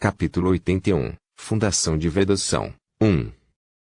Capítulo 81, Fundação de Vedação. 1.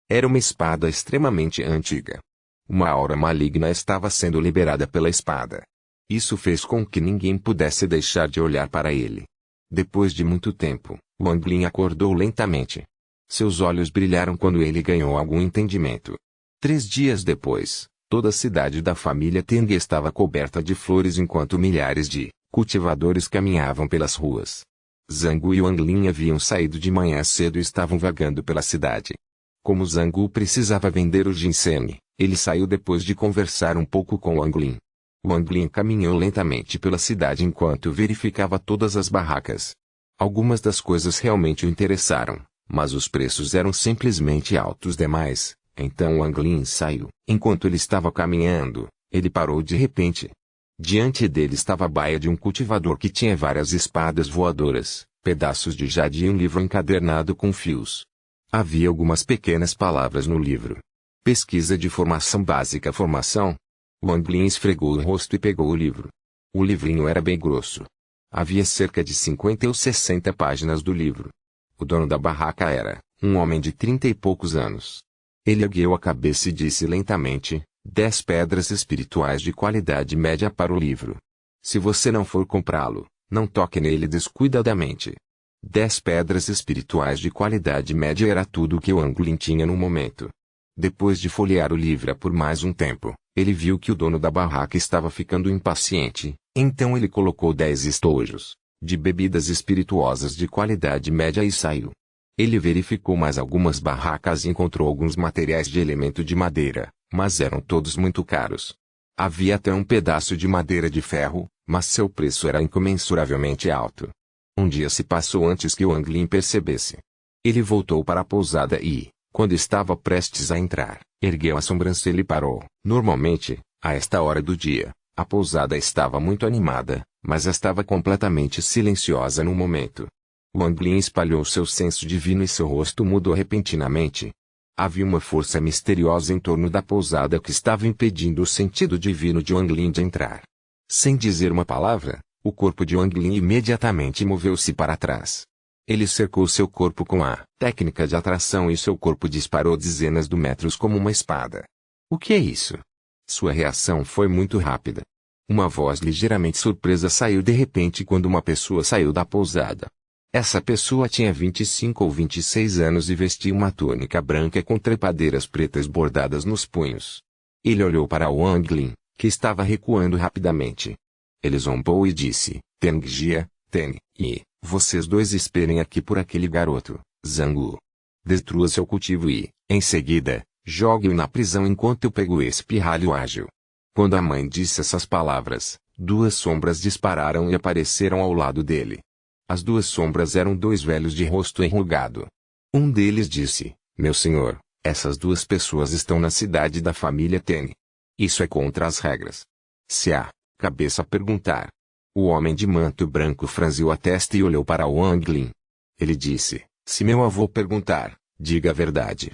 Era uma espada extremamente antiga. Uma aura maligna estava sendo liberada pela espada. Isso fez com que ninguém pudesse deixar de olhar para ele. Depois de muito tempo, Wang Lin acordou lentamente. Seus olhos brilharam quando ele ganhou algum entendimento. 3 dias depois, toda a cidade da família Teng estava coberta de flores enquanto milhares de cultivadores caminhavam pelas ruas. Zhang Gu e Wang Lin haviam saído de manhã cedo e estavam vagando pela cidade. Como Zhang Gu precisava vender o ginseng, ele saiu depois de conversar um pouco com Wang Lin. Wang Lin caminhou lentamente pela cidade enquanto verificava todas as barracas. Algumas das coisas realmente o interessaram, mas os preços eram simplesmente altos demais, então Wang Lin saiu. Enquanto ele estava caminhando, ele parou de repente. Diante dele estava a baia de um cultivador que tinha várias espadas voadoras, pedaços de jade e um livro encadernado com fios. Havia algumas pequenas palavras no livro. Pesquisa de formação básica. Formação. Wang Lin esfregou o rosto e pegou o livro. O livrinho era bem grosso. Havia cerca de 50 ou 60 páginas do livro. O dono da barraca era um homem de 30 e poucos anos. Ele ergueu a cabeça e disse lentamente: 10 pedras espirituais de qualidade média para o livro. Se você não for comprá-lo, não toque nele descuidadamente. 10 pedras espirituais de qualidade média era tudo o que Wang Lin tinha no momento. Depois de folhear o livro por mais um tempo, ele viu que o dono da barraca estava ficando impaciente, então ele colocou 10 estojos de bebidas espirituosas de qualidade média e saiu. Ele verificou mais algumas barracas e encontrou alguns materiais de elemento de madeira, mas eram todos muito caros. Havia até um pedaço de madeira de ferro, mas seu preço era incomensuravelmente alto. Um dia se passou antes que Wang Lin percebesse. Ele voltou para a pousada e, quando estava prestes a entrar, ergueu a sobrancelha e parou. Normalmente, a esta hora do dia, a pousada estava muito animada, mas estava completamente silenciosa no momento. Wang Lin espalhou seu senso divino e seu rosto mudou repentinamente. Havia uma força misteriosa em torno da pousada que estava impedindo o sentido divino de Wang Lin de entrar. Sem dizer uma palavra, o corpo de Wang Lin imediatamente moveu-se para trás. Ele cercou seu corpo com a técnica de atração e seu corpo disparou dezenas de metros como uma espada. O que é isso? Sua reação foi muito rápida. Uma voz ligeiramente surpresa saiu de repente quando uma pessoa saiu da pousada. Essa pessoa tinha 25 ou 26 anos e vestia uma túnica branca com trepadeiras pretas bordadas nos punhos. Ele olhou para Wang Lin, que estava recuando rapidamente. Ele zombou e disse: Teng Jia, Teng, e vocês dois esperem aqui por aquele garoto, Zhang Gu. Destrua seu cultivo e, em seguida, jogue-o na prisão enquanto eu pego esse pirralho ágil. Quando a mãe disse essas palavras, 2 sombras dispararam e apareceram ao lado dele. As 2 sombras eram 2 velhos de rosto enrugado. Um deles disse: Meu senhor, essas 2 pessoas estão na cidade da família Teng. Isso é contra as regras. Se a cabeça perguntar. O homem de manto branco franziu a testa e olhou para Wang Lin. Ele disse: Se meu avô perguntar, diga a verdade.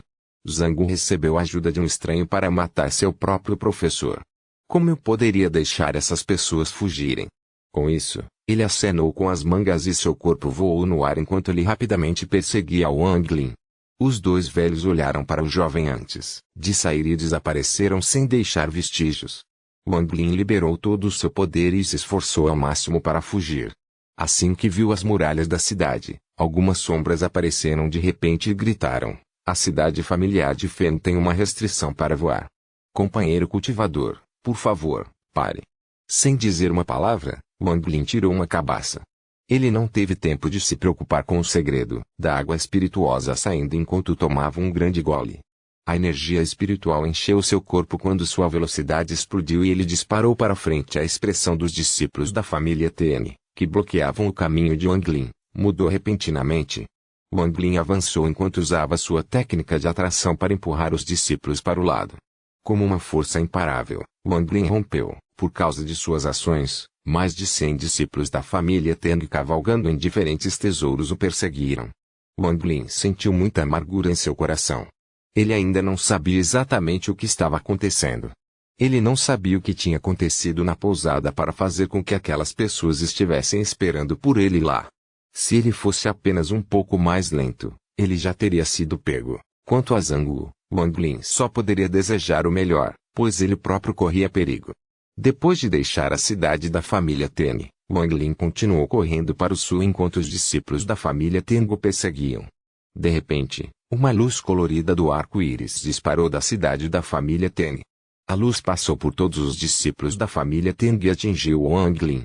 Zhang Gu recebeu a ajuda de um estranho para matar seu próprio professor. Como eu poderia deixar essas pessoas fugirem? Com isso, ele acenou com as mangas e seu corpo voou no ar enquanto ele rapidamente perseguia Wang Lin. Os 2 velhos olharam para o jovem antes de sair e desapareceram sem deixar vestígios. Wang Lin liberou todo o seu poder e se esforçou ao máximo para fugir. Assim que viu as muralhas da cidade, algumas sombras apareceram de repente e gritaram: A cidade familiar de Fen tem uma restrição para voar. Companheiro cultivador, por favor, pare. Sem dizer uma palavra, Wang Lin tirou uma cabaça. Ele não teve tempo de se preocupar com o segredo da água espirituosa saindo enquanto tomava um grande gole. A energia espiritual encheu seu corpo quando sua velocidade explodiu e ele disparou para frente. A expressão dos discípulos da família Teng, que bloqueavam o caminho de Wang Lin, mudou repentinamente. Wang Lin avançou enquanto usava sua técnica de atração para empurrar os discípulos para o lado. Como uma força imparável, Wang Lin rompeu, por causa de suas ações, mais de 100 discípulos da família Teng cavalgando em diferentes tesouros o perseguiram. Wang Lin sentiu muita amargura em seu coração. Ele ainda não sabia exatamente o que estava acontecendo. Ele não sabia o que tinha acontecido na pousada para fazer com que aquelas pessoas estivessem esperando por ele lá. Se ele fosse apenas um pouco mais lento, ele já teria sido pego. Quanto a Zhang, Wang Lin só poderia desejar o melhor, pois ele próprio corria perigo. Depois de deixar a cidade da família Teng, Wang Lin continuou correndo para o sul enquanto os discípulos da família Teng o perseguiam. De repente, uma luz colorida do arco-íris disparou da cidade da família Teng. A luz passou por todos os discípulos da família Teng e atingiu Wang Lin.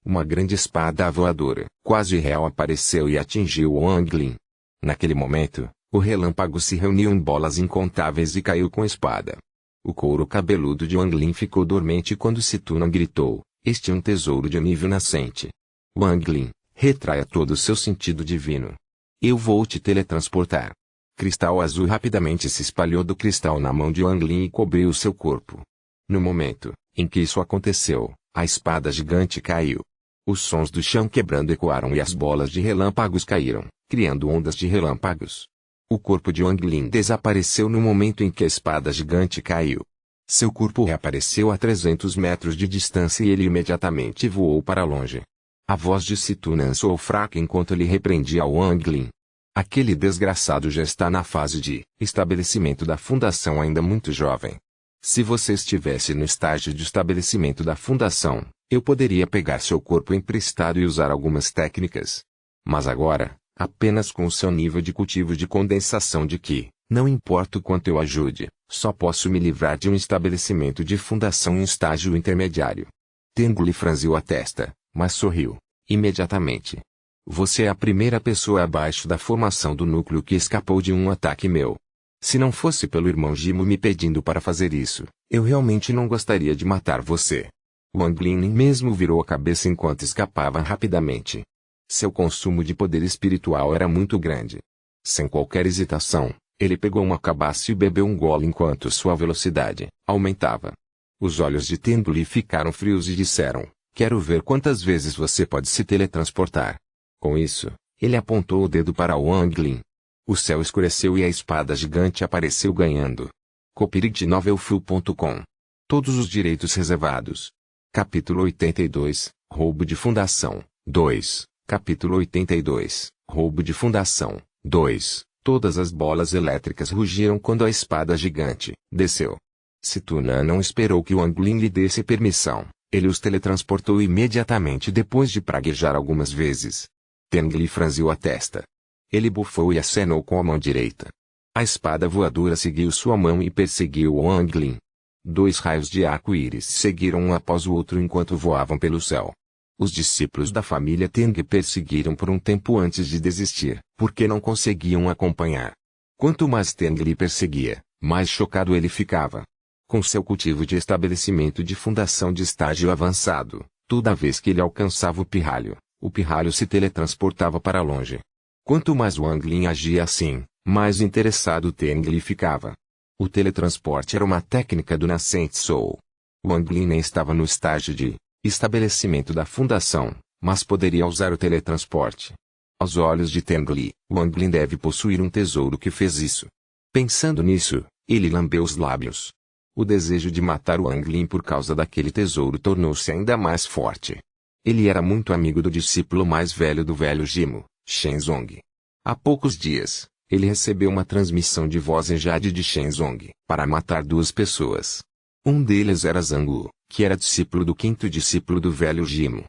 Uma grande espada voadora, quase real, apareceu e atingiu Wang Lin. Naquele momento, o relâmpago se reuniu em bolas incontáveis e caiu com a espada. O couro cabeludo de Wang Lin ficou dormente quando Situna gritou: "Este é um tesouro de nível nascente. Wang Lin, retraia todo o seu sentido divino. Eu vou te teletransportar." Cristal azul rapidamente se espalhou do cristal na mão de Wang Lin e cobriu seu corpo. No momento em que isso aconteceu, a espada gigante caiu. Os sons do chão quebrando ecoaram e as bolas de relâmpagos caíram, criando ondas de relâmpagos. O corpo de Wang Lin desapareceu no momento em que a espada gigante caiu. Seu corpo reapareceu a 300 metros de distância e ele imediatamente voou para longe. A voz de Situna soou fraca enquanto ele repreendia Wang Lin. Aquele desgraçado já está na fase de estabelecimento da fundação, ainda muito jovem. Se você estivesse no estágio de estabelecimento da fundação, eu poderia pegar seu corpo emprestado e usar algumas técnicas. Mas agora, apenas com o seu nível de cultivo de condensação de Qi, não importa o quanto eu ajude, só posso me livrar de um estabelecimento de fundação em estágio intermediário. Teng Li franziu a testa, mas sorriu imediatamente. Você é a primeira pessoa abaixo da formação do núcleo que escapou de um ataque meu. Se não fosse pelo irmão Jimo me pedindo para fazer isso, eu realmente não gostaria de matar você. Wang Lin nem mesmo virou a cabeça enquanto escapava rapidamente. Seu consumo de poder espiritual era muito grande. Sem qualquer hesitação, ele pegou uma cabaça e bebeu um gole enquanto sua velocidade aumentava. Os olhos de Teng Li ficaram frios e disseram: "Quero ver quantas vezes você pode se teletransportar." Com isso, ele apontou o dedo para Wang Lin. O céu escureceu e a espada gigante apareceu ganhando. Copyright Novelfull.com. Todos os direitos reservados. Capítulo 82, Roubo de Fundação, 2. Capítulo 82, Roubo de Fundação, 2. Todas as bolas elétricas rugiram quando a espada gigante desceu. Situna não esperou que Wang Lin lhe desse permissão. Ele os teletransportou imediatamente depois de praguejar algumas vezes. Teng Li franziu a testa. Ele bufou e acenou com a mão direita. A espada voadora seguiu sua mão e perseguiu Wang Lin. 2 raios de arco-íris seguiram um após o outro enquanto voavam pelo céu. Os discípulos da família Teng perseguiram por um tempo antes de desistir, porque não conseguiam acompanhar. Quanto mais Teng Li perseguia, mais chocado ele ficava. Com seu cultivo de estabelecimento de fundação de estágio avançado, toda vez que ele alcançava o pirralho se teletransportava para longe. Quanto mais Wang Lin agia assim, mais interessado Teng Li ficava. O teletransporte era uma técnica do nascente Soul. Wang Lin nem estava no estágio de estabelecimento da fundação, mas poderia usar o teletransporte. Aos olhos de Teng Li, Wang Lin deve possuir um tesouro que fez isso. Pensando nisso, ele lambeu os lábios. O desejo de matar Wang Lin por causa daquele tesouro tornou-se ainda mais forte. Ele era muito amigo do discípulo mais velho do velho Jimo, Shenzong. Há poucos dias, ele recebeu uma transmissão de voz em Jade de Shenzong para matar 2 pessoas. Um deles era Zhang, que era discípulo do 5º discípulo do velho Jimo.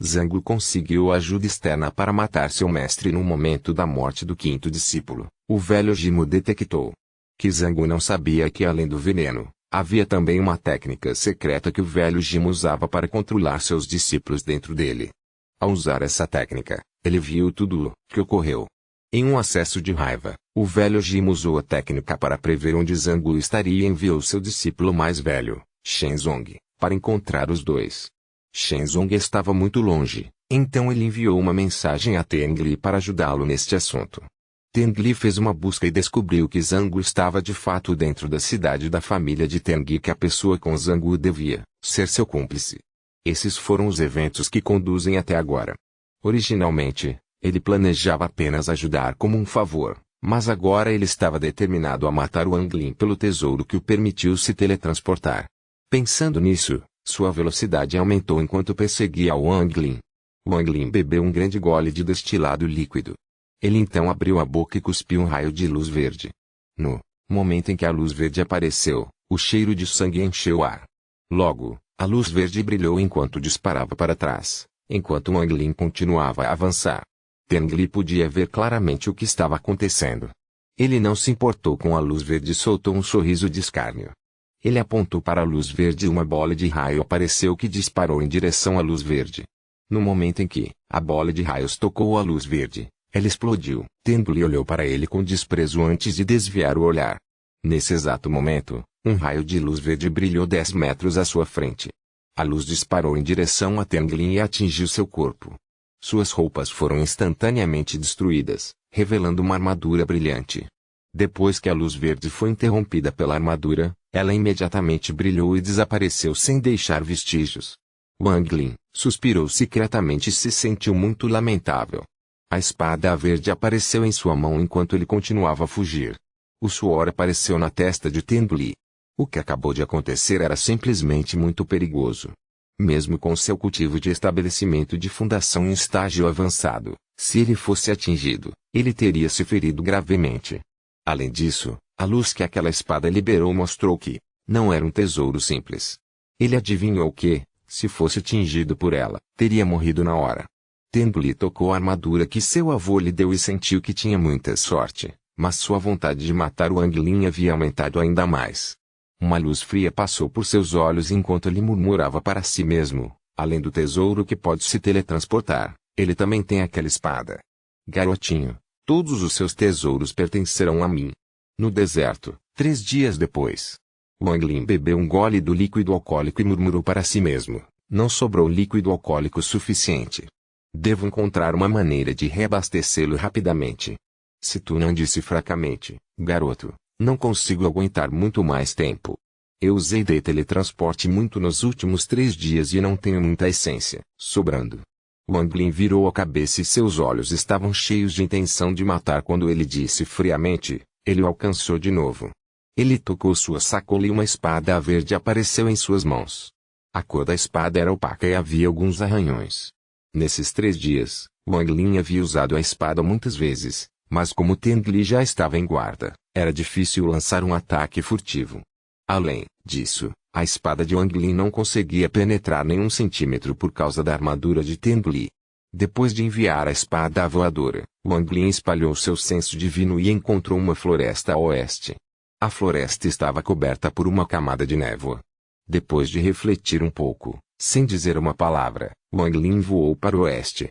Zhang conseguiu ajuda externa para matar seu mestre no momento da morte do 5º discípulo. O velho Jimo detectou que Zhang não sabia que além do veneno, havia também uma técnica secreta que o velho Jimo usava para controlar seus discípulos dentro dele. Ao usar essa técnica, ele viu tudo o que ocorreu. Em um acesso de raiva, o velho Jimo usou a técnica para prever onde Zhang estaria e enviou seu discípulo mais velho, Shenzong, para encontrar os dois. Shenzong estava muito longe, então ele enviou uma mensagem a Teng Li para ajudá-lo neste assunto. Teng Li fez uma busca e descobriu que Zhang estava de fato dentro da cidade da família de Teng e que a pessoa com Zhang devia ser seu cúmplice. Esses foram os eventos que conduzem até agora. Originalmente, ele planejava apenas ajudar como um favor, mas agora ele estava determinado a matar Wang Lin pelo tesouro que o permitiu se teletransportar. Pensando nisso, sua velocidade aumentou enquanto perseguia Wang Lin. Wang Lin bebeu um grande gole de destilado líquido. Ele então abriu a boca e cuspiu um raio de luz verde. No momento em que a luz verde apareceu, o cheiro de sangue encheu o ar. Logo, a luz verde brilhou enquanto disparava para trás, enquanto Wang Lin continuava a avançar. Teng Li podia ver claramente o que estava acontecendo. Ele não se importou com a luz verde e soltou um sorriso de escárnio. Ele apontou para a luz verde e uma bola de raio apareceu que disparou em direção à luz verde. No momento em que a bola de raios tocou a luz verde, ela explodiu. Teng Li olhou para ele com desprezo antes de desviar o olhar. Nesse exato momento, um raio de luz verde brilhou 10 metros à sua frente. A luz disparou em direção a Teng Li e atingiu seu corpo. Suas roupas foram instantaneamente destruídas, revelando uma armadura brilhante. Depois que a luz verde foi interrompida pela armadura, ela imediatamente brilhou e desapareceu sem deixar vestígios. Wang Lin suspirou secretamente e se sentiu muito lamentável. A espada verde apareceu em sua mão enquanto ele continuava a fugir. O suor apareceu na testa de Teng Li. O que acabou de acontecer era simplesmente muito perigoso. Mesmo com seu cultivo de estabelecimento de fundação em estágio avançado, se ele fosse atingido, ele teria se ferido gravemente. Além disso, a luz que aquela espada liberou mostrou que não era um tesouro simples. Ele adivinhou que, se fosse atingido por ela, teria morrido na hora. Teng Li tocou a armadura que seu avô lhe deu e sentiu que tinha muita sorte, mas sua vontade de matar Wang Lin havia aumentado ainda mais. Uma luz fria passou por seus olhos enquanto ele murmurava para si mesmo, além do tesouro que pode se teletransportar, ele também tem aquela espada. Garotinho, todos os seus tesouros pertencerão a mim. No deserto, 3 dias depois, Wang Lin bebeu um gole do líquido alcoólico e murmurou para si mesmo, não sobrou líquido alcoólico suficiente. Devo encontrar uma maneira de reabastecê-lo rapidamente. Se tu não disse fracamente, garoto, não consigo aguentar muito mais tempo. Eu usei de teletransporte muito nos últimos 3 dias e não tenho muita essência sobrando. Wang Lin virou a cabeça e seus olhos estavam cheios de intenção de matar quando ele disse friamente, ele o alcançou de novo. Ele tocou sua sacola e uma espada verde apareceu em suas mãos. A cor da espada era opaca e havia alguns arranhões. Nesses 3 dias, Wang Lin havia usado a espada muitas vezes, mas como Teng Li já estava em guarda, era difícil lançar um ataque furtivo. Além disso, a espada de Wang Lin não conseguia penetrar nenhum centímetro por causa da armadura de Teng Li. Depois de enviar a espada voadora, Wang Lin espalhou seu senso divino e encontrou uma floresta a oeste. A floresta estava coberta por uma camada de névoa. Depois de refletir um pouco, sem dizer uma palavra, Wang Lin voou para o oeste.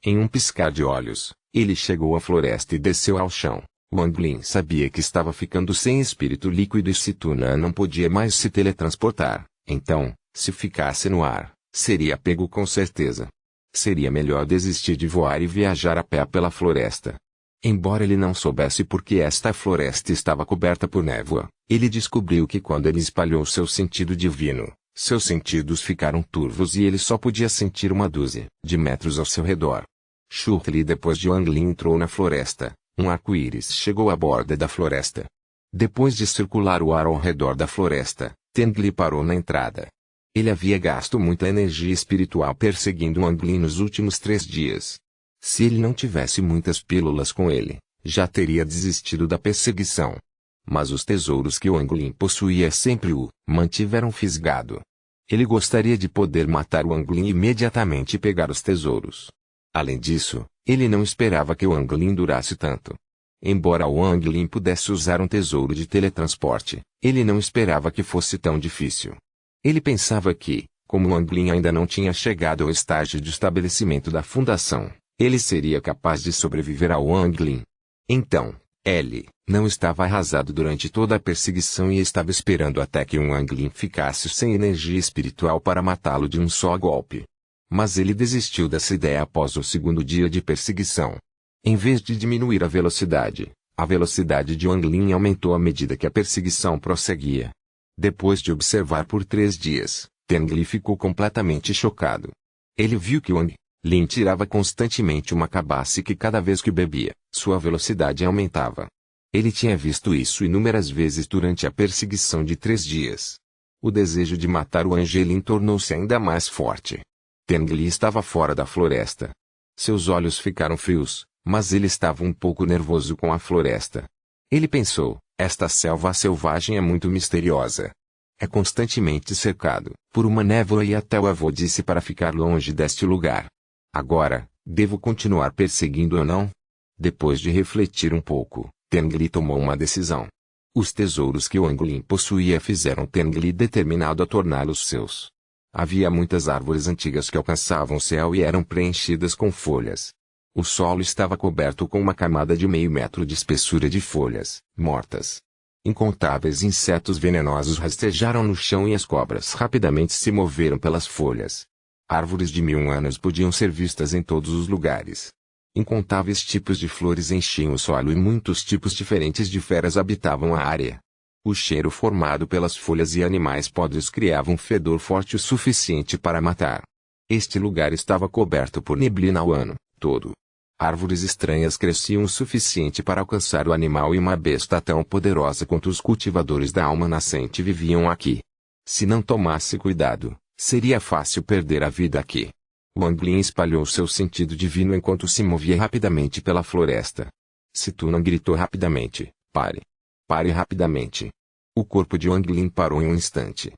Em um piscar de olhos, ele chegou à floresta e desceu ao chão. Wang Lin sabia que estava ficando sem espírito líquido e se Tuna não podia mais se teletransportar, então, se ficasse no ar, seria pego com certeza. Seria melhor desistir de voar e viajar a pé pela floresta. Embora ele não soubesse por que esta floresta estava coberta por névoa, ele descobriu que quando ele espalhou seu sentido divino, seus sentidos ficaram turvos e ele só podia sentir uma dúzia de metros ao seu redor. Shortly depois de Wang Lin entrou na floresta, um arco-íris chegou à borda da floresta. Depois de circular o ar ao redor da floresta, Teng Li parou na entrada. Ele havia gasto muita energia espiritual perseguindo Wang Lin nos últimos 3 dias. Se ele não tivesse muitas pílulas com ele, já teria desistido da perseguição. Mas os tesouros que Wang Lin possuía sempre o mantiveram fisgado. Ele gostaria de poder matar Wang Lin imediatamente e pegar os tesouros. Além disso, ele não esperava que Wang Lin durasse tanto. Embora Wang Lin pudesse usar um tesouro de teletransporte, ele não esperava que fosse tão difícil. Ele pensava que, como Wang Lin ainda não tinha chegado ao estágio de estabelecimento da fundação, ele seria capaz de sobreviver a Wang Lin. Então, ele não estava arrasado durante toda a perseguição e estava esperando até que Wang Lin ficasse sem energia espiritual para matá-lo de um só golpe. Mas ele desistiu dessa ideia após o segundo dia de perseguição. Em vez de diminuir a velocidade de Wang Lin aumentou à medida que a perseguição prosseguia. Depois de observar por 3 dias, Teng Li ficou completamente chocado. Ele viu que Wang Lin tirava constantemente uma cabaça e que cada vez que bebia, sua velocidade aumentava. Ele tinha visto isso inúmeras vezes durante a perseguição de 3 dias. O desejo de matar Wang Lin tornou-se ainda mais forte. Teng Li estava fora da floresta. Seus olhos ficaram frios, mas ele estava um pouco nervoso com a floresta. Ele pensou, esta selva selvagem é muito misteriosa. É constantemente cercado por uma névoa e até o avô disse para ficar longe deste lugar. Agora, devo continuar perseguindo ou não? Depois de refletir um pouco, Teng Li tomou uma decisão. Os tesouros que Wang Lin possuía fizeram Teng Li determinado a torná-los seus. Havia muitas árvores antigas que alcançavam o céu e eram preenchidas com folhas. O solo estava coberto com uma camada de meio metro de espessura de folhas mortas. Incontáveis insetos venenosos rastejaram no chão e as cobras rapidamente se moveram pelas folhas. Árvores de 1000 anos podiam ser vistas em todos os lugares. Incontáveis tipos de flores enchiam o solo e muitos tipos diferentes de feras habitavam a área. O cheiro formado pelas folhas e animais podres criava um fedor forte o suficiente para matar. Este lugar estava coberto por neblina o ano todo. Árvores estranhas cresciam o suficiente para alcançar o animal e uma besta tão poderosa quanto os cultivadores da alma nascente viviam aqui. Se não tomasse cuidado, seria fácil perder a vida aqui. Wang Lin espalhou seu sentido divino enquanto se movia rapidamente pela floresta. Situna gritou rapidamente, pare. Pare rapidamente. O corpo de Wang Lin parou em um instante.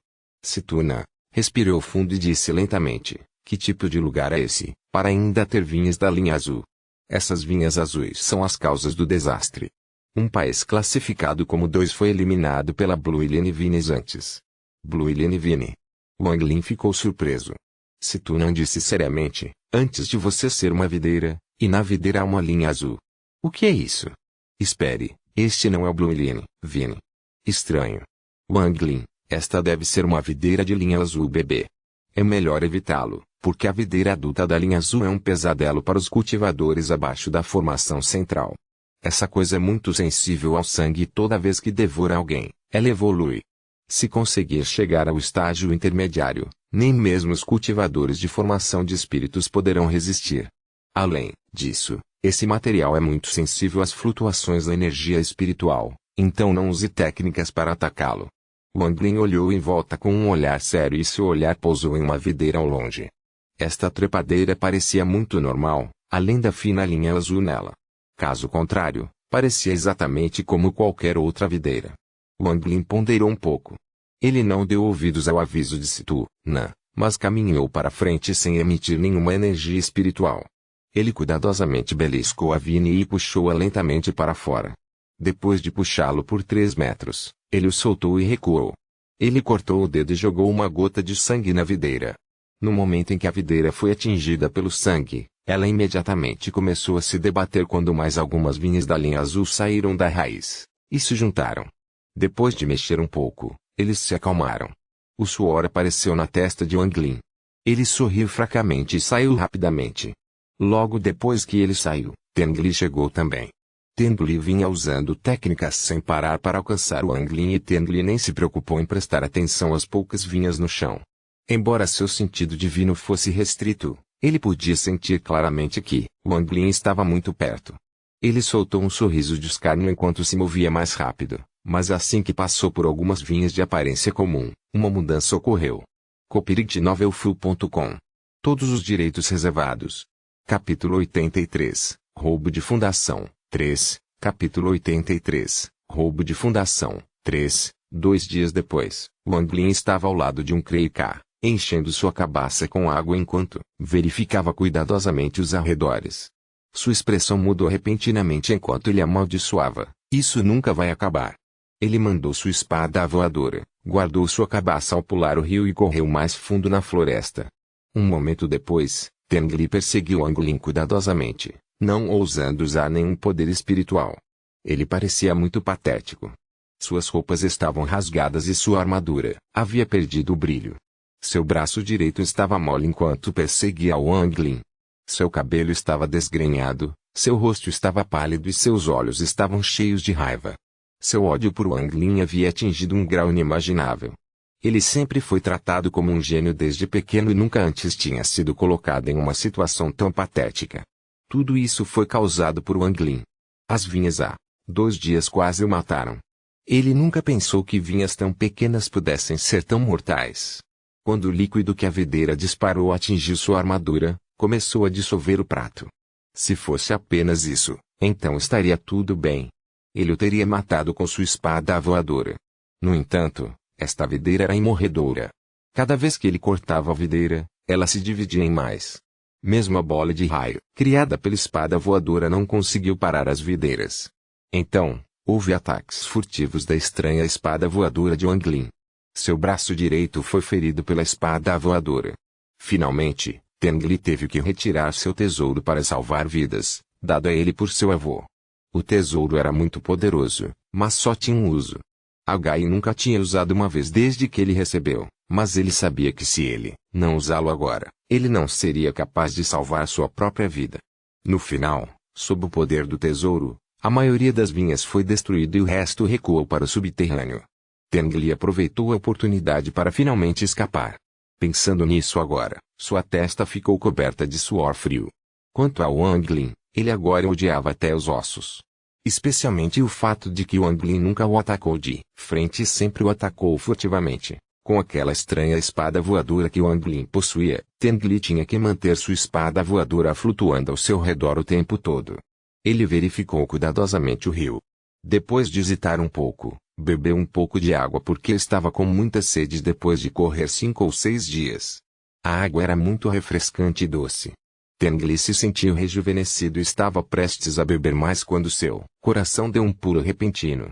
Situna respirou fundo e disse lentamente, que tipo de lugar é esse, para ainda ter vinhas da linha azul? Essas vinhas azuis são as causas do desastre. Um país classificado como 2 foi eliminado pela Blue Line Vines antes. Blue Line Vine. Wang Lin ficou surpreso. Situna disse seriamente, antes de você ser uma videira, e na videira há uma linha azul. O que é isso? Espere, este não é o Blue Line Vine. Estranho. Wang Lin, esta deve ser uma videira de linha azul bebê. É melhor evitá-lo, porque a videira adulta da linha azul é um pesadelo para os cultivadores abaixo da formação central. Essa coisa é muito sensível ao sangue e toda vez que devora alguém, ela evolui. Se conseguir chegar ao estágio intermediário, nem mesmo os cultivadores de formação de espíritos poderão resistir. Além disso, esse material é muito sensível às flutuações da energia espiritual, então não use técnicas para atacá-lo. Wang Lin olhou em volta com um olhar sério e seu olhar pousou em uma videira ao longe. Esta trepadeira parecia muito normal, além da fina linha azul nela. Caso contrário, parecia exatamente como qualquer outra videira. Wang Lin ponderou um pouco. Ele não deu ouvidos ao aviso de Situna, mas caminhou para frente sem emitir nenhuma energia espiritual. Ele cuidadosamente beliscou a vine e puxou-a lentamente para fora. Depois de puxá-lo por 3 metros, ele o soltou e recuou. Ele cortou o dedo e jogou uma gota de sangue na videira. No momento em que a videira foi atingida pelo sangue, ela imediatamente começou a se debater quando mais algumas vinhas da linha azul saíram da raiz e se juntaram. Depois de mexer um pouco, eles se acalmaram. O suor apareceu na testa de Wang Lin. Ele sorriu fracamente e saiu rapidamente. Logo depois que ele saiu, Teng Li chegou também. Teng Li vinha usando técnicas sem parar para alcançar Wang Lin e Teng Li nem se preocupou em prestar atenção às poucas vinhas no chão. Embora seu sentido divino fosse restrito, ele podia sentir claramente que Wang Lin estava muito perto. Ele soltou um sorriso de escárnio enquanto se movia mais rápido, mas assim que passou por algumas vinhas de aparência comum, uma mudança ocorreu. Copyright novelfull.com. Todos os direitos reservados. Capítulo 83, Roubo de Fundação, 3, Capítulo 83, Roubo de Fundação, 3, 2 dias depois, Wang Lin estava ao lado de um Kreika, enchendo sua cabaça com água enquanto verificava cuidadosamente os arredores. Sua expressão mudou repentinamente enquanto ele amaldiçoava, isso nunca vai acabar. Ele mandou sua espada voadora, guardou sua cabaça ao pular o rio e correu mais fundo na floresta. Um momento depois, Teng Li perseguiu Wang Lin cuidadosamente, não ousando usar nenhum poder espiritual. Ele parecia muito patético. Suas roupas estavam rasgadas e sua armadura havia perdido o brilho. Seu braço direito estava mole enquanto perseguia Wang Lin. Seu cabelo estava desgrenhado, seu rosto estava pálido e seus olhos estavam cheios de raiva. Seu ódio por Wang Lin havia atingido um grau inimaginável. Ele sempre foi tratado como um gênio desde pequeno e nunca antes tinha sido colocado em uma situação tão patética. Tudo isso foi causado por Wang Lin. As vinhas há 2 dias quase o mataram. Ele nunca pensou que vinhas tão pequenas pudessem ser tão mortais. Quando o líquido que a videira disparou atingiu sua armadura, começou a dissolver o prato. Se fosse apenas isso, então estaria tudo bem. Ele o teria matado com sua espada voadora. No entanto, esta videira era imorredoura. Cada vez que ele cortava a videira, ela se dividia em mais. Mesmo a bola de raio, criada pela espada voadora, não conseguiu parar as videiras. Então, houve ataques furtivos da estranha espada voadora de Wang Lin. Seu braço direito foi ferido pela espada voadora. Finalmente, Teng Li teve que retirar seu tesouro para salvar vidas, dado a ele por seu avô. O tesouro era muito poderoso, mas só tinha um uso. Gai nunca tinha usado uma vez desde que ele recebeu, mas ele sabia que se ele não usá-lo agora, ele não seria capaz de salvar sua própria vida. No final, sob o poder do tesouro, a maioria das vinhas foi destruída e o resto recuou para o subterrâneo. Teng Li aproveitou a oportunidade para finalmente escapar. Pensando nisso agora, sua testa ficou coberta de suor frio. Quanto a Wang Lin, ele agora odiava até os ossos. Especialmente o fato de que Wang Lin nunca o atacou de frente e sempre o atacou furtivamente. Com aquela estranha espada voadora que Wang Lin possuía, Teng Li tinha que manter sua espada voadora flutuando ao seu redor o tempo todo. Ele verificou cuidadosamente o rio. Depois de hesitar um pouco, bebeu um pouco de água porque estava com muita sede depois de correr 5 ou 6 dias. A água era muito refrescante e doce. Teng Li se sentiu rejuvenescido e estava prestes a beber mais quando seu coração deu um pulo repentino.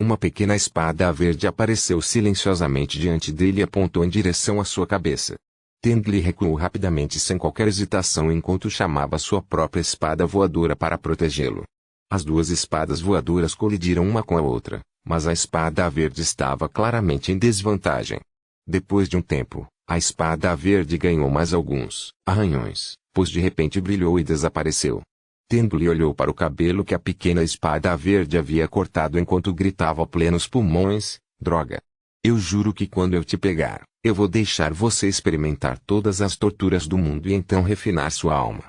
Uma pequena espada verde apareceu silenciosamente diante dele e apontou em direção à sua cabeça. Teng Li recuou rapidamente sem qualquer hesitação enquanto chamava sua própria espada voadora para protegê-lo. As duas espadas voadoras colidiram uma com a outra, mas a espada verde estava claramente em desvantagem. Depois de um tempo, a espada verde ganhou mais alguns arranhões, pois de repente brilhou e desapareceu. Teng Li olhou para o cabelo que a pequena espada verde havia cortado enquanto gritava a plenos pulmões: droga! Eu juro que quando eu te pegar, eu vou deixar você experimentar todas as torturas do mundo e então refinar sua alma.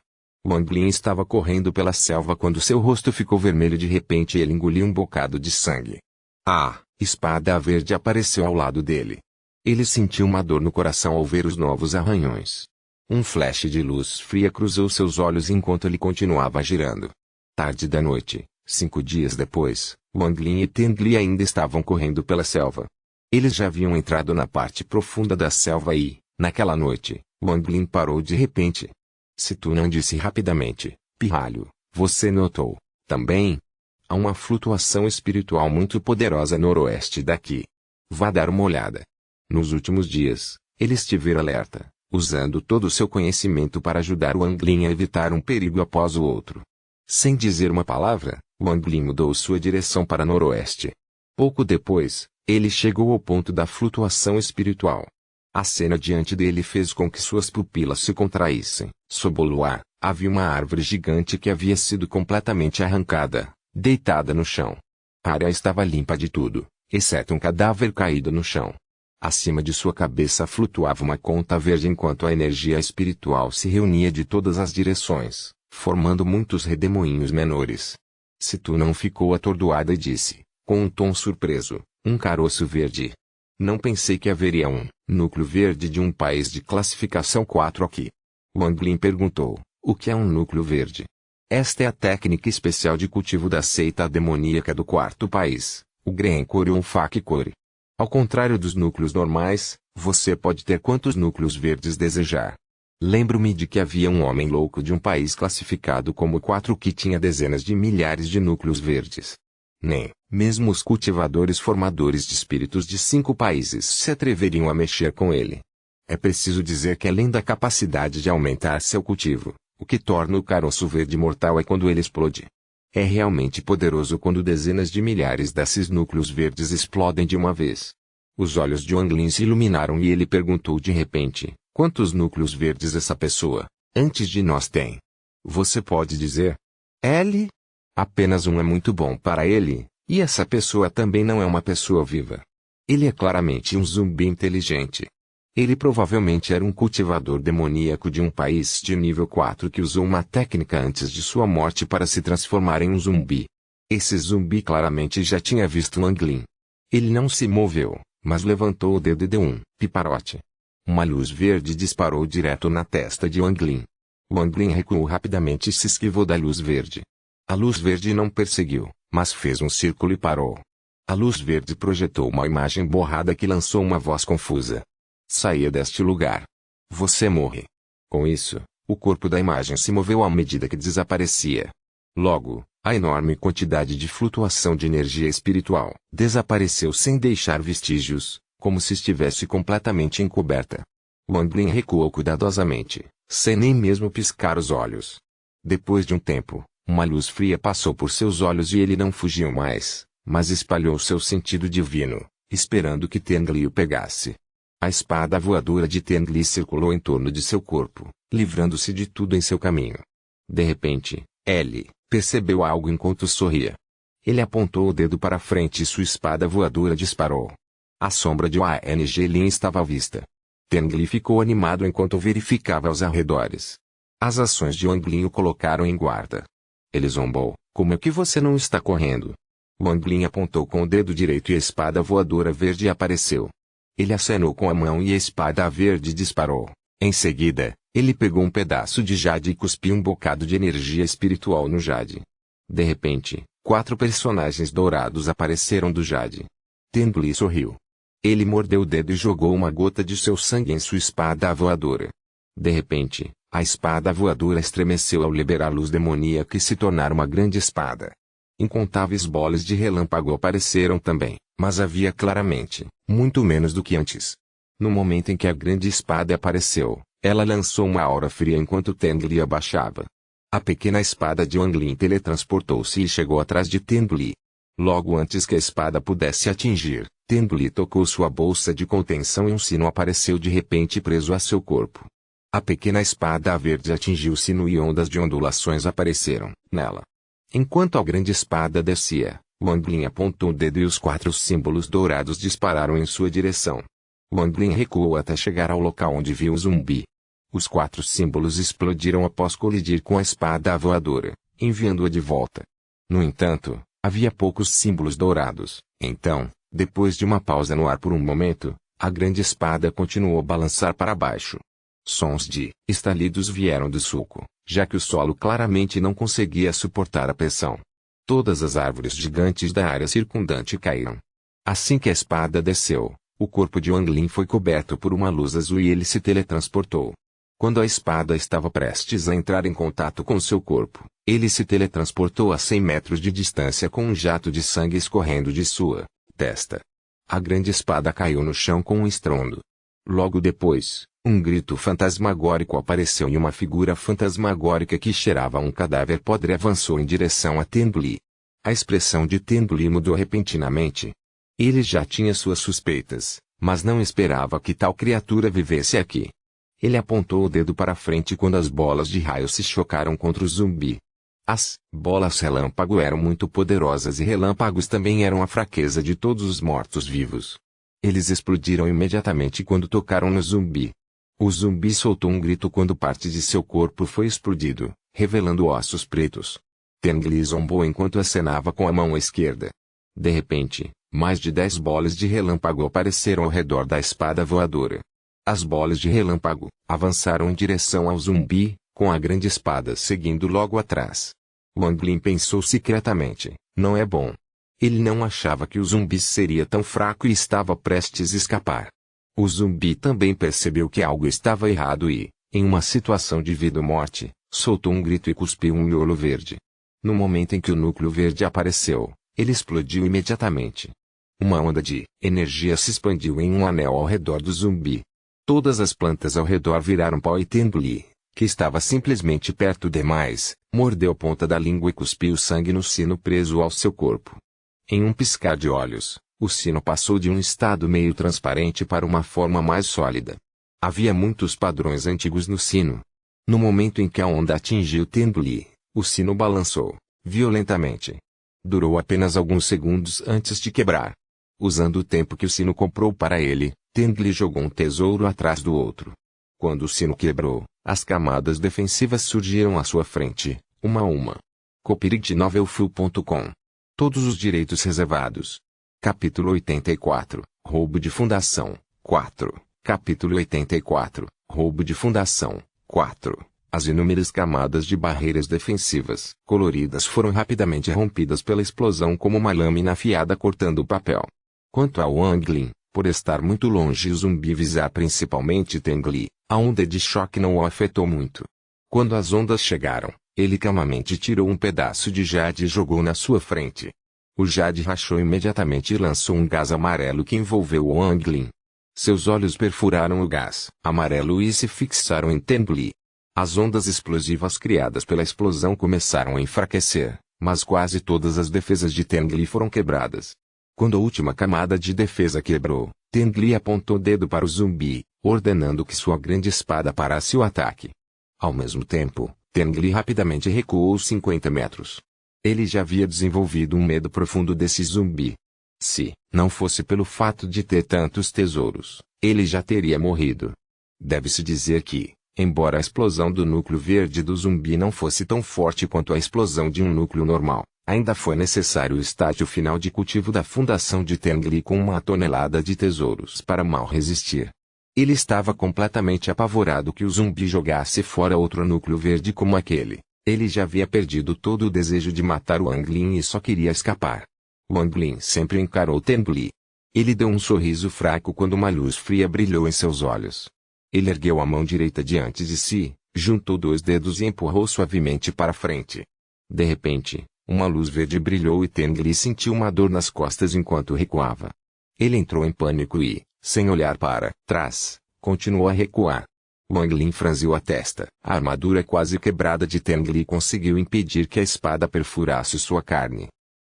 Wang Lin estava correndo pela selva quando seu rosto ficou vermelho de repente e ele engoliu um bocado de sangue. A espada verde apareceu ao lado dele. Ele sentiu uma dor no coração ao ver os novos arranhões. Um flash de luz fria cruzou seus olhos enquanto ele continuava girando. Tarde da noite, 5 dias depois, Wang Lin e Teng Li ainda estavam correndo pela selva. Eles já haviam entrado na parte profunda da selva e, naquela noite, Wang Lin parou de repente. Se tu não disse rapidamente, pirralho, você notou, também? Há uma flutuação espiritual muito poderosa noroeste daqui. Vá dar uma olhada. Nos últimos dias, ele esteve alerta, usando todo o seu conhecimento para ajudar Wang Lin a evitar um perigo após o outro. Sem dizer uma palavra, Wang Lin mudou sua direção para noroeste. Pouco depois, ele chegou ao ponto da flutuação espiritual. A cena diante dele fez com que suas pupilas se contraíssem. Sob o luar, havia uma árvore gigante que havia sido completamente arrancada, deitada no chão. A área estava limpa de tudo, exceto um cadáver caído no chão. Acima de sua cabeça flutuava uma conta verde enquanto a energia espiritual se reunia de todas as direções, formando muitos redemoinhos menores. Se tu não ficou atordoada e disse, com um tom surpreso, um caroço verde. Não pensei que haveria um núcleo verde de um país de classificação 4 aqui. Wang Lin perguntou, o que é um núcleo verde? Esta é a técnica especial de cultivo da seita demoníaca do 4º país, o Grencore ou Fakcore. Ao contrário dos núcleos normais, você pode ter quantos núcleos verdes desejar. Lembro-me de que havia um homem louco de um país classificado como 4 que tinha dezenas de milhares de núcleos verdes. Nem mesmo os cultivadores formadores de espíritos de 5 países se atreveriam a mexer com ele. É preciso dizer que além da capacidade de aumentar seu cultivo, o que torna o caroço verde mortal é quando ele explode. É realmente poderoso quando dezenas de milhares desses núcleos verdes explodem de uma vez. Os olhos de Wang Lin se iluminaram e ele perguntou de repente, quantos núcleos verdes essa pessoa, antes de nós tem? Você pode dizer? L? Apenas um é muito bom para ele, e essa pessoa também não é uma pessoa viva. Ele é claramente um zumbi inteligente. Ele provavelmente era um cultivador demoníaco de um país de nível 4 que usou uma técnica antes de sua morte para se transformar em um zumbi. Esse zumbi claramente já tinha visto Wang Lin. Ele não se moveu, mas levantou o dedo e deu um piparote. Uma luz verde disparou direto na testa de Wang Lin. Wang Lin recuou rapidamente e se esquivou da luz verde. A luz verde não perseguiu, mas fez um círculo e parou. A luz verde projetou uma imagem borrada que lançou uma voz confusa. Saia deste lugar. Você morre. Com isso, o corpo da imagem se moveu à medida que desaparecia. Logo, a enorme quantidade de flutuação de energia espiritual desapareceu sem deixar vestígios, como se estivesse completamente encoberta. Wang Lin recuou cuidadosamente, sem nem mesmo piscar os olhos. Depois de um tempo, uma luz fria passou por seus olhos e ele não fugiu mais, mas espalhou seu sentido divino, esperando que Teng Li o pegasse. A espada voadora de Teng Li circulou em torno de seu corpo, livrando-se de tudo em seu caminho. De repente, L percebeu algo enquanto sorria. Ele apontou o dedo para frente e sua espada voadora disparou. A sombra de Wang Lin estava à vista. Teng Li ficou animado enquanto verificava aos arredores. As ações de Wang Lin o colocaram em guarda. Ele zombou: como é que você não está correndo? Wang Lin apontou com o dedo direito e a espada voadora verde apareceu. Ele acenou com a mão e a espada verde disparou. Em seguida, ele pegou um pedaço de jade e cuspiu um bocado de energia espiritual no jade. De repente, 4 personagens dourados apareceram do jade. Teng Li sorriu. Ele mordeu o dedo e jogou uma gota de seu sangue em sua espada voadora. De repente, a espada voadora estremeceu ao liberar luz demoníaca e se tornar uma grande espada. Incontáveis bolas de relâmpago apareceram também, mas havia claramente, muito menos do que antes. No momento em que a grande espada apareceu, ela lançou uma aura fria enquanto Teng Li abaixava. A pequena espada de Wang Lin teletransportou-se e chegou atrás de Teng Li. Logo antes que a espada pudesse atingir, Teng Li tocou sua bolsa de contenção e um sino apareceu de repente preso a seu corpo. A pequena espada verde atingiu o sino e ondas de ondulações apareceram nela. Enquanto a grande espada descia, Wang Lin apontou o dedo e os 4 símbolos dourados dispararam em sua direção. Wang Lin recuou até chegar ao local onde viu o zumbi. Os 4 símbolos explodiram após colidir com a espada voadora, enviando-a de volta. No entanto, havia poucos símbolos dourados. Então, depois de uma pausa no ar por um momento, a grande espada continuou a balançar para baixo. Sons de estalidos vieram do sulco, já que o solo claramente não conseguia suportar a pressão. Todas as árvores gigantes da área circundante caíram. Assim que a espada desceu, o corpo de Wang Lin foi coberto por uma luz azul e ele se teletransportou. Quando a espada estava prestes a entrar em contato com seu corpo, ele se teletransportou a 100 metros de distância com um jato de sangue escorrendo de sua testa. A grande espada caiu no chão com um estrondo. Logo depois, um grito fantasmagórico apareceu e uma figura fantasmagórica que cheirava a um cadáver podre avançou em direção a Teng Li. A expressão de Teng Li mudou repentinamente. Ele já tinha suas suspeitas, mas não esperava que tal criatura vivesse aqui. Ele apontou o dedo para frente quando as bolas de raio se chocaram contra o zumbi. As bolas relâmpago eram muito poderosas e relâmpagos também eram a fraqueza de todos os mortos-vivos. Eles explodiram imediatamente quando tocaram no zumbi. O zumbi soltou um grito quando parte de seu corpo foi explodido, revelando ossos pretos. Teng Li zombou enquanto acenava com a mão esquerda. De repente, mais de 10 bolas de relâmpago apareceram ao redor da espada voadora. As bolas de relâmpago avançaram em direção ao zumbi, com a grande espada seguindo logo atrás. Wang Lin pensou secretamente: não é bom. Ele não achava que o zumbi seria tão fraco e estava prestes a escapar. O zumbi também percebeu que algo estava errado e, em uma situação de vida ou morte, soltou um grito e cuspiu um miolo verde. No momento em que o núcleo verde apareceu, ele explodiu imediatamente. Uma onda de energia se expandiu em um anel ao redor do zumbi. Todas as plantas ao redor viraram pó e Teng Li, que estava simplesmente perto demais, mordeu a ponta da língua e cuspiu sangue no sino preso ao seu corpo. Em um piscar de olhos, o sino passou de um estado meio transparente para uma forma mais sólida. Havia muitos padrões antigos no sino. No momento em que a onda atingiu Teng Li, o sino balançou violentamente. Durou apenas alguns segundos antes de quebrar. Usando o tempo que o sino comprou para ele, Teng Li jogou um tesouro atrás do outro. Quando o sino quebrou, as camadas defensivas surgiram à sua frente, uma a uma. Copyright Novelfull.com. Todos os direitos reservados. Capítulo 84, Roubo de Fundação, 4. Capítulo 84. Roubo de fundação. 4. As inúmeras camadas de barreiras defensivas coloridas foram rapidamente rompidas pela explosão como uma lâmina afiada cortando o papel. Quanto a Wang Lin, por estar muito longe e o zumbi visar principalmente Teng Li, a onda de choque não o afetou muito. Quando as ondas chegaram, ele calmamente tirou um pedaço de jade e jogou na sua frente. O jade rachou imediatamente e lançou um gás amarelo que envolveu Wang Lin. Seus olhos perfuraram o gás amarelo e se fixaram em Teng Li. As ondas explosivas criadas pela explosão começaram a enfraquecer, mas quase todas as defesas de Teng Li foram quebradas. Quando a última camada de defesa quebrou, Teng Li apontou o dedo para o zumbi, ordenando que sua grande espada parasse o ataque. Ao mesmo tempo, Teng Li rapidamente recuou 50 metros. Ele já havia desenvolvido um medo profundo desse zumbi. Se não fosse pelo fato de ter tantos tesouros, ele já teria morrido. Deve-se dizer que, embora a explosão do núcleo verde do zumbi não fosse tão forte quanto a explosão de um núcleo normal, ainda foi necessário o estágio final de cultivo da fundação de Teng Li com 1 tonelada de tesouros para mal resistir. Ele estava completamente apavorado que o zumbi jogasse fora outro núcleo verde como aquele. Ele já havia perdido todo o desejo de matar Wang Lin e só queria escapar. Wang Lin sempre encarou Teng Li. Ele deu um sorriso fraco quando uma luz fria brilhou em seus olhos. Ele ergueu a mão direita diante de si, juntou 2 dedos e empurrou suavemente para frente. De repente, uma luz verde brilhou e Teng Li sentiu uma dor nas costas enquanto recuava. Ele entrou em pânico e, sem olhar para trás, continuou a recuar. Wang Lin franziu a testa. A armadura quase quebrada de Teng Li conseguiu impedir que a espada perfurasse sua carne.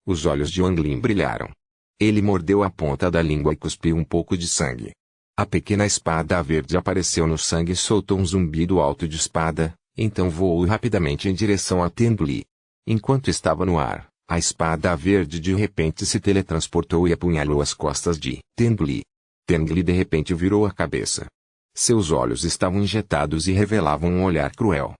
Os olhos de Wang Lin brilharam. Ele mordeu a ponta da língua e cuspiu um pouco de sangue. A pequena espada verde apareceu no sangue e soltou um zumbido alto de espada, então voou rapidamente em direção a Teng Li. Enquanto estava no ar, a espada verde de repente se teletransportou e apunhalou as costas de Teng Li. Teng Li de repente virou a cabeça. Seus olhos estavam injetados e revelavam um olhar cruel.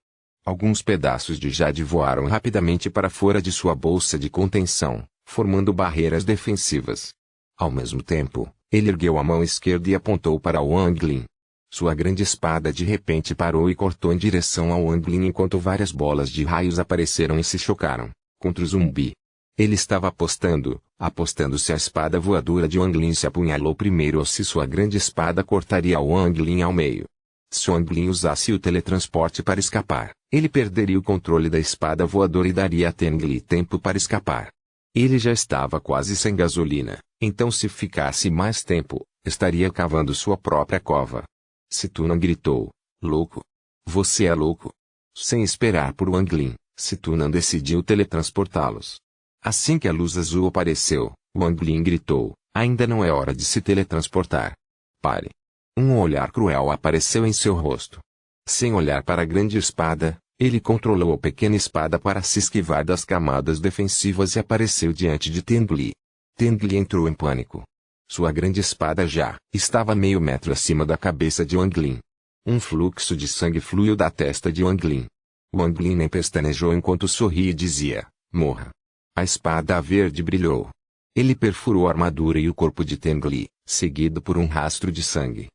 Alguns pedaços de jade voaram rapidamente para fora de sua bolsa de contenção, formando barreiras defensivas. Ao mesmo tempo, ele ergueu a mão esquerda e apontou para Wang Lin. Sua grande espada de repente parou e cortou em direção a Wang Lin enquanto várias bolas de raios apareceram e se chocaram contra o zumbi. Ele estava apostando se a espada voadora de Wang Lin se apunhalou primeiro ou se sua grande espada cortaria Wang Lin ao meio. Se Wang Lin usasse o teletransporte para escapar, ele perderia o controle da espada voadora e daria a Teng Li tempo para escapar. Ele já estava quase sem gasolina, então se ficasse mais tempo, estaria cavando sua própria cova. Situnan gritou. Louco? Você é louco? Sem esperar por Wang Lin, Situnan decidiu teletransportá-los. Assim que a luz azul apareceu, Wang Lin gritou, ainda não é hora de se teletransportar. Pare. Um olhar cruel apareceu em seu rosto. Sem olhar para a grande espada, ele controlou a pequena espada para se esquivar das camadas defensivas e apareceu diante de Teng Li. Teng Li entrou em pânico. Sua grande espada já estava meio metro acima da cabeça de Wang Lin. Um fluxo de sangue fluiu da testa de Wang Lin. Wang Lin nem pestanejou enquanto sorria e dizia, morra. A espada verde brilhou. Ele perfurou a armadura e o corpo de Teng Li, seguido por um rastro de sangue.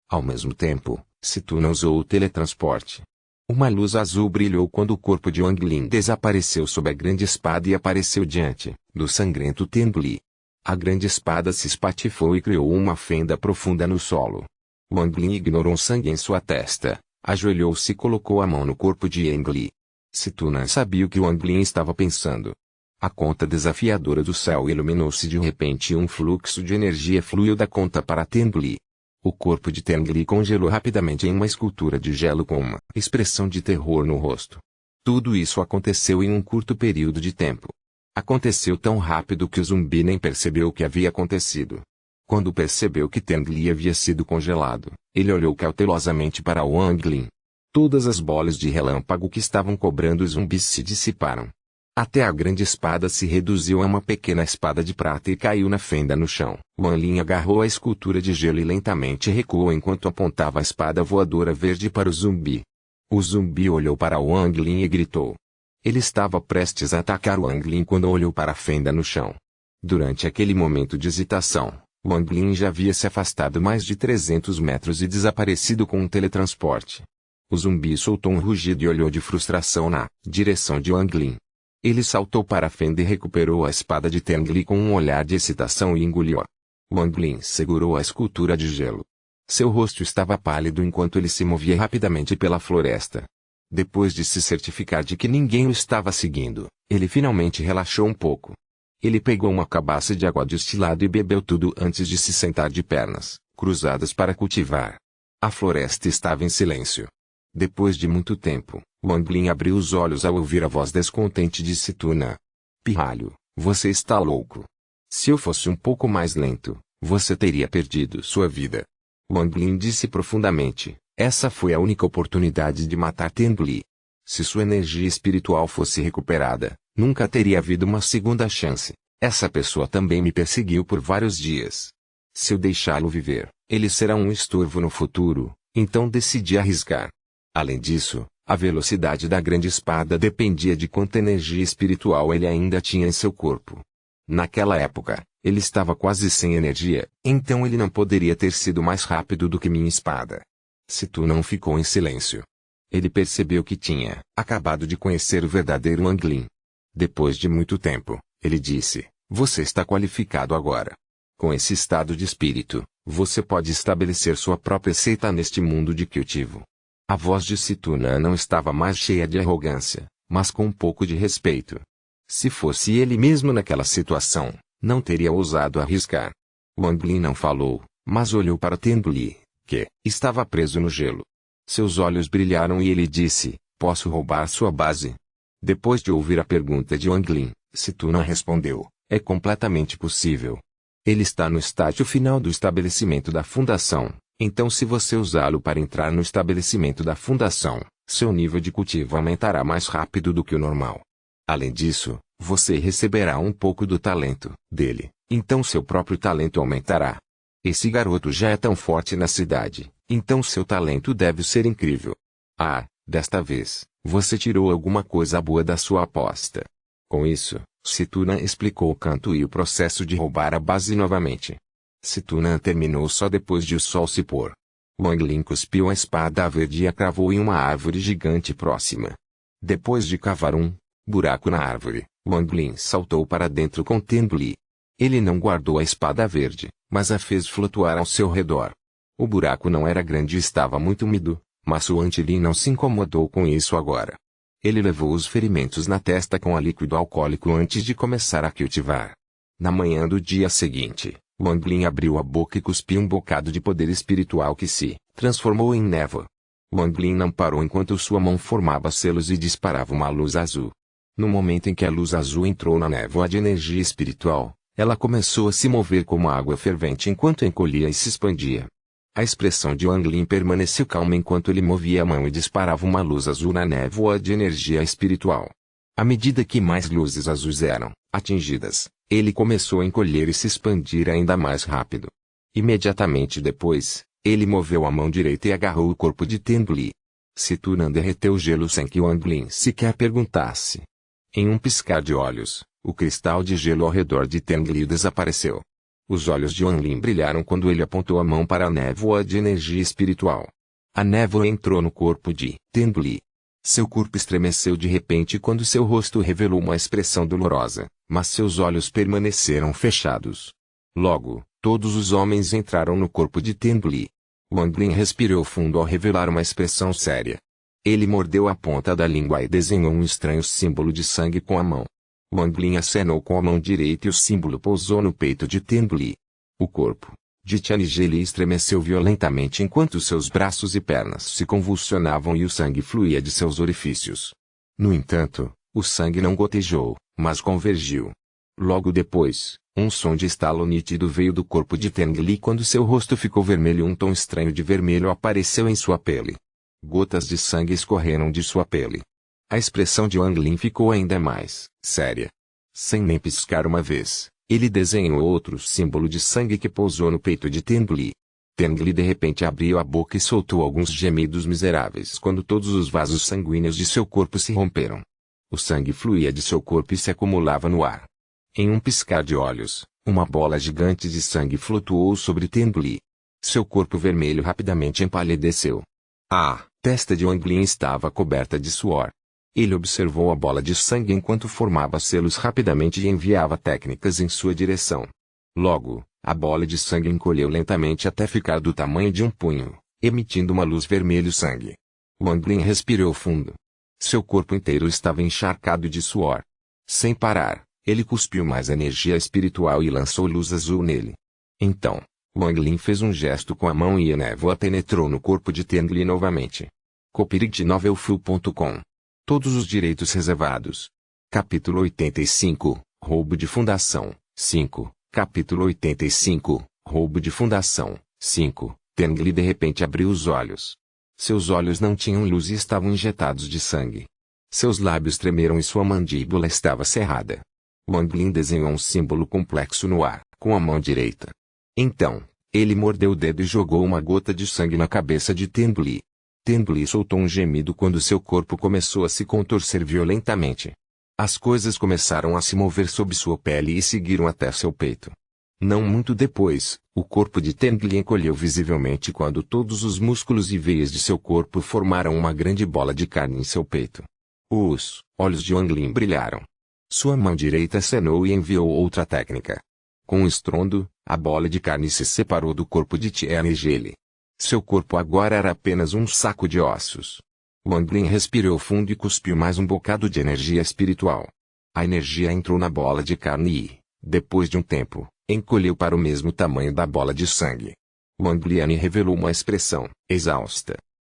Ao mesmo tempo, Situnan usou o teletransporte. Uma luz azul brilhou quando o corpo de Wang Lin desapareceu sob a grande espada e apareceu diante do sangrento Teng Li. A grande espada se espatifou e criou uma fenda profunda no solo. Wang Lin ignorou o sangue em sua testa, ajoelhou-se e colocou a mão no corpo de Wang Lin. Situnan sabia o que Wang Lin estava pensando. A conta desafiadora do céu iluminou-se de repente e um fluxo de energia fluiu da conta para Teng Li. O corpo de Teng Li congelou rapidamente em uma escultura de gelo com uma expressão de terror no rosto. Tudo isso aconteceu em um curto período de tempo. Aconteceu tão rápido que o zumbi nem percebeu o que havia acontecido. Quando percebeu que Teng Li havia sido congelado, ele olhou cautelosamente para Wang Lin. Todas as bolas de relâmpago que estavam cobrando os zumbis se dissiparam. Até a grande espada se reduziu a uma pequena espada de prata e caiu na fenda no chão. Wang Lin agarrou a escultura de gelo e lentamente recuou enquanto apontava a espada voadora verde para o zumbi. O zumbi olhou para Wang Lin e gritou. Ele estava prestes a atacar Wang Lin quando olhou para a fenda no chão. Durante aquele momento de hesitação, Wang Lin já havia se afastado mais de 300 metros e desaparecido com um teletransporte. O zumbi soltou um rugido e olhou de frustração na direção de Wang Lin. Ele saltou para a fenda e recuperou a espada de Teng Li com um olhar de excitação e engoliu-a. Wang Lin segurou a escultura de gelo. Seu rosto estava pálido enquanto ele se movia rapidamente pela floresta. Depois de se certificar de que ninguém o estava seguindo, ele finalmente relaxou um pouco. Ele pegou uma cabaça de água destilada e bebeu tudo antes de se sentar de pernas cruzadas para cultivar. A floresta estava em silêncio. Depois de muito tempo, Wang Lin abriu os olhos ao ouvir a voz descontente de Situna. Pirralho, você está louco. Se eu fosse um pouco mais lento, você teria perdido sua vida. Wang Lin disse profundamente, essa foi a única oportunidade de matar Teng Li. Se sua energia espiritual fosse recuperada, nunca teria havido uma segunda chance. Essa pessoa também me perseguiu por vários dias. Se eu deixá-lo viver, ele será um estorvo no futuro, então decidi arriscar. Além disso, a velocidade da grande espada dependia de quanta energia espiritual ele ainda tinha em seu corpo. Naquela época, ele estava quase sem energia, então ele não poderia ter sido mais rápido do que minha espada. Situ não ficou em silêncio. Ele percebeu que tinha acabado de conhecer o verdadeiro Wang Lin. Depois de muito tempo, ele disse, você está qualificado agora. Com esse estado de espírito, você pode estabelecer sua própria seita neste mundo de cultivo. A voz de Situna não estava mais cheia de arrogância, mas com um pouco de respeito. Se fosse ele mesmo naquela situação, não teria ousado arriscar. Wang Lin não falou, mas olhou para Teng Li, que estava preso no gelo. Seus olhos brilharam e ele disse, posso roubar sua base? Depois de ouvir a pergunta de Wang Lin, Situna respondeu, é completamente possível. Ele está no estágio final do estabelecimento da fundação. Então se você usá-lo para entrar no estabelecimento da fundação, seu nível de cultivo aumentará mais rápido do que o normal. Além disso, você receberá um pouco do talento dele, então seu próprio talento aumentará. Esse garoto já é tão forte na cidade, então seu talento deve ser incrível. Ah, desta vez, você tirou alguma coisa boa da sua aposta. Com isso, Situna explicou o canto e o processo de roubar a base novamente. Situna terminou só depois de o sol se pôr. Wang Lin cuspiu a espada verde e a cravou em uma árvore gigante próxima. Depois de cavar um buraco na árvore, Wang Lin saltou para dentro com Teng Li. Ele não guardou a espada verde, mas a fez flutuar ao seu redor. O buraco não era grande e estava muito úmido, mas Wang Lin não se incomodou com isso agora. Ele levou os ferimentos na testa com a líquido alcoólico antes de começar a cultivar. Na manhã do dia seguinte, Wang Lin abriu a boca e cuspiu um bocado de poder espiritual que se transformou em névoa. Wang Lin não parou enquanto sua mão formava selos e disparava uma luz azul. No momento em que a luz azul entrou na névoa de energia espiritual, ela começou a se mover como água fervente enquanto encolhia e se expandia. A expressão de Wang Lin permaneceu calma enquanto ele movia a mão e disparava uma luz azul na névoa de energia espiritual. À medida que mais luzes azuis eram atingidas, ele começou a encolher e se expandir ainda mais rápido. Imediatamente depois, ele moveu a mão direita e agarrou o corpo de Teng Li. Situna derreteu o gelo sem que Wang Lin sequer perguntasse. Em um piscar de olhos, o cristal de gelo ao redor de Teng Li desapareceu. Os olhos de Wang Lin brilharam quando ele apontou a mão para a névoa de energia espiritual. A névoa entrou no corpo de Teng Li. Seu corpo estremeceu de repente quando seu rosto revelou uma expressão dolorosa, mas seus olhos permaneceram fechados. Logo, todos os homens entraram no corpo de Teng Li. Wang Lin respirou fundo ao revelar uma expressão séria. Ele mordeu a ponta da língua e desenhou um estranho símbolo de sangue com a mão. Wang Lin acenou com a mão direita e o símbolo pousou no peito de Teng Li. O corpo de Tianjie Li estremeceu violentamente enquanto seus braços e pernas se convulsionavam e o sangue fluía de seus orifícios. No entanto, o sangue não gotejou, mas convergiu. Logo depois, um som de estalo nítido veio do corpo de Teng Li quando seu rosto ficou vermelho e um tom estranho de vermelho apareceu em sua pele. Gotas de sangue escorreram de sua pele. A expressão de Wang Lin ficou ainda mais séria. Sem nem piscar uma vez, ele desenhou outro símbolo de sangue que pousou no peito de Teng Li. Teng Li de repente abriu a boca e soltou alguns gemidos miseráveis quando todos os vasos sanguíneos de seu corpo se romperam. O sangue fluía de seu corpo e se acumulava no ar. Em um piscar de olhos, Uma bola gigante de sangue flutuou sobre Tengli. Seu corpo vermelho rapidamente empalideceu. A testa de Wang Lin estava coberta de suor. Ele observou a bola de sangue enquanto formava selos rapidamente e enviava técnicas em sua direção. Logo, a bola de sangue encolheu lentamente até ficar do tamanho de um punho, emitindo uma luz vermelho-sangue. Wang Lin respirou fundo. Seu corpo inteiro estava encharcado de suor. Sem parar, ele cuspiu mais energia espiritual e lançou luz azul nele. Então, Wang Lin fez um gesto com a mão e a névoa penetrou no corpo de Tengli novamente. Copyright novelfull.com. Todos os direitos reservados. Capítulo 85, Roubo de Fundação, 5. Capítulo 85, Roubo de Fundação, 5. Tengli de repente abriu os olhos. Seus olhos não tinham luz e estavam injetados de sangue. Seus lábios tremeram e sua mandíbula estava cerrada. Wang Lin desenhou um símbolo complexo no ar, com a mão direita. Então, ele mordeu o dedo e jogou uma gota de sangue na cabeça de Tengli. Tengli soltou um gemido quando seu corpo começou a se contorcer violentamente. As coisas começaram a se mover sob sua pele e seguiram até seu peito. Não muito depois, o corpo de Tengli encolheu visivelmente quando todos os músculos e veias de seu corpo formaram uma grande bola de carne em seu peito. Os olhos de Wang Lin brilharam. Sua mão direita acenou e enviou outra técnica. Com um estrondo, a bola de carne se separou do corpo de Tianjili. Seu corpo agora era apenas um saco de ossos. Wang Lin respirou fundo e cuspiu mais um bocado de energia espiritual. A energia entrou na bola de carne e, depois de um tempo, encolheu para o mesmo tamanho da bola de sangue. Wang Lin revelou uma expressão exausta.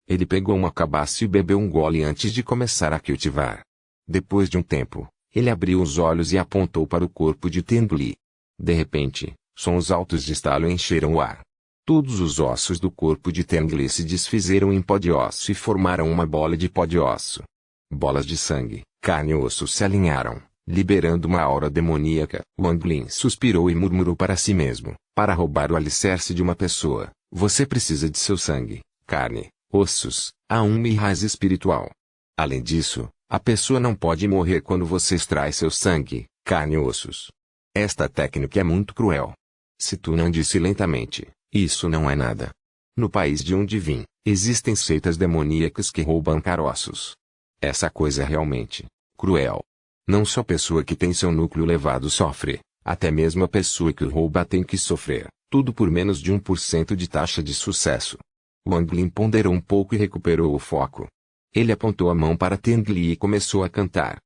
Ele pegou uma cabaça e bebeu um gole antes de começar a cultivar. Depois de um tempo, ele abriu os olhos e apontou para o corpo de Tengli. De repente, sons altos de estalo encheram o ar. Todos os ossos do corpo de Tengli se desfizeram em pó de osso e formaram uma bola de pó de osso. Bolas de sangue, carne e osso se alinharam, liberando uma aura demoníaca. Wang Lin suspirou e murmurou para si mesmo: para roubar o alicerce de uma pessoa, você precisa de seu sangue, carne, ossos, alma e raiz espiritual. Além disso, a pessoa não pode morrer quando você extrai seu sangue, carne e ossos. Esta técnica é muito cruel. Se tu não disse lentamente, isso não é nada. No país de onde vim, existem seitas demoníacas que roubam caroços. Essa coisa é realmente cruel. Não só a pessoa que tem seu núcleo elevado sofre, até mesmo a pessoa que rouba tem que sofrer, tudo por menos de 1% de taxa de sucesso. Wang Lin ponderou um pouco e recuperou o foco. Ele apontou a mão para Tengli e começou a cantar.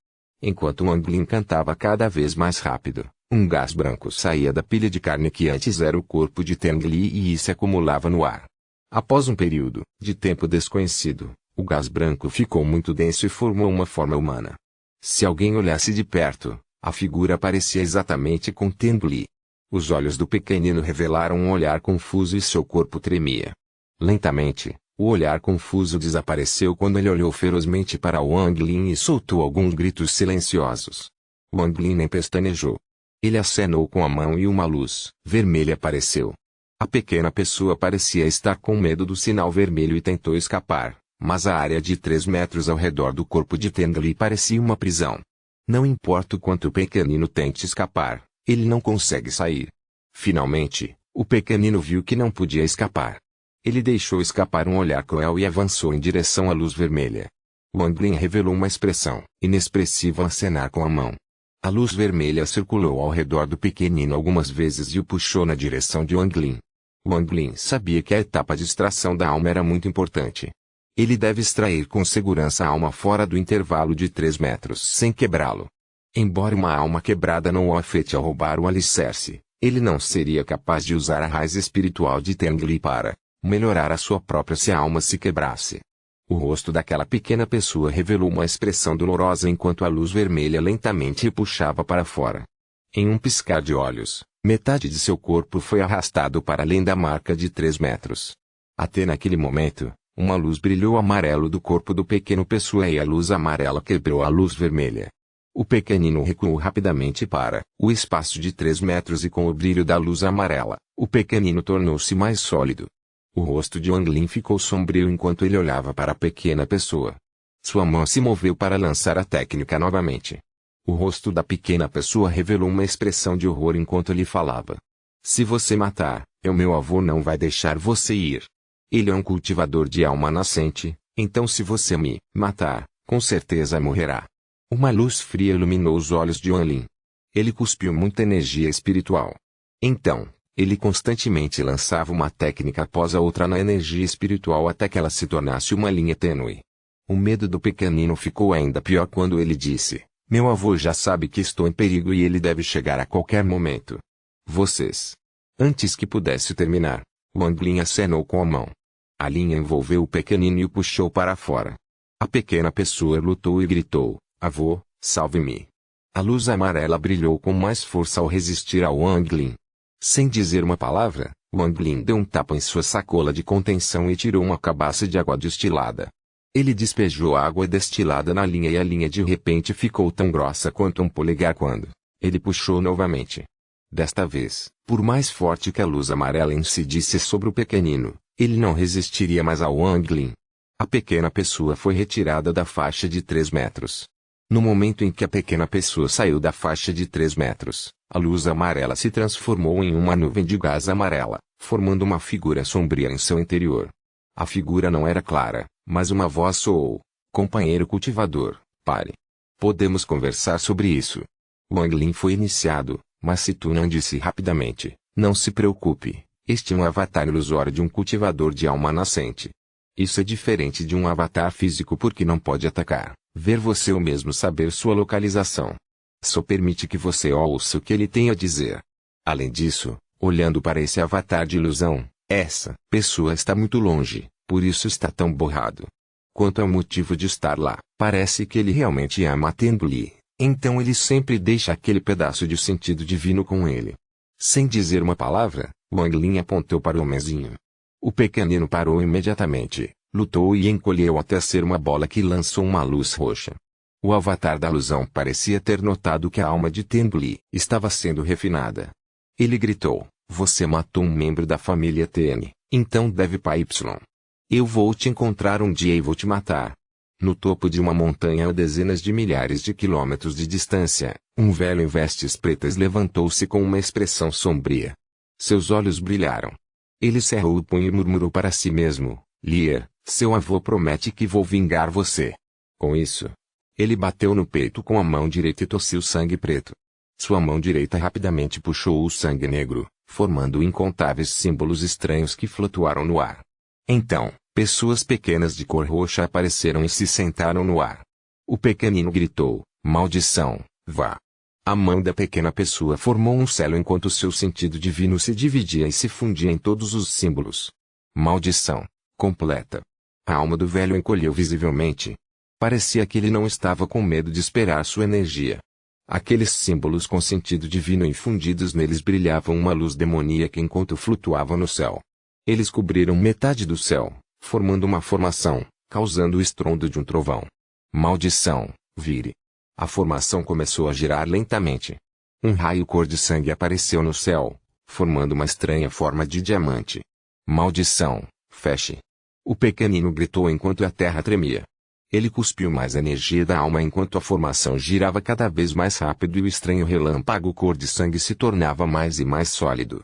Enquanto Wang Lin cantava cada vez mais rápido, um gás branco saía da pilha de carne que antes era o corpo de Tengli e se acumulava no ar. Após um período de tempo desconhecido, o gás branco ficou muito denso e formou uma forma humana. Se alguém olhasse de perto, a figura parecia exatamente com Tengli. Os olhos do pequenino revelaram um olhar confuso e seu corpo tremia. Lentamente, o olhar confuso desapareceu quando ele olhou ferozmente para Wang Lin e soltou alguns gritos silenciosos. Wang Lin nem pestanejou. Ele acenou com a mão e uma luz vermelha apareceu. A pequena pessoa parecia estar com medo do sinal vermelho e tentou escapar, mas a área de 3 metros ao redor do corpo de Tengli parecia uma prisão. Não importa o quanto o pequenino tente escapar, ele não consegue sair. Finalmente, o pequenino viu que não podia escapar. Ele deixou escapar um olhar cruel e avançou em direção à luz vermelha. Wang Lin revelou uma expressão inexpressiva ao acenar com a mão. A luz vermelha circulou ao redor do pequenino algumas vezes e o puxou na direção de Wang Lin. Wang Lin sabia que a etapa de extração da alma era muito importante. Ele deve extrair com segurança a alma fora do intervalo de 3 metros sem quebrá-lo. Embora uma alma quebrada não o afete ao roubar o alicerce, ele não seria capaz de usar a raiz espiritual de Tengli para melhorar a sua própria se a alma se quebrasse. O rosto daquela pequena pessoa revelou uma expressão dolorosa enquanto a luz vermelha lentamente o puxava para fora. Em um piscar de olhos, metade de seu corpo foi arrastado para além da marca de 3 metros. Até naquele momento, uma luz brilhou amarelo do corpo do pequeno pessoa e a luz amarela quebrou a luz vermelha. O pequenino recuou rapidamente para o espaço de 3 metros e com o brilho da luz amarela, o pequenino tornou-se mais sólido. O rosto de Wang Lin ficou sombrio enquanto ele olhava para a pequena pessoa. Sua mão se moveu para lançar a técnica novamente. O rosto da pequena pessoa revelou uma expressão de horror enquanto ele falava. Se você matar, meu avô não vai deixar você ir. Ele é um cultivador de alma nascente, então se você me matar, com certeza morrerá. Uma luz fria iluminou os olhos de Wanlin. Ele cuspiu muita energia espiritual. Então, ele constantemente lançava uma técnica após a outra na energia espiritual até que ela se tornasse uma linha tênue. O medo do pequenino ficou ainda pior quando ele disse: meu avô já sabe que estou em perigo e ele deve chegar a qualquer momento. Vocês. Antes que pudesse terminar, Wanlin acenou com a mão. A linha envolveu o pequenino e o puxou para fora. A pequena pessoa lutou e gritou: avô, salve-me. A luz amarela brilhou com mais força ao resistir a Wanlin. Sem dizer uma palavra, Wanlin deu um tapa em sua sacola de contenção e tirou uma cabaça de água destilada. Ele despejou a água destilada na linha e a linha de repente ficou tão grossa quanto um polegar quando ele puxou novamente. Desta vez, por mais forte que a luz amarela incidisse sobre o pequenino, ele não resistiria mais a Wanlin. A pequena pessoa foi retirada da faixa de 3 metros. No momento em que a pequena pessoa saiu da faixa de 3 metros, a luz amarela se transformou em uma nuvem de gás amarela, formando uma figura sombria em seu interior. A figura não era clara, mas uma voz soou: companheiro cultivador, pare. Podemos conversar sobre isso. Wanlin foi iniciado, mas Situnan disse rapidamente: não se preocupe, este é um avatar ilusório de um cultivador de alma nascente. Isso é diferente de um avatar físico porque não pode atacar, ver você ou mesmo saber sua localização. Só permite que você ouça o que ele tem a dizer. Além disso, olhando para esse avatar de ilusão, essa pessoa está muito longe, por isso está tão borrado. Quanto ao motivo de estar lá, parece que ele realmente ama Tenduli, então ele sempre deixa aquele pedaço de sentido divino com ele. Sem dizer uma palavra, Wanlin apontou para o homenzinho. O pequenino parou imediatamente, lutou e encolheu até ser uma bola que lançou uma luz roxa. O avatar da ilusão parecia ter notado que a alma de Tenduli estava sendo refinada. Ele gritou: você matou um membro da família TN, então deve para Y. Eu vou te encontrar um dia e vou te matar. No topo de uma montanha a dezenas de milhares de quilômetros de distância, um velho em vestes pretas levantou-se com uma expressão sombria. Seus olhos brilharam. Ele cerrou o punho e murmurou para si mesmo: Lear, seu avô promete que vou vingar você. Com isso, ele bateu no peito com a mão direita e tossiu sangue preto. Sua mão direita rapidamente puxou o sangue negro, formando incontáveis símbolos estranhos que flutuaram no ar. Então, pessoas pequenas de cor roxa apareceram e se sentaram no ar. O pequenino gritou: maldição, vá. A mão da pequena pessoa formou um selo enquanto seu sentido divino se dividia e se fundia em todos os símbolos. Maldição completa. A alma do velho encolheu visivelmente. Parecia que ele não estava com medo de esperar sua energia. Aqueles símbolos com sentido divino infundidos neles brilhavam uma luz demoníaca enquanto flutuavam no céu. Eles cobriram metade do céu, formando uma formação, causando o estrondo de um trovão. Maldição, vire. A formação começou a girar lentamente. Um raio cor de sangue apareceu no céu, formando uma estranha forma de diamante. Maldição, feche. O pequenino gritou enquanto a terra tremia. Ele cuspiu mais energia da alma enquanto a formação girava cada vez mais rápido e o estranho relâmpago cor de sangue se tornava mais e mais sólido.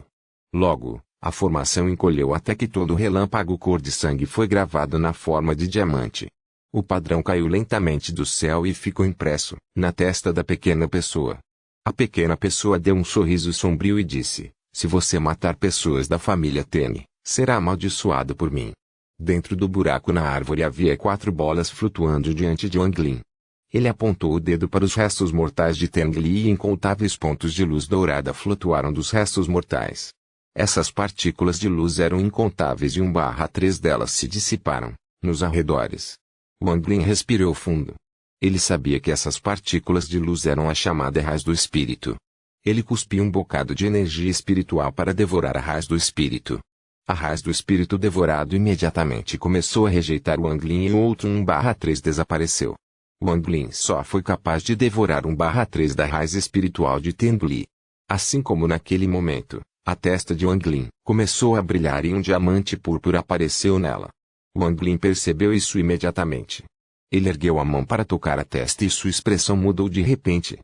Logo, a formação encolheu até que todo o relâmpago cor de sangue foi gravado na forma de diamante. O padrão caiu lentamente do céu e ficou impresso na testa da pequena pessoa. A pequena pessoa deu um sorriso sombrio e disse: se você matar pessoas da família Tene, será amaldiçoado por mim. Dentro do buraco na árvore havia 4 bolas flutuando diante de Wanlin. Ele apontou o dedo para os restos mortais de Tengli e incontáveis pontos de luz dourada flutuaram dos restos mortais. Essas partículas de luz eram incontáveis e 1/3 delas se dissiparam nos arredores. Wanlin respirou fundo. Ele sabia que essas partículas de luz eram a chamada raiz do espírito. Ele cuspiu um bocado de energia espiritual para devorar a raiz do espírito. A raiz do espírito devorado imediatamente começou a rejeitar Wanlin e o outro 1/3 desapareceu. Wanlin só foi capaz de devorar 1/3 da raiz espiritual de Tendli. Assim como naquele momento, a testa de Wanlin começou a brilhar e um diamante púrpura apareceu nela. Wanlin percebeu isso imediatamente. Ele ergueu a mão para tocar a testa e sua expressão mudou de repente.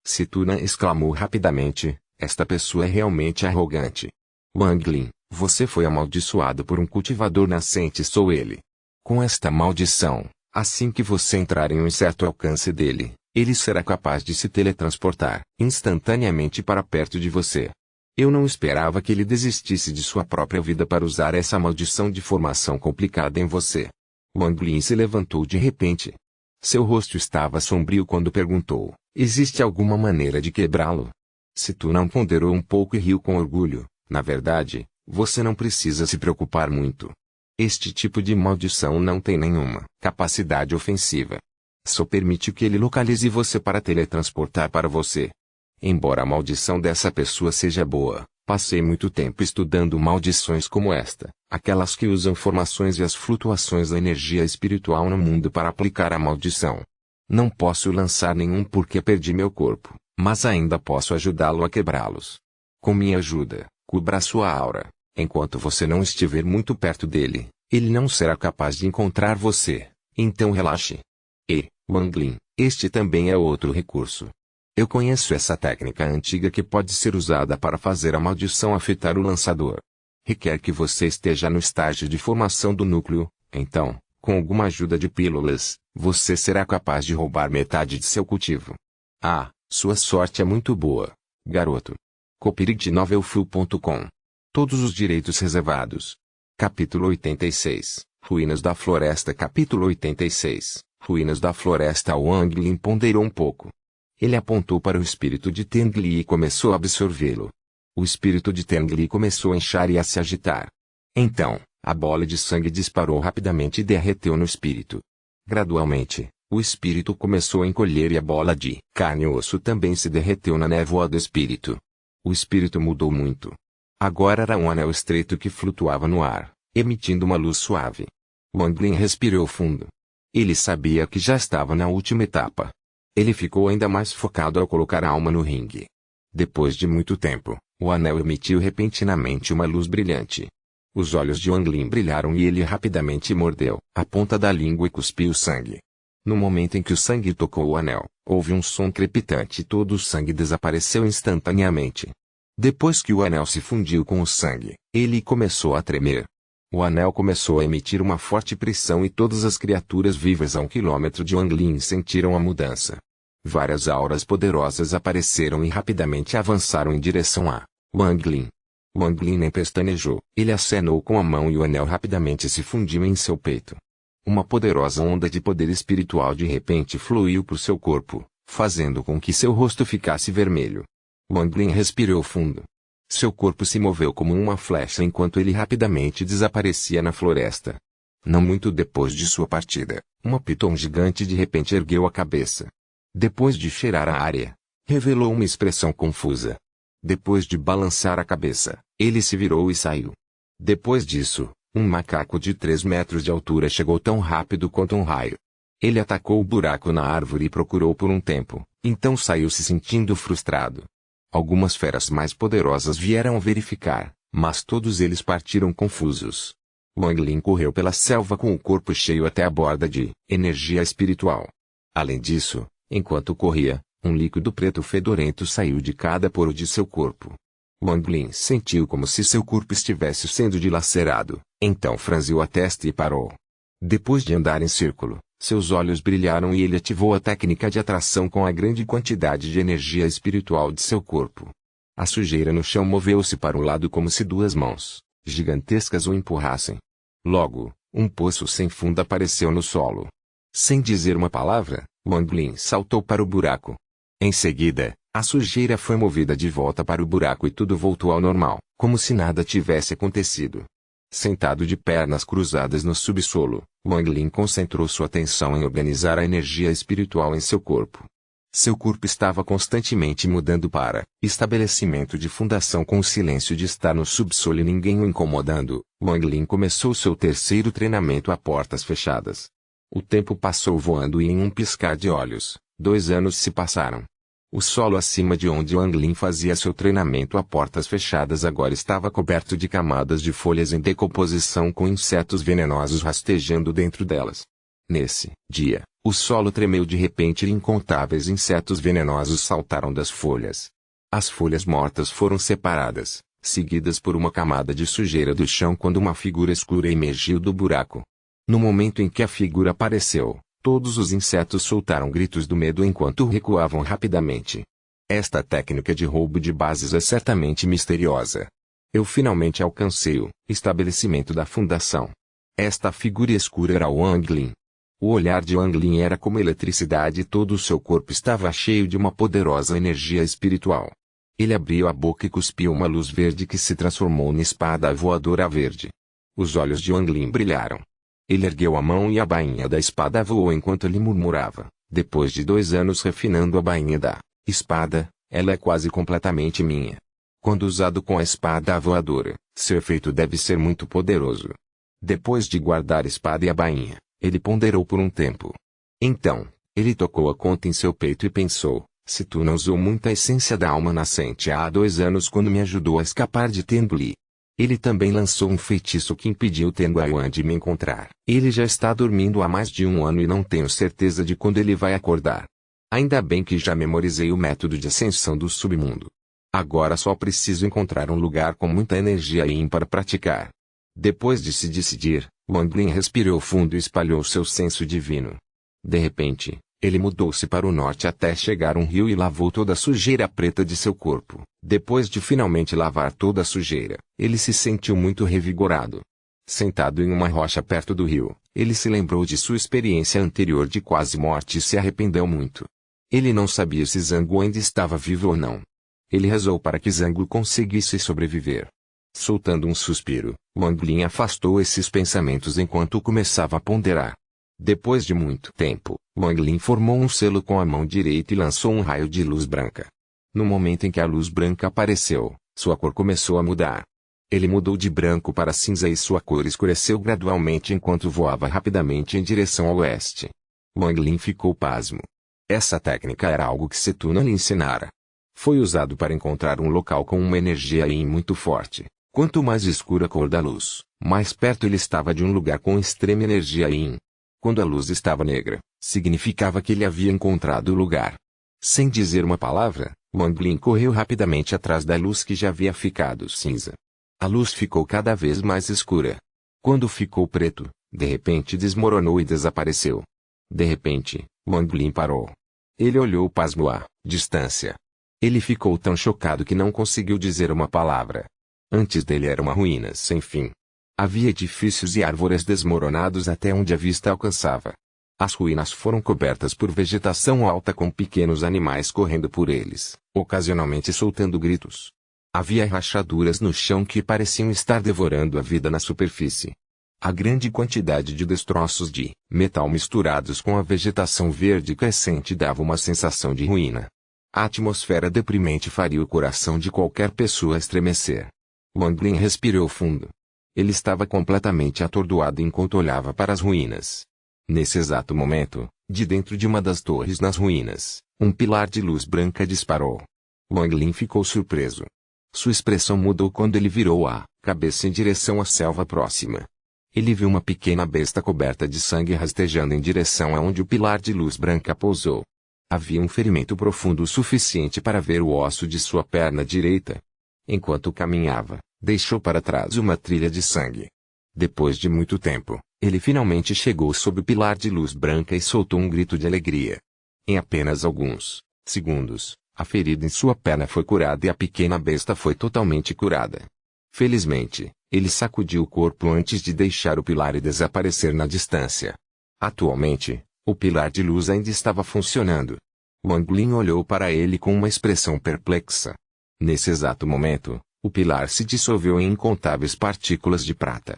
Situna exclamou rapidamente, esta pessoa é realmente arrogante. Wang Lin, você foi amaldiçoado por um cultivador nascente, sou ele. Com esta maldição, assim que você entrar em um certo alcance dele, ele será capaz de se teletransportar instantaneamente para perto de você. Eu não esperava que ele desistisse de sua própria vida para usar essa maldição de formação complicada em você. Wang Lin se levantou de repente. Seu rosto estava sombrio quando perguntou, existe alguma maneira de quebrá-lo? Situna ponderou um pouco e riu com orgulho. Na verdade, você não precisa se preocupar muito. Este tipo de maldição não tem nenhuma capacidade ofensiva. Só permite que ele localize você para teletransportar para você. Embora a maldição dessa pessoa seja boa, passei muito tempo estudando maldições como esta, aquelas que usam formações e as flutuações da energia espiritual no mundo para aplicar a maldição. Não posso lançar nenhum porque perdi meu corpo, mas ainda posso ajudá-lo a quebrá-los. Com minha ajuda, cubra sua aura. Enquanto você não estiver muito perto dele, ele não será capaz de encontrar você, então relaxe. Wang Lin, este também é outro recurso. Eu conheço essa técnica antiga que pode ser usada para fazer a maldição afetar o lançador. Requer que você esteja no estágio de formação do núcleo, então, com alguma ajuda de pílulas, você será capaz de roubar metade de seu cultivo. Sua sorte é muito boa, garoto. Copyright novelfull.com. Todos os direitos reservados. Capítulo 86. Ruínas da Floresta. Capítulo 86. Ruínas da Floresta. Wang Lin ponderou um pouco. Ele apontou para o espírito de Teng Li e começou a absorvê-lo. O espírito de Teng Li começou a inchar e a se agitar. Então, a bola de sangue disparou rapidamente e derreteu no espírito. Gradualmente, o espírito começou a encolher e a bola de carne e osso também se derreteu na névoa do espírito. O espírito mudou muito. Agora era um anel estreito que flutuava no ar, emitindo uma luz suave. Wang Lin respirou fundo. Ele sabia que já estava na última etapa. Ele ficou ainda mais focado ao colocar a alma no ringue. Depois de muito tempo, o anel emitiu repentinamente uma luz brilhante. Os olhos de Wang Lin brilharam e ele rapidamente mordeu a ponta da língua e cuspiu sangue. No momento em que o sangue tocou o anel, houve um som crepitante e todo o sangue desapareceu instantaneamente. Depois que o anel se fundiu com o sangue, ele começou a tremer. O anel começou a emitir uma forte pressão e todas as criaturas vivas a 1 quilômetro de Wang Lin sentiram a mudança. Várias auras poderosas apareceram e rapidamente avançaram em direção a Wang Lin. Wang Lin nem pestanejou, ele acenou com a mão e o anel rapidamente se fundiu em seu peito. Uma poderosa onda de poder espiritual de repente fluiu por seu corpo, fazendo com que seu rosto ficasse vermelho. Wang Lin respirou fundo. Seu corpo se moveu como uma flecha enquanto ele rapidamente desaparecia na floresta. Não muito depois de sua partida, uma piton gigante de repente ergueu a cabeça. Depois de cheirar a área, revelou uma expressão confusa. Depois de balançar a cabeça, ele se virou e saiu. Depois disso, um macaco de 3 metros de altura chegou tão rápido quanto um raio. Ele atacou o buraco na árvore e procurou por um tempo, então saiu se sentindo frustrado. Algumas feras mais poderosas vieram verificar, mas todos eles partiram confusos. Wang Lin correu pela selva com o corpo cheio até a borda de energia espiritual. Além disso, enquanto corria, um líquido preto fedorento saiu de cada poro de seu corpo. Wang Lin sentiu como se seu corpo estivesse sendo dilacerado, então franziu a testa e parou. Depois de andar em círculo, seus olhos brilharam e ele ativou a técnica de atração com a grande quantidade de energia espiritual de seu corpo. A sujeira no chão moveu-se para o lado como se 2 mãos gigantescas o empurrassem. Logo, um poço sem fundo apareceu no solo. Sem dizer uma palavra, Wang Lin saltou para o buraco. Em seguida, a sujeira foi movida de volta para o buraco e tudo voltou ao normal, como se nada tivesse acontecido. Sentado de pernas cruzadas no subsolo, Wang Lin concentrou sua atenção em organizar a energia espiritual em seu corpo. Seu corpo estava constantemente mudando para estabelecimento de fundação com o silêncio de estar no subsolo e ninguém o incomodando. Wang Lin começou seu terceiro treinamento a portas fechadas. O tempo passou voando e em um piscar de olhos, 2 anos se passaram. O solo acima de onde Wang Lin fazia seu treinamento a portas fechadas agora estava coberto de camadas de folhas em decomposição com insetos venenosos rastejando dentro delas. Nesse dia, O solo tremeu de repente e incontáveis insetos venenosos saltaram das folhas. As folhas mortas foram separadas, seguidas por uma camada de sujeira do chão quando uma figura escura emergiu do buraco. No momento em que a figura apareceu, todos os insetos soltaram gritos do medo enquanto recuavam rapidamente. Esta técnica de roubo de bases é certamente misteriosa. Eu finalmente alcancei o estabelecimento da fundação. Esta figura escura era Wang Lin. O olhar de Wang Lin era como eletricidade e todo o seu corpo estava cheio de uma poderosa energia espiritual. Ele abriu a boca e cuspiu uma luz verde que se transformou na espada voadora verde. Os olhos de Wang Lin brilharam. Ele ergueu a mão e a bainha da espada voou enquanto ele murmurava. Depois de 2 anos refinando a bainha da espada, ela é quase completamente minha. Quando usado com a espada voadora, seu efeito deve ser muito poderoso. Depois de guardar a espada e a bainha, ele ponderou por um tempo. Então, ele tocou a conta em seu peito e pensou, se tu não usou muita essência da alma nascente há 2 anos quando me ajudou a escapar de Tengu Li. Ele também lançou um feitiço que impediu Tengu Yuan de me encontrar. Ele já está dormindo há mais de 1 ano e não tenho certeza de quando ele vai acordar. Ainda bem que já memorizei o método de ascensão do submundo. Agora só preciso encontrar um lugar com muita energia Yin para praticar. Depois de se decidir, Wang Lin respirou fundo e espalhou seu senso divino. De repente, ele mudou-se para o norte até chegar a um rio e lavou toda a sujeira preta de seu corpo. Depois de finalmente lavar toda a sujeira, ele se sentiu muito revigorado. Sentado em uma rocha perto do rio, ele se lembrou de sua experiência anterior de quase morte e se arrependeu muito. Ele não sabia se Zangu ainda estava vivo ou não. Ele rezou para que Zangu conseguisse sobreviver. Soltando um suspiro, Wang Lin afastou esses pensamentos enquanto começava a ponderar. Depois de muito tempo, Wang Lin formou um selo com a mão direita e lançou um raio de luz branca. No momento em que a luz branca apareceu, sua cor começou a mudar. Ele mudou de branco para cinza e sua cor escureceu gradualmente enquanto voava rapidamente em direção ao oeste. Wang Lin ficou pasmo. Essa técnica era algo que Setuna lhe ensinara. Foi usado para encontrar um local com uma energia Yin muito forte. Quanto mais escura a cor da luz, mais perto ele estava de um lugar com extrema energia Yin. Quando a luz estava negra, significava que ele havia encontrado o lugar. Sem dizer uma palavra, Wang Lin correu rapidamente atrás da luz que já havia ficado cinza. A luz ficou cada vez mais escura. Quando ficou preto, de repente desmoronou e desapareceu. De repente, Wang Lin parou. Ele olhou pasmo à distância. Ele ficou tão chocado que não conseguiu dizer uma palavra. Antes dele era uma ruína sem fim. Havia edifícios e árvores desmoronados até onde a vista alcançava. As ruínas foram cobertas por vegetação alta com pequenos animais correndo por eles, ocasionalmente soltando gritos. Havia rachaduras no chão que pareciam estar devorando a vida na superfície. A grande quantidade de destroços de metal misturados com a vegetação verde crescente dava uma sensação de ruína. A atmosfera deprimente faria o coração de qualquer pessoa estremecer. Wang Lin respirou fundo. Ele estava completamente atordoado enquanto olhava para as ruínas. Nesse exato momento, de dentro de uma das torres nas ruínas, um pilar de luz branca disparou. Wang Lin ficou surpreso. Sua expressão mudou quando ele virou a cabeça em direção à selva próxima. Ele viu uma pequena besta coberta de sangue rastejando em direção aonde o pilar de luz branca pousou. Havia um ferimento profundo o suficiente para ver o osso de sua perna direita. Enquanto caminhava, deixou para trás uma trilha de sangue. Depois de muito tempo, ele finalmente chegou sob o pilar de luz branca e soltou um grito de alegria. Em apenas alguns segundos, a ferida em sua perna foi curada e a pequena besta foi totalmente curada. Felizmente, ele sacudiu o corpo antes de deixar o pilar e desaparecer na distância. Atualmente, o pilar de luz ainda estava funcionando. Wang Lin olhou para ele com uma expressão perplexa. Nesse exato momento, o pilar se dissolveu em incontáveis partículas de prata.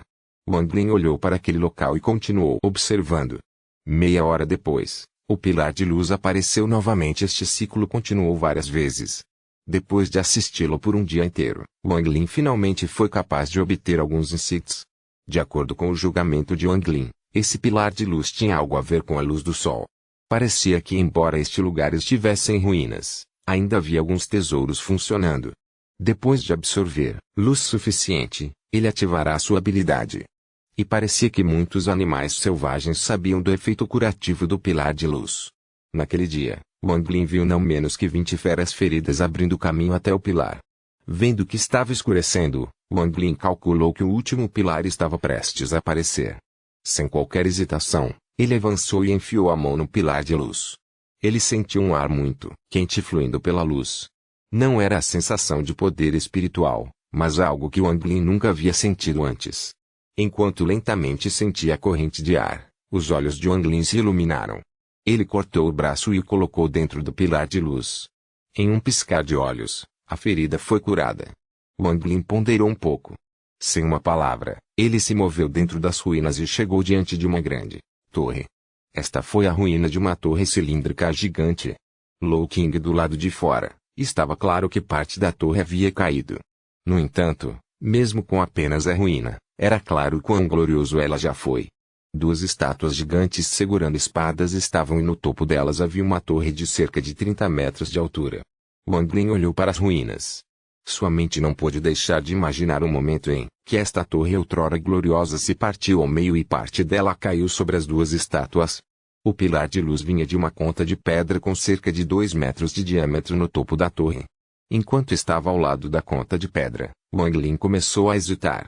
Wang Lin olhou para aquele local e continuou observando. Meia hora depois, o pilar de luz apareceu novamente. Este ciclo continuou várias vezes. Depois de assisti-lo por um dia inteiro, Wang Lin finalmente foi capaz de obter alguns insights. De acordo com o julgamento de Wang Lin, esse pilar de luz tinha algo a ver com a luz do sol. Parecia que, embora este lugar estivesse em ruínas, ainda havia alguns tesouros funcionando. Depois de absorver luz suficiente, ele ativará sua habilidade. E parecia que muitos animais selvagens sabiam do efeito curativo do pilar de luz. Naquele dia, Wang Lin viu não menos que 20 feras feridas abrindo caminho até o pilar. Vendo que estava escurecendo, Wang Lin calculou que o último pilar estava prestes a aparecer. Sem qualquer hesitação, ele avançou e enfiou a mão no pilar de luz. Ele sentiu um ar muito quente fluindo pela luz. Não era a sensação de poder espiritual, mas algo que Wang Lin nunca havia sentido antes. Enquanto lentamente sentia a corrente de ar, os olhos de Wang Lin se iluminaram. Ele cortou o braço e o colocou dentro do pilar de luz. Em um piscar de olhos, a ferida foi curada. Wang Lin ponderou um pouco. Sem uma palavra, ele se moveu dentro das ruínas e chegou diante de uma grande torre. Esta foi a ruína de uma torre cilíndrica gigante. Lou King do lado de fora, estava claro que parte da torre havia caído. No entanto, mesmo com apenas a ruína, era claro quão glorioso ela já foi. Duas estátuas gigantes segurando espadas estavam e no topo delas havia uma torre de cerca de 30 metros de altura. Wang Lin olhou para as ruínas. Sua mente não pôde deixar de imaginar o momento em que esta torre outrora gloriosa se partiu ao meio e parte dela caiu sobre as duas estátuas. O pilar de luz vinha de uma conta de pedra com cerca de 2 metros de diâmetro no topo da torre. Enquanto estava ao lado da conta de pedra, Wang Lin começou a hesitar.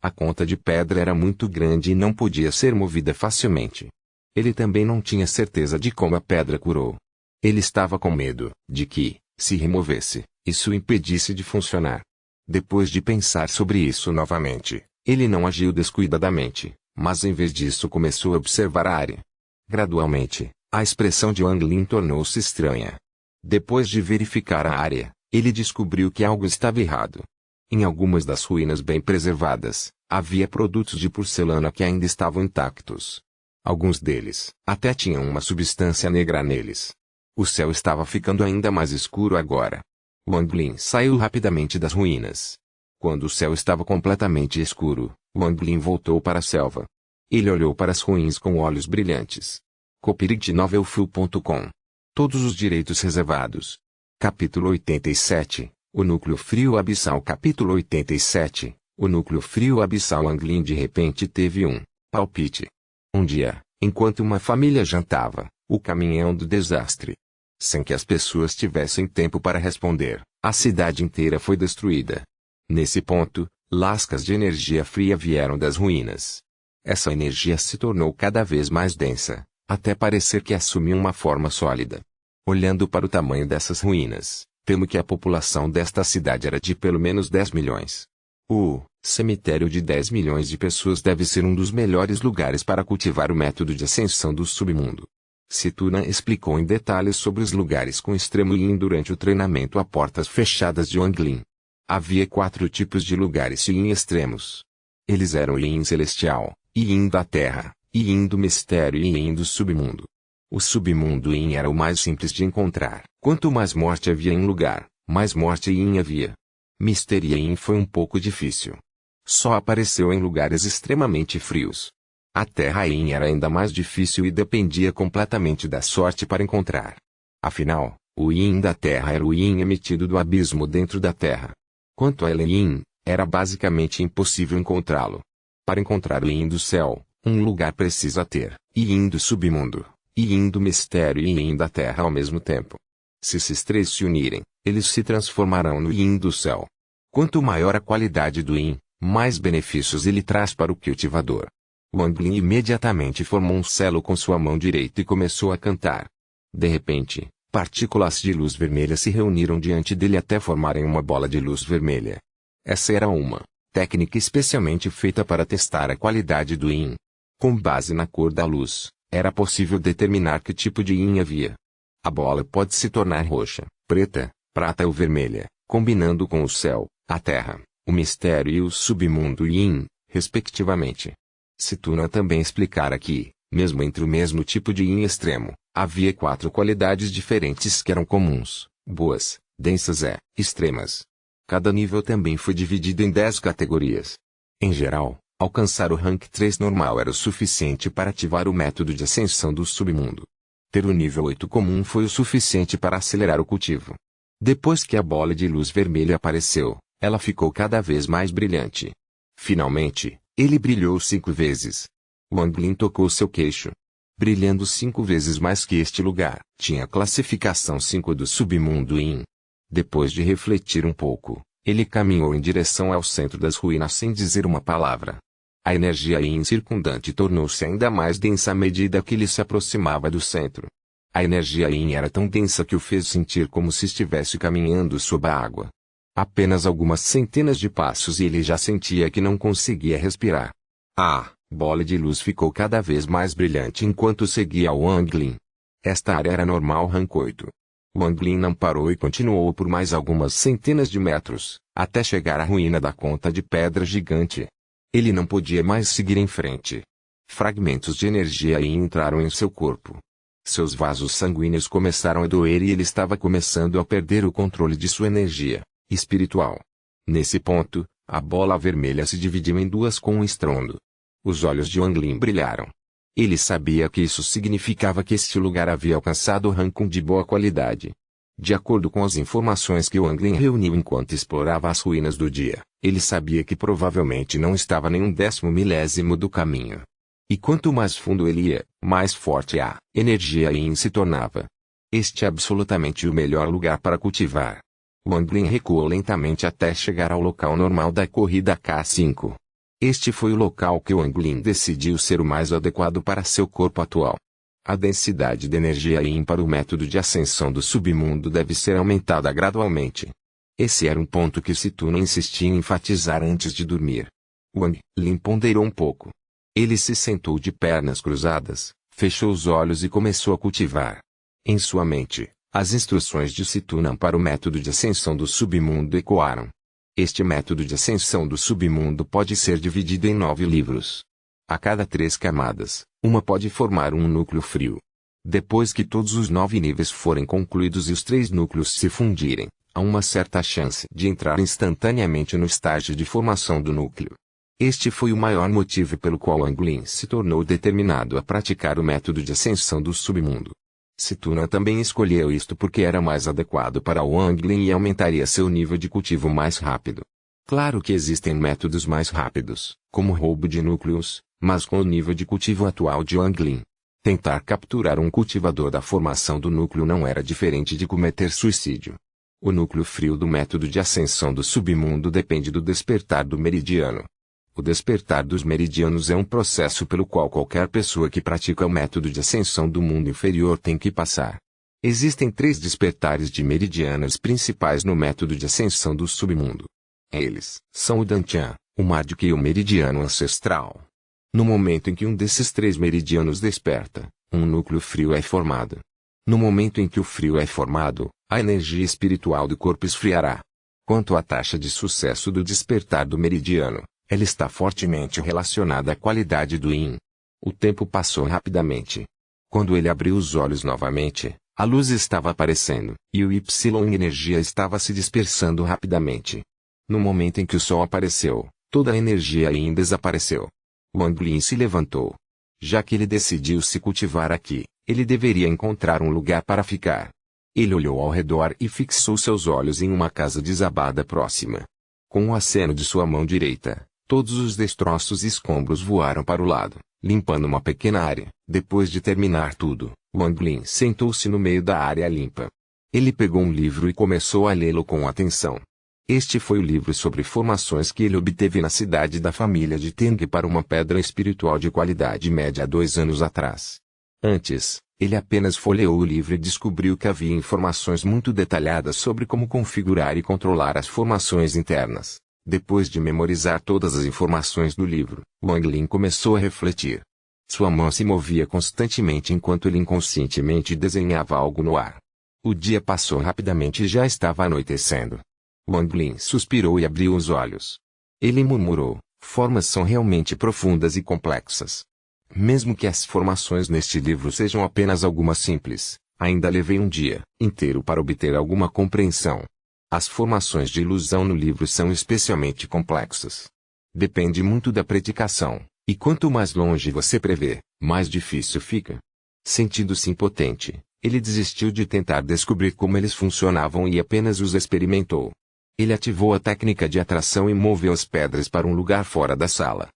A conta de pedra era muito grande e não podia ser movida facilmente. Ele também não tinha certeza de como a pedra curou. Ele estava com medo de que, se removesse, isso o impedisse de funcionar. Depois de pensar sobre isso novamente, ele não agiu descuidadamente, mas em vez disso começou a observar a área. Gradualmente, a expressão de Wang Lin tornou-se estranha. Depois de verificar a área, ele descobriu que algo estava errado. Em algumas das ruínas bem preservadas, havia produtos de porcelana que ainda estavam intactos. Alguns deles até tinham uma substância negra neles. O céu estava ficando ainda mais escuro agora. Wang Lin saiu rapidamente das ruínas. Quando o céu estava completamente escuro, Wang Lin voltou para a selva. Ele olhou para as ruínas com olhos brilhantes. copyrightnovelfull.com. Todos os direitos reservados. Capítulo 87. O núcleo frio abissal. Capítulo 87. O núcleo frio abissal. Wang Lin de repente teve um palpite. Um dia, enquanto uma família jantava, o caminhão do desastre. Sem que as pessoas tivessem tempo para responder, a cidade inteira foi destruída. Nesse ponto, lascas de energia fria vieram das ruínas. Essa energia se tornou cada vez mais densa, até parecer que assumiu uma forma sólida. Olhando para o tamanho dessas ruínas, temo que a população desta cidade era de pelo menos 10 milhões. O cemitério de 10 milhões de pessoas deve ser um dos melhores lugares para cultivar o método de ascensão do submundo. Situna explicou em detalhes sobre os lugares com extremo yin durante o treinamento a portas fechadas de Wang Lin. Havia 4 tipos de lugares yin extremos. Eles eram yin celestial, yin da terra, yin do mistério e yin do submundo. O submundo yin era o mais simples de encontrar. Quanto mais morte havia em um lugar, mais morte yin havia. Mistério yin foi um pouco difícil. Só apareceu em lugares extremamente frios. A terra yin era ainda mais difícil e dependia completamente da sorte para encontrar. Afinal, o yin da terra era o yin emitido do abismo dentro da terra. Quanto a yin, era basicamente impossível encontrá-lo. Para encontrar o yin do céu, um lugar precisa ter yin do submundo, yin do mistério e yin da terra ao mesmo tempo. Se esses 3 se unirem, eles se transformarão no yin do céu. Quanto maior a qualidade do yin, mais benefícios ele traz para o cultivador. Wang Lin imediatamente formou um selo com sua mão direita e começou a cantar. De repente, partículas de luz vermelha se reuniram diante dele até formarem uma bola de luz vermelha. Essa era uma técnica especialmente feita para testar a qualidade do yin. Com base na cor da luz, era possível determinar que tipo de yin havia. A bola pode se tornar roxa, preta, prata ou vermelha, combinando com o céu, a terra, o mistério e o submundo yin, respectivamente. Situna também explicara que, mesmo entre o mesmo tipo de yin extremo, havia 4 qualidades diferentes que eram comuns, boas, densas e extremas. Cada nível também foi dividido em 10 categorias. Em geral, alcançar o rank 3 normal era o suficiente para ativar o método de ascensão do submundo. Ter o nível 8 comum foi o suficiente para acelerar o cultivo. Depois que a bola de luz vermelha apareceu, ela ficou cada vez mais brilhante. Finalmente, Ele brilhou 5 vezes. Wang Lin tocou seu queixo. Brilhando 5 vezes mais que este lugar, tinha classificação 5 do submundo Yin. Depois de refletir um pouco, ele caminhou em direção ao centro das ruínas sem dizer uma palavra. A energia Yin circundante tornou-se ainda mais densa à medida que ele se aproximava do centro. A energia Yin era tão densa que o fez sentir como se estivesse caminhando sob a água. Apenas algumas centenas de passos e ele já sentia que não conseguia respirar. A bola de luz ficou cada vez mais brilhante enquanto seguia Wang Lin. Esta área era normal rank 8. Wang Lin não parou e continuou por mais algumas centenas de metros, até chegar à ruína da conta de pedra gigante. Ele não podia mais seguir em frente. Fragmentos de energia Yin entraram em seu corpo. Seus vasos sanguíneos começaram a doer e ele estava começando a perder o controle de sua energia espiritual. Nesse ponto, a bola vermelha se dividiu em duas com um estrondo. Os olhos de Wang Lin brilharam. Ele sabia que isso significava que este lugar havia alcançado o ranking de boa qualidade. De acordo com as informações que Wang Lin reuniu enquanto explorava as ruínas do dia, ele sabia que provavelmente não estava nem um 10º do caminho. E quanto mais fundo ele ia, mais forte a energia Yin se tornava. Este é absolutamente o melhor lugar para cultivar. Wang Lin recuou lentamente até chegar ao local normal da corrida K5. Este foi o local que Wang Lin decidiu ser o mais adequado para seu corpo atual. A densidade de energia Yin para o método de ascensão do submundo deve ser aumentada gradualmente. Esse era um ponto que Situna insistia em enfatizar antes de dormir. Wang Lin ponderou um pouco. Ele se sentou de pernas cruzadas, fechou os olhos e começou a cultivar. Em sua mente, as instruções de Situna para o método de ascensão do submundo ecoaram. Este método de ascensão do submundo pode ser dividido em 9 livros. A cada 3 camadas, uma pode formar um núcleo frio. Depois que todos os 9 níveis forem concluídos e os 3 núcleos se fundirem, há uma certa chance de entrar instantaneamente no estágio de formação do núcleo. Este foi o maior motivo pelo qual Wang Lin se tornou determinado a praticar o método de ascensão do submundo. Situna também escolheu isto porque era mais adequado para Wang Lin e aumentaria seu nível de cultivo mais rápido. Claro que existem métodos mais rápidos, como roubo de núcleos, mas com o nível de cultivo atual de Wang Lin, tentar capturar um cultivador da formação do núcleo não era diferente de cometer suicídio. O núcleo frio do método de ascensão do submundo depende do despertar do meridiano. O despertar dos meridianos é um processo pelo qual qualquer pessoa que pratica o método de ascensão do mundo inferior tem que passar. Existem 3 despertares de meridianos principais no método de ascensão do submundo. Eles são o Dantian, o Mágica e o meridiano ancestral. No momento em que um desses 3 meridianos desperta, um núcleo frio é formado. No momento em que o frio é formado, a energia espiritual do corpo esfriará. Quanto à taxa de sucesso do despertar do meridiano, ela está fortemente relacionada à qualidade do Yin. O tempo passou rapidamente. Quando ele abriu os olhos novamente, a luz estava aparecendo, e o Y energia estava se dispersando rapidamente. No momento em que o sol apareceu, toda a energia Yin desapareceu. Wang Lin se levantou. Já que ele decidiu se cultivar aqui, ele deveria encontrar um lugar para ficar. Ele olhou ao redor e fixou seus olhos em uma casa desabada próxima. Com o aceno de sua mão direita, todos os destroços e escombros voaram para o lado, limpando uma pequena área. Depois de terminar tudo, Wang Lin sentou-se no meio da área limpa. Ele pegou um livro e começou a lê-lo com atenção. Este foi o livro sobre formações que ele obteve na cidade da família de Teng para uma pedra espiritual de qualidade média há 2 anos atrás. Antes, ele apenas folheou o livro e descobriu que havia informações muito detalhadas sobre como configurar e controlar as formações internas. Depois de memorizar todas as informações do livro, Wang Lin começou a refletir. Sua mão se movia constantemente enquanto ele inconscientemente desenhava algo no ar. O dia passou rapidamente e já estava anoitecendo. Wang Lin suspirou e abriu os olhos. Ele murmurou: formas são realmente profundas e complexas. Mesmo que as formações neste livro sejam apenas algumas simples, ainda levei um dia inteiro para obter alguma compreensão. As formações de ilusão no livro são especialmente complexas. Depende muito da predicação, e quanto mais longe você prevê, mais difícil fica. Sentindo-se impotente, ele desistiu de tentar descobrir como eles funcionavam e apenas os experimentou. Ele ativou a técnica de atração e moveu as pedras para um lugar fora da sala.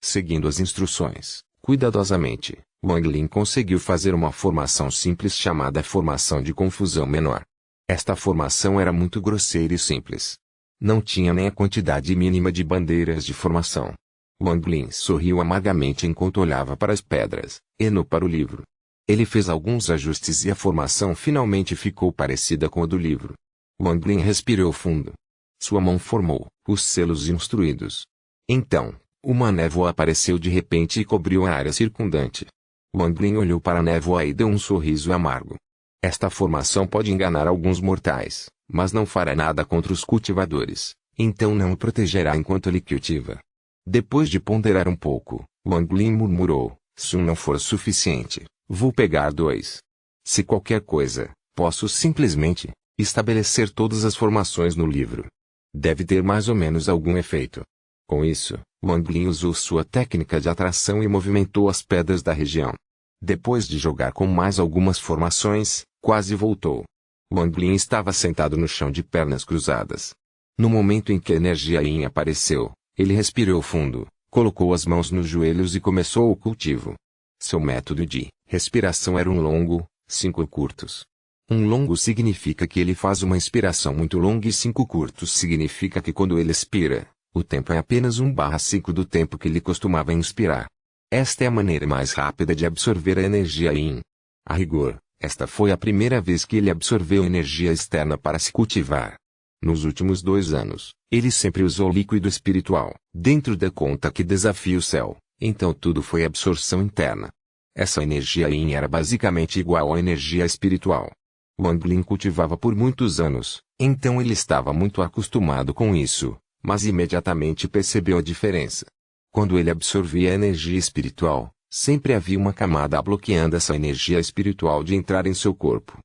Seguindo as instruções, cuidadosamente, Wang Lin conseguiu fazer uma formação simples chamada formação de confusão menor. Esta formação era muito grosseira e simples. Não tinha nem a quantidade mínima de bandeiras de formação. Wang Lin sorriu amargamente enquanto olhava para as pedras, e não para o livro. Ele fez alguns ajustes e a formação finalmente ficou parecida com a do livro. Wang Lin respirou fundo. Sua mão formou os selos instruídos. Então, uma névoa apareceu de repente e cobriu a área circundante. Wang Lin olhou para a névoa e deu um sorriso amargo. Esta formação pode enganar alguns mortais, mas não fará nada contra os cultivadores, então não o protegerá enquanto ele cultiva. Depois de ponderar um pouco, Wang Lin murmurou, se um não for suficiente, vou pegar 2. Se qualquer coisa, posso simplesmente estabelecer todas as formações no livro. Deve ter mais ou menos algum efeito. Com isso, Wang Lin usou sua técnica de atração e movimentou as pedras da região. Depois de jogar com mais algumas formações, quase voltou. Wang Lin estava sentado no chão de pernas cruzadas. No momento em que a energia Yin apareceu, ele respirou fundo, colocou as mãos nos joelhos e começou o cultivo. Seu método de respiração era um longo, 5 curtos. Um longo significa que ele faz uma inspiração muito longa e 5 curtos significa que quando ele expira, o tempo é apenas 1/5 do tempo que ele costumava inspirar. Esta é a maneira mais rápida de absorver a energia Yin. A rigor, esta foi a primeira vez que ele absorveu energia externa para se cultivar. Nos últimos 2 anos, ele sempre usou líquido espiritual, dentro da conta que desafia o céu, então tudo foi absorção interna. Essa energia Yin era basicamente igual à energia espiritual. Wang Lin cultivava por muitos anos, então ele estava muito acostumado com isso, mas imediatamente percebeu a diferença. Quando ele absorvia a energia espiritual, sempre havia uma camada bloqueando essa energia espiritual de entrar em seu corpo.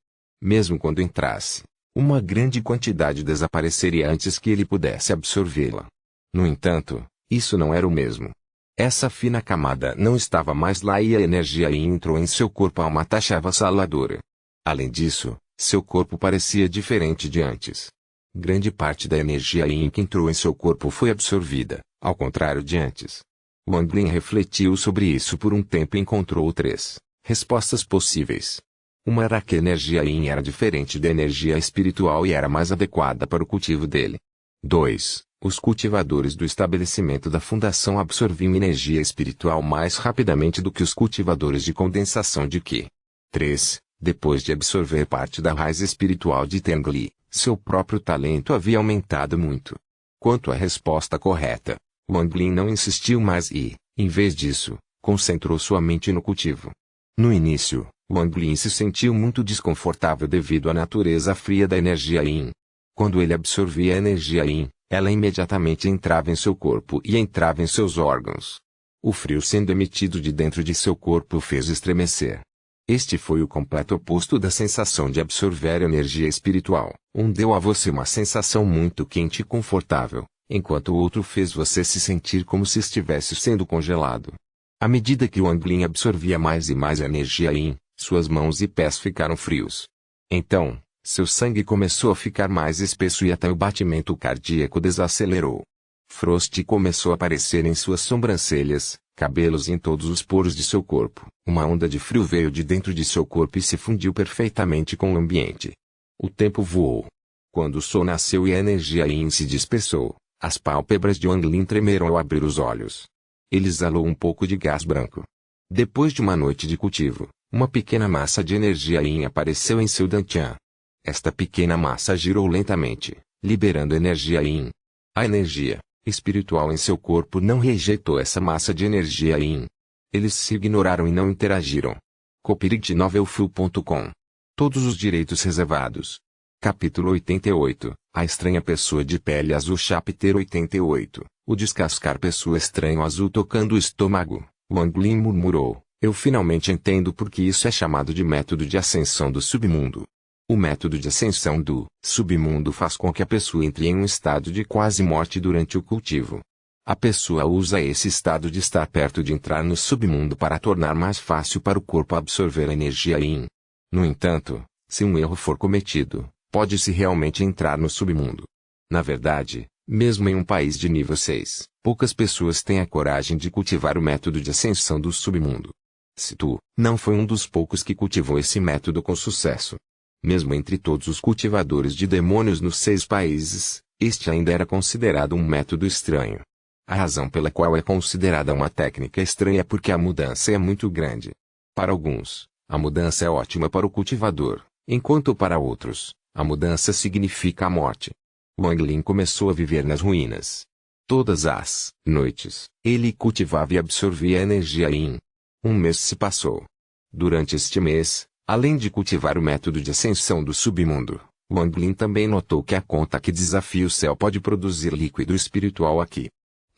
Mesmo quando entrasse, uma grande quantidade desapareceria antes que ele pudesse absorvê-la. No entanto, isso não era o mesmo. Essa fina camada não estava mais lá e a energia Yin entrou em seu corpo a uma taxa avassaladora. Além disso, seu corpo parecia diferente de antes. Grande parte da energia Yin que entrou em seu corpo foi absorvida, ao contrário de antes. Wang Lin refletiu sobre isso por um tempo e encontrou 3 respostas possíveis. Uma era que a energia Yin era diferente da energia espiritual e era mais adequada para o cultivo dele. 2. Os cultivadores do estabelecimento da fundação absorviam energia espiritual mais rapidamente do que os cultivadores de condensação de Qi. 3. Depois de absorver parte da raiz espiritual de Tengli, seu próprio talento havia aumentado muito. Quanto à resposta correta, Wang Lin não insistiu mais e, em vez disso, concentrou sua mente no cultivo. No início, Wang Lin se sentiu muito desconfortável devido à natureza fria da energia Yin. Quando ele absorvia a energia Yin, ela imediatamente entrava em seu corpo e entrava em seus órgãos. O frio sendo emitido de dentro de seu corpo o fez estremecer. Este foi o completo oposto da sensação de absorver energia espiritual. Um deu a você uma sensação muito quente e confortável, enquanto o outro fez você se sentir como se estivesse sendo congelado. À medida que Wang Lin absorvia mais e mais energia Yin, suas mãos e pés ficaram frios. Então, seu sangue começou a ficar mais espesso e até o batimento cardíaco desacelerou. Frost começou a aparecer em suas sobrancelhas, cabelos e em todos os poros de seu corpo. Uma onda de frio veio de dentro de seu corpo e se fundiu perfeitamente com o ambiente. O tempo voou. Quando o sol nasceu e a energia Yin se dispersou, as pálpebras de Wang Lin tremeram ao abrir os olhos. Ele exalou um pouco de gás branco. Depois de uma noite de cultivo, uma pequena massa de energia Yin apareceu em seu dantian. Esta pequena massa girou lentamente, liberando energia Yin. A energia espiritual em seu corpo não rejeitou essa massa de energia Yin. Eles se ignoraram e não interagiram. Copyright-novelfu.com. Todos os direitos reservados. Capítulo 88. A estranha pessoa de pele azul. Chapter 88. O descascar pessoa estranho azul tocando o estômago. Wang Lin murmurou. Eu finalmente entendo por que isso é chamado de método de ascensão do submundo. O método de ascensão do submundo faz com que a pessoa entre em um estado de quase morte durante o cultivo. A pessoa usa esse estado de estar perto de entrar no submundo para tornar mais fácil para o corpo absorver a energia Yin. No entanto, se um erro for cometido, pode-se realmente entrar no submundo. Na verdade, mesmo em um país de nível 6, Poucas pessoas têm a coragem de cultivar o método de ascensão do submundo. Se tu não foi um dos poucos que cultivou esse método com sucesso. Mesmo entre todos os cultivadores de demônios nos 6 países, este ainda era considerado um método estranho. A razão pela qual é considerada uma técnica estranha é porque a mudança é muito grande. Para alguns, a mudança é ótima para o cultivador, enquanto para outros, a mudança significa a morte. Wang Lin começou a viver nas ruínas. Todas as noites, ele cultivava e absorvia a energia Yin. Um mês se passou. Durante este mês, além de cultivar o método de ascensão do submundo, Wang Lin também notou que a conta que desafia o céu pode produzir líquido espiritual aqui.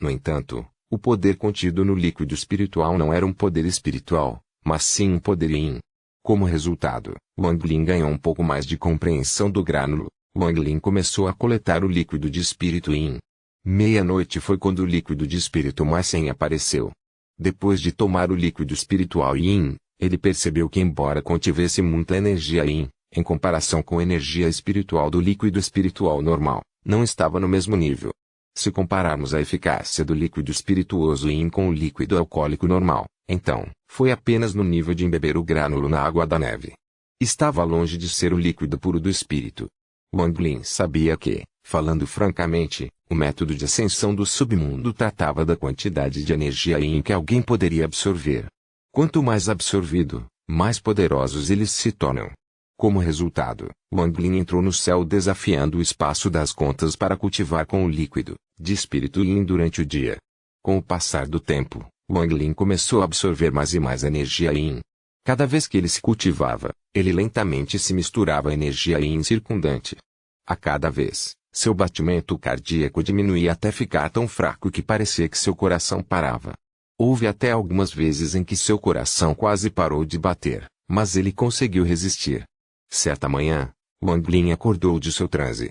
No entanto, o poder contido no líquido espiritual não era um poder espiritual, mas sim um poder Yin. Como resultado, Wang Lin ganhou um pouco mais de compreensão do grânulo. Wang Lin começou a coletar o líquido de espírito Yin. Meia-noite foi quando o líquido de espírito mais Yin apareceu. Depois de tomar o líquido espiritual Yin, ele percebeu que embora contivesse muita energia Yin, em comparação com a energia espiritual do líquido espiritual normal, não estava no mesmo nível. Se compararmos a eficácia do líquido espirituoso Yin com o líquido alcoólico normal, então, foi apenas no nível de embeber o grânulo na água da neve. Estava longe de ser o líquido puro do espírito. Wang Lin sabia que, falando francamente, o método de ascensão do submundo tratava da quantidade de energia Yin que alguém poderia absorver. Quanto mais absorvido, mais poderosos eles se tornam. Como resultado, Wang Lin entrou no céu desafiando o espaço das contas para cultivar com o líquido de espírito Yin durante o dia. Com o passar do tempo, Wang Lin começou a absorver mais e mais energia Yin. Cada vez que ele se cultivava, ele lentamente se misturava à energia Yin circundante. A cada vez, seu batimento cardíaco diminuía até ficar tão fraco que parecia que seu coração parava. Houve até algumas vezes em que seu coração quase parou de bater, mas ele conseguiu resistir. Certa manhã, Wang Lin acordou de seu transe.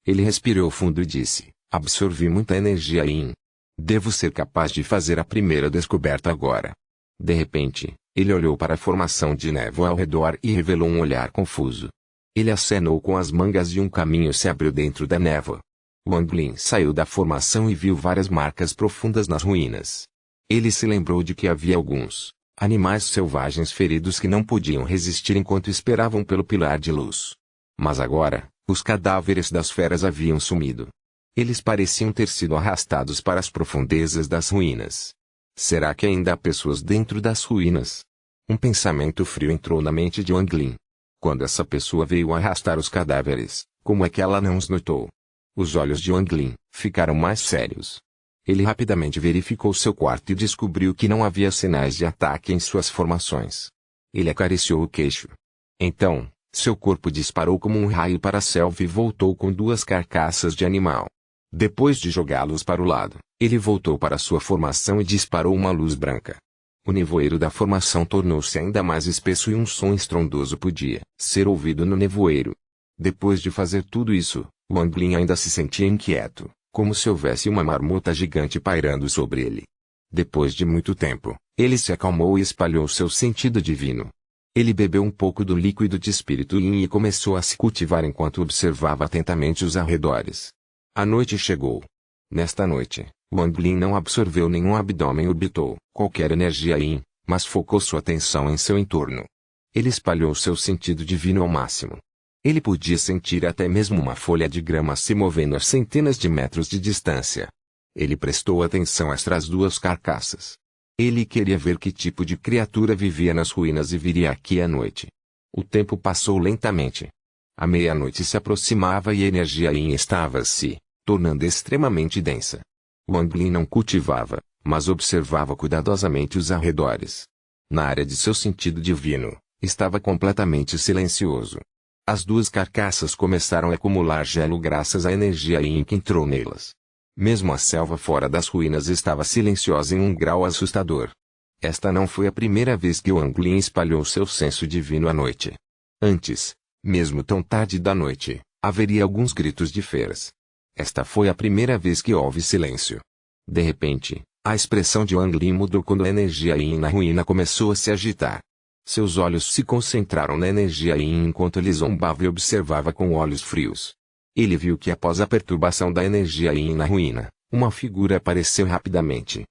Ele respirou fundo e disse: absorvi muita energia Yin. Devo ser capaz de fazer a primeira descoberta agora. De repente, ele olhou para a formação de névoa ao redor e revelou um olhar confuso. Ele acenou com as mangas e um caminho se abriu dentro da névoa. Wang Lin saiu da formação e viu várias marcas profundas nas ruínas. Ele se lembrou de que havia alguns animais selvagens feridos que não podiam resistir enquanto esperavam pelo pilar de luz. Mas agora, os cadáveres das feras haviam sumido. Eles pareciam ter sido arrastados para as profundezas das ruínas. Será que ainda há pessoas dentro das ruínas? Um pensamento frio entrou na mente de Wang Lin. Quando essa pessoa veio arrastar os cadáveres, como é que ela não os notou? Os olhos de Wang Lin ficaram mais sérios. Ele rapidamente verificou seu quarto e descobriu que não havia sinais de ataque em suas formações. Ele acariciou o queixo. Então, seu corpo disparou como um raio para a selva e voltou com 2 carcaças de animal. Depois de jogá-los para o lado, ele voltou para sua formação e disparou uma luz branca. O nevoeiro da formação tornou-se ainda mais espesso e um som estrondoso podia ser ouvido no nevoeiro. Depois de fazer tudo isso, Wang Lin ainda se sentia inquieto, como se houvesse uma marmota gigante pairando sobre ele. Depois de muito tempo, ele se acalmou e espalhou seu sentido divino. Ele bebeu um pouco do líquido de espírito Yin e começou a se cultivar enquanto observava atentamente os arredores. A noite chegou. Nesta noite, Wang Lin não absorveu nenhum abdômen orbitou qualquer energia Yin, mas focou sua atenção em seu entorno. Ele espalhou seu sentido divino ao máximo. Ele podia sentir até mesmo uma folha de grama se movendo a centenas de metros de distância. Ele prestou atenção a estas 2 carcaças. Ele queria ver que tipo de criatura vivia nas ruínas e viria aqui à noite. O tempo passou lentamente. A meia-noite se aproximava e a energia Yin estava se tornando extremamente densa. Wang Lin não cultivava, mas observava cuidadosamente os arredores. Na área de seu sentido divino, estava completamente silencioso. As 2 carcaças começaram a acumular gelo graças à energia Yin que entrou nelas. Mesmo a selva fora das ruínas estava silenciosa em um grau assustador. Esta não foi a primeira vez que Wang Lin espalhou seu senso divino à noite. Antes, mesmo tão tarde da noite, haveria alguns gritos de feras. Esta foi a primeira vez que houve silêncio. De repente, a expressão de Wang Lin mudou quando a energia Yin na ruína começou a se agitar. Seus olhos se concentraram na energia Yin enquanto ele zombava e observava com olhos frios. Ele viu que após a perturbação da energia Yin na ruína, Uma figura apareceu rapidamente.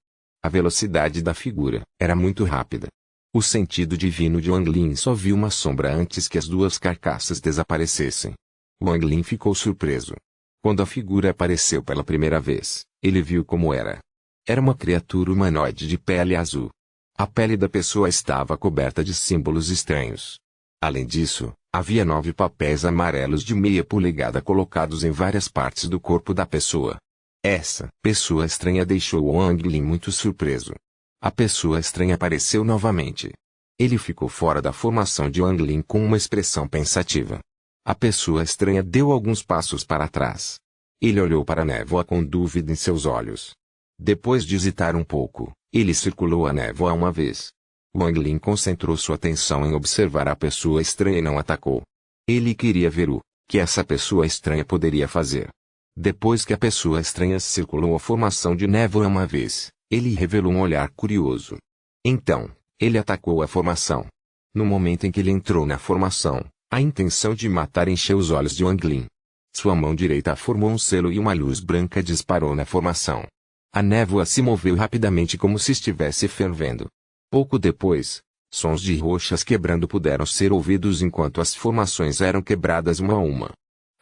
A velocidade da figura era muito rápida. O sentido divino de Wang Lin só viu uma sombra antes que as duas carcaças desaparecessem. Wang Lin ficou surpreso. Quando a figura apareceu pela primeira vez, ele viu como era. Era uma criatura humanoide de pele azul. A pele da pessoa estava coberta de símbolos estranhos. Além disso, havia 9 papéis amarelos de meia polegada colocados em várias partes do corpo da pessoa. Essa pessoa estranha deixou Wang Lin muito surpreso. A pessoa estranha apareceu novamente. Ele ficou fora da formação de Wang Lin com uma expressão pensativa. A pessoa estranha deu alguns passos para trás. Ele olhou para a névoa com dúvida em seus olhos. Depois de hesitar um pouco, ele circulou a névoa uma vez. Wang Lin concentrou sua atenção em observar a pessoa estranha e não atacou. Ele queria ver o que essa pessoa estranha poderia fazer. Depois que a pessoa estranha circulou a formação de névoa uma vez, ele revelou um olhar curioso. Então, ele atacou a formação. No momento em que ele entrou na formação, a intenção de matar encheu os olhos de Wang Lin. Sua mão direita formou um selo e uma luz branca disparou na formação. A névoa se moveu rapidamente como se estivesse fervendo. Pouco depois, sons de rochas quebrando puderam ser ouvidos enquanto as formações eram quebradas uma a uma.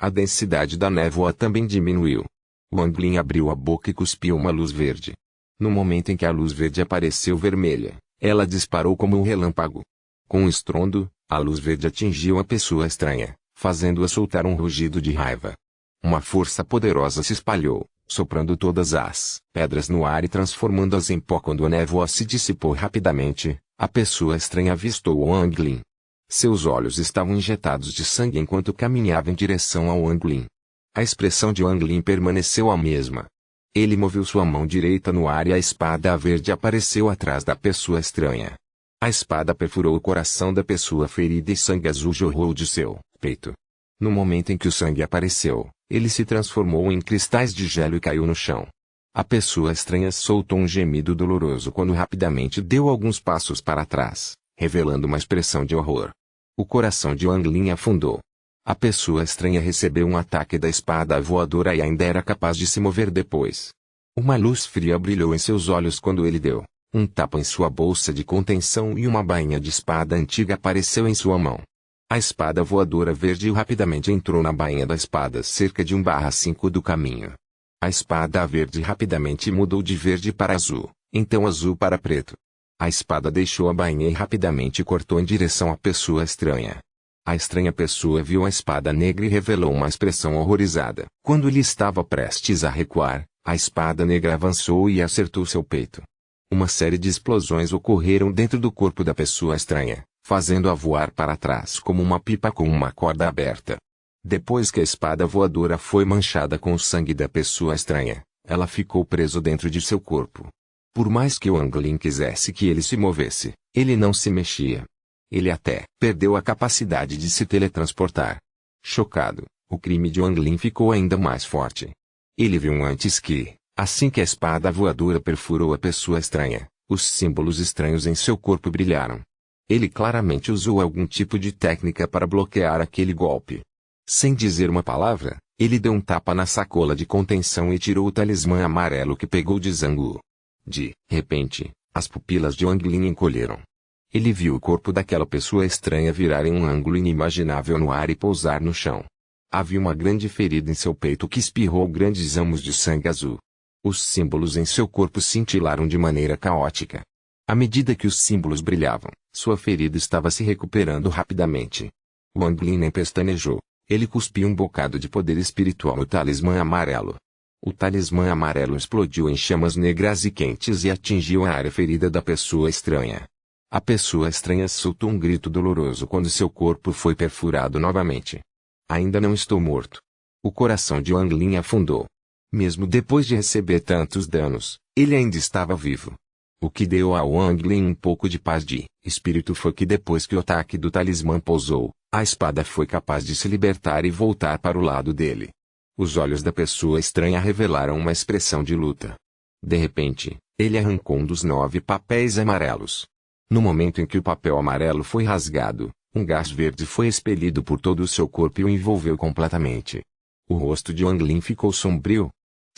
A densidade da névoa também diminuiu. Wang Lin abriu a boca e cuspiu uma luz verde. No momento em que a luz verde apareceu vermelha, ela disparou como um relâmpago. Com um estrondo, a luz verde atingiu a pessoa estranha, fazendo-a soltar um rugido de raiva. Uma força poderosa se espalhou, soprando todas as pedras no ar e transformando-as em pó. Quando a névoa se dissipou rapidamente, a pessoa estranha avistou Wang Lin. Seus olhos estavam injetados de sangue enquanto caminhava em direção a Wang Lin. A expressão de Wang Lin permaneceu a mesma. Ele moveu sua mão direita no ar e a espada verde apareceu atrás da pessoa estranha. A espada perfurou o coração da pessoa ferida e sangue azul jorrou de seu peito. No momento em que o sangue apareceu, ele se transformou em cristais de gelo e caiu no chão. A pessoa estranha soltou um gemido doloroso quando rapidamente deu alguns passos para trás, revelando uma expressão de horror. O coração de Wang Lin afundou. A pessoa estranha recebeu um ataque da espada voadora e ainda era capaz de se mover depois. Uma luz fria brilhou em seus olhos quando ele deu um tapa em sua bolsa de contenção e uma bainha de espada antiga apareceu em sua mão. A espada voadora verde rapidamente entrou na bainha da espada cerca de 1/5 do caminho. A espada verde rapidamente mudou de verde para azul, então azul para preto. A espada deixou a bainha e rapidamente cortou em direção à pessoa estranha. A estranha pessoa viu a espada negra e revelou uma expressão horrorizada. Quando ele estava prestes a recuar, a espada negra avançou e acertou seu peito. Uma série de explosões ocorreram dentro do corpo da pessoa estranha, fazendo-a voar para trás como uma pipa com uma corda aberta. Depois que a espada voadora foi manchada com o sangue da pessoa estranha, ela ficou preso dentro de seu corpo. Por mais que Wang Lin quisesse que ele se movesse, ele não se mexia. Ele até perdeu a capacidade de se teletransportar. Chocado, o crime de Wang Lin ficou ainda mais forte. Ele viu antes que, assim que a espada voadora perfurou a pessoa estranha, os símbolos estranhos em seu corpo brilharam. Ele claramente usou algum tipo de técnica para bloquear aquele golpe. Sem dizer uma palavra, ele deu um tapa na sacola de contenção e tirou o talismã amarelo que pegou de Zangu. De repente, as pupilas de Wang Lin encolheram. Ele viu o corpo daquela pessoa estranha virar em um ângulo inimaginável no ar e pousar no chão. Havia uma grande ferida em seu peito que espirrou grandes ramos de sangue azul. Os símbolos em seu corpo cintilaram de maneira caótica. À medida que os símbolos brilhavam, sua ferida estava se recuperando rapidamente. Wang Lin nem pestanejou. Ele cuspiu um bocado de poder espiritual no talismã amarelo. O talismã amarelo explodiu em chamas negras e quentes e atingiu a área ferida da pessoa estranha. A pessoa estranha soltou um grito doloroso quando seu corpo foi perfurado novamente. Ainda não estou morto. O coração de Wang Lin afundou. Mesmo depois de receber tantos danos, ele ainda estava vivo. O que deu a Wang Lin um pouco de paz de espírito foi que depois que o ataque do talismã pousou, a espada foi capaz de se libertar e voltar para o lado dele. Os olhos da pessoa estranha revelaram uma expressão de luta. De repente, ele arrancou um dos 9 papéis amarelos. No momento em que o papel amarelo foi rasgado, um gás verde foi expelido por todo o seu corpo e o envolveu completamente. O rosto de Wang Lin ficou sombrio.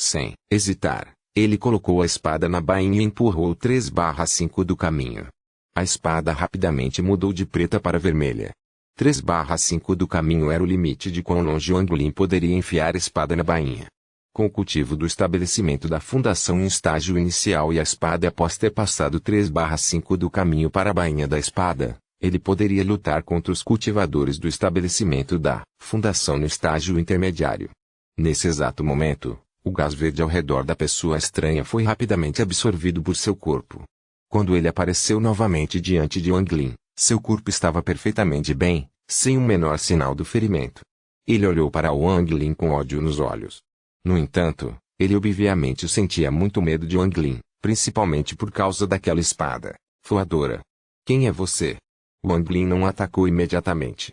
Sem hesitar, ele colocou a espada na bainha e empurrou 3/5 do caminho. A espada rapidamente mudou de preta para vermelha. 3/5 do caminho era o limite de quão longe Wang Lin poderia enfiar a espada na bainha. Com o cultivo do estabelecimento da fundação em estágio inicial e a espada após ter passado 3/5 do caminho para a bainha da espada, ele poderia lutar contra os cultivadores do estabelecimento da fundação no estágio intermediário. Nesse exato momento, o gás verde ao redor da pessoa estranha foi rapidamente absorvido por seu corpo. Quando ele apareceu novamente diante de Wang Lin, seu corpo estava perfeitamente bem, sem o menor sinal do ferimento. Ele olhou para Wang Lin com ódio nos olhos. No entanto, ele obviamente sentia muito medo de Wang Lin, principalmente por causa daquela espada voadora. Quem é você? Wang Lin não atacou imediatamente.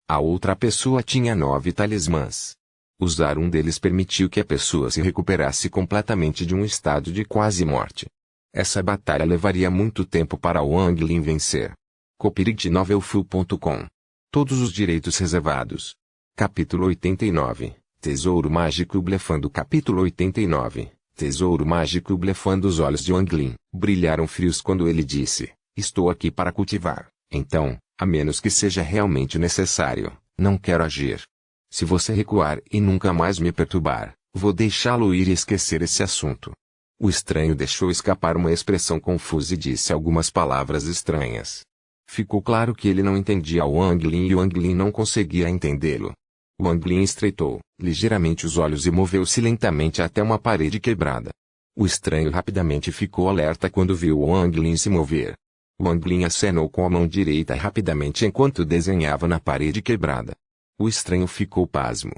A outra pessoa tinha 9 talismãs. Usar um deles permitiu que a pessoa se recuperasse completamente de um estado de quase morte. Essa batalha levaria muito tempo para Wang Lin vencer. Copyright Novelfu.com. Todos os direitos reservados. Capítulo 89. Tesouro Mágico Blefando. Capítulo 89. Tesouro Mágico Blefando. Os olhos de Wang Lin brilharam frios quando ele disse: estou aqui para cultivar. Então, a menos que seja realmente necessário, não quero agir. Se você recuar e nunca mais me perturbar, vou deixá-lo ir e esquecer esse assunto. O estranho deixou escapar uma expressão confusa e disse algumas palavras estranhas. Ficou claro que ele não entendia Wang Lin e Wang Lin não conseguia entendê-lo. Wang Lin estreitou ligeiramente os olhos e moveu-se lentamente até uma parede quebrada. O estranho rapidamente ficou alerta quando viu Wang Lin se mover. Wang Lin acenou com a mão direita rapidamente enquanto desenhava na parede quebrada. O estranho ficou pasmo.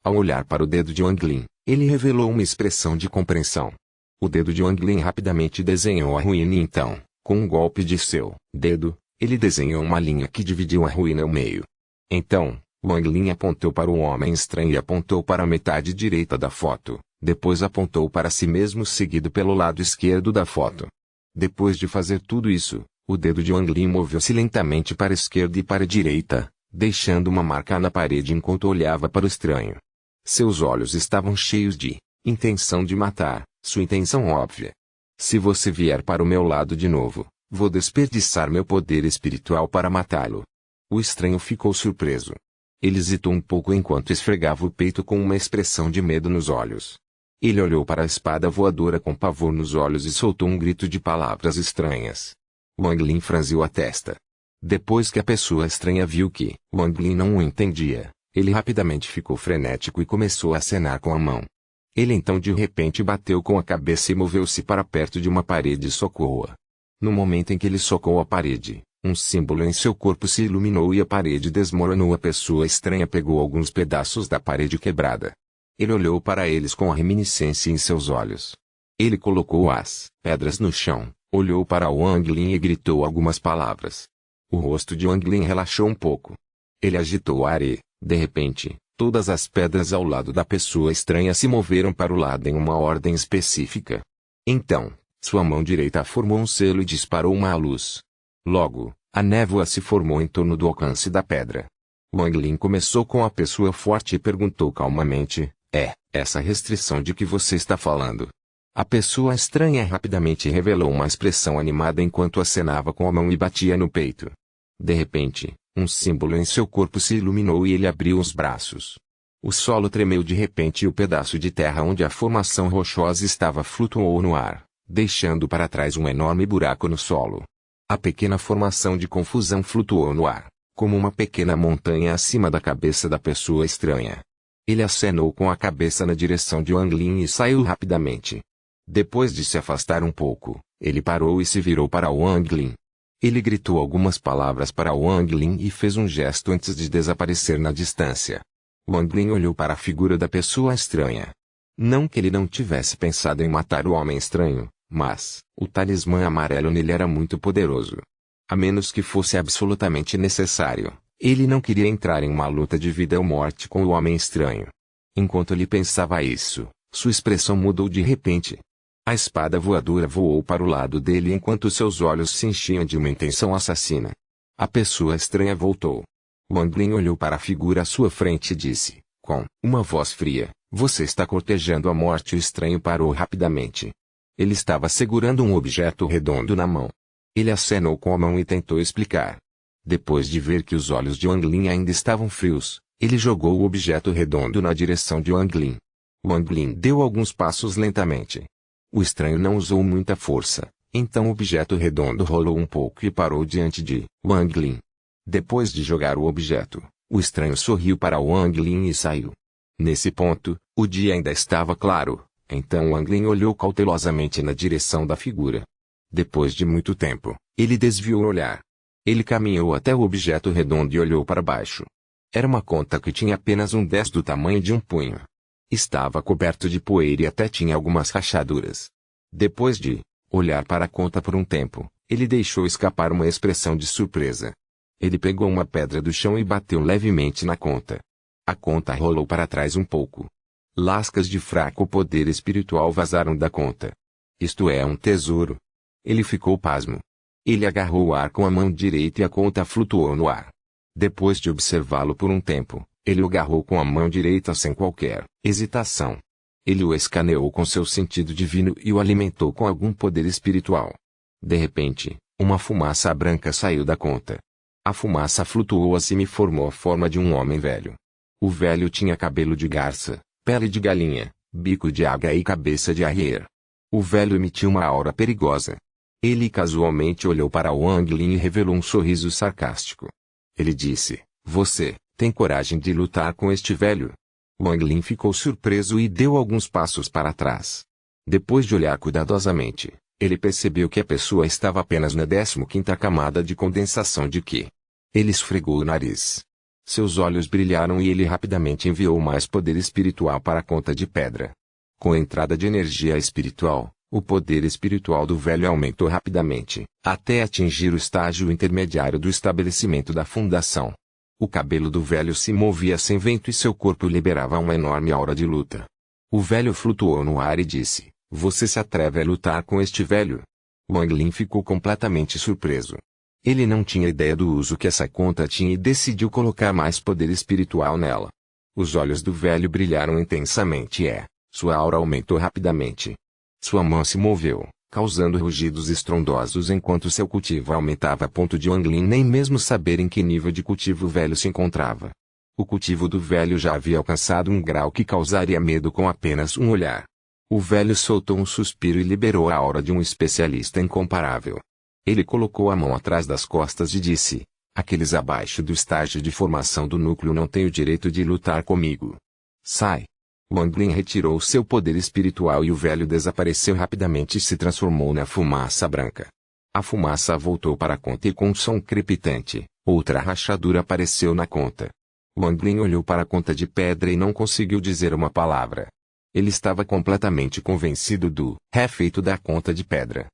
Ao olhar para o dedo de Wang Lin, ele revelou uma expressão de compreensão. O dedo de Wang Lin rapidamente desenhou a ruína e então, com um golpe de seu dedo, ele desenhou uma linha que dividiu a ruína ao meio. Então, Wang Lin apontou para o homem estranho e apontou para a metade direita da foto, depois apontou para si mesmo seguido pelo lado esquerdo da foto. Depois de fazer tudo isso, o dedo de Wang Lin moveu-se lentamente para a esquerda e para a direita, deixando uma marca na parede enquanto olhava para o estranho. Seus olhos estavam cheios de intenção de matar, sua intenção óbvia. Se você vier para o meu lado de novo, vou desperdiçar meu poder espiritual para matá-lo. O estranho ficou surpreso. Ele hesitou um pouco enquanto esfregava o peito com uma expressão de medo nos olhos. Ele olhou para a espada voadora com pavor nos olhos e soltou um grito de palavras estranhas. Wang Lin franziu a testa. Depois que a pessoa estranha viu que Wang Lin não o entendia, ele rapidamente ficou frenético e começou a acenar com a mão. Ele então de repente bateu com a cabeça e moveu-se para perto de uma parede e socou-a. No momento em que ele socou a parede, um símbolo em seu corpo se iluminou e a parede desmoronou. A pessoa estranha pegou alguns pedaços da parede quebrada. Ele olhou para eles com a reminiscência em seus olhos. Ele colocou as pedras no chão, olhou para Wang Lin e gritou algumas palavras. O rosto de Wang Lin relaxou um pouco. Ele agitou o ar e, de repente, todas as pedras ao lado da pessoa estranha se moveram para o lado em uma ordem específica. Então, sua mão direita formou um selo e disparou uma luz. Logo, a névoa se formou em torno do alcance da pedra. Wang Lin começou com a pessoa forte e perguntou calmamente: é essa restrição de que você está falando? A pessoa estranha rapidamente revelou uma expressão animada enquanto acenava com a mão e batia no peito. De repente, um símbolo em seu corpo se iluminou e ele abriu os braços. O solo tremeu de repente e o pedaço de terra onde a formação rochosa estava flutuou no ar, deixando para trás um enorme buraco no solo. A pequena formação de confusão flutuou no ar, como uma pequena montanha acima da cabeça da pessoa estranha. Ele acenou com a cabeça na direção de Wang Lin e saiu rapidamente. Depois de se afastar um pouco, ele parou e se virou para Wang Lin. Ele gritou algumas palavras para Wang Lin e fez um gesto antes de desaparecer na distância. Wang Lin olhou para a figura da pessoa estranha. Não que ele não tivesse pensado em matar o homem estranho, mas o talismã amarelo nele era muito poderoso. A menos que fosse absolutamente necessário, ele não queria entrar em uma luta de vida ou morte com o homem estranho. Enquanto ele pensava isso, sua expressão mudou de repente. A espada voadora voou para o lado dele enquanto seus olhos se enchiam de uma intenção assassina. A pessoa estranha voltou. Wang Lin olhou para a figura à sua frente e disse, com uma voz fria: Você está cortejando a morte. O estranho parou rapidamente. Ele estava segurando um objeto redondo na mão. Ele acenou com a mão e tentou explicar. Depois de ver que os olhos de Wang Lin ainda estavam frios, ele jogou o objeto redondo na direção de Wang Lin. Wang Lin deu alguns passos lentamente. O estranho não usou muita força, então o objeto redondo rolou um pouco e parou diante de Wang Lin. Depois de jogar o objeto, o estranho sorriu para Wang Lin e saiu. Nesse ponto, o dia ainda estava claro, então Wang Lin olhou cautelosamente na direção da figura. Depois de muito tempo, ele desviou o olhar. Ele caminhou até o objeto redondo e olhou para baixo. Era uma conta que tinha apenas um 10 do tamanho de um punho. Estava coberto de poeira e até tinha algumas rachaduras. Depois de olhar para a conta por um tempo, ele deixou escapar uma expressão de surpresa. Ele pegou uma pedra do chão e bateu levemente na conta. A conta rolou para trás um pouco. Lascas de fraco poder espiritual vazaram da conta. Isto é um tesouro. Ele ficou pasmo. Ele agarrou o ar com a mão direita e a conta flutuou no ar. Depois de observá-lo por um tempo, ele o agarrou com a mão direita sem qualquer hesitação. Ele o escaneou com seu sentido divino e o alimentou com algum poder espiritual. De repente, uma fumaça branca saiu da conta. A fumaça flutuou acima e formou a forma de um homem velho. O velho tinha cabelo de garça, pele de galinha, bico de águia e cabeça de arrier. O velho emitiu uma aura perigosa. Ele casualmente olhou para Wang Lin e revelou um sorriso sarcástico. Ele disse: "Você tem coragem de lutar com este velho?" Wang Lin ficou surpreso e deu alguns passos para trás. Depois de olhar cuidadosamente, ele percebeu que a pessoa estava apenas na 15ª camada de condensação de Qi. Ele esfregou o nariz. Seus olhos brilharam e ele rapidamente enviou mais poder espiritual para a conta de pedra. Com a entrada de energia espiritual, o poder espiritual do velho aumentou rapidamente, até atingir o estágio intermediário do estabelecimento da fundação. O cabelo do velho se movia sem vento e seu corpo liberava uma enorme aura de luta. O velho flutuou no ar e disse: "Você se atreve a lutar com este velho?" Wang Lin ficou completamente surpreso. Ele não tinha ideia do uso que essa conta tinha e decidiu colocar mais poder espiritual nela. Os olhos do velho brilharam intensamente e sua aura aumentou rapidamente. Sua mão se moveu, causando rugidos estrondosos enquanto seu cultivo aumentava a ponto de Wang Lin nem mesmo saber em que nível de cultivo o velho se encontrava. O cultivo do velho já havia alcançado um grau que causaria medo com apenas um olhar. O velho soltou um suspiro e liberou a aura de um especialista incomparável. Ele colocou a mão atrás das costas e disse: "Aqueles abaixo do estágio de formação do núcleo não têm o direito de lutar comigo. Sai." Wang Lin retirou seu poder espiritual e o velho desapareceu rapidamente e se transformou na fumaça branca. A fumaça voltou para a conta e com um som crepitante, outra rachadura apareceu na conta. Wang Lin olhou para a conta de pedra e não conseguiu dizer uma palavra. Ele estava completamente convencido do efeito da conta de pedra.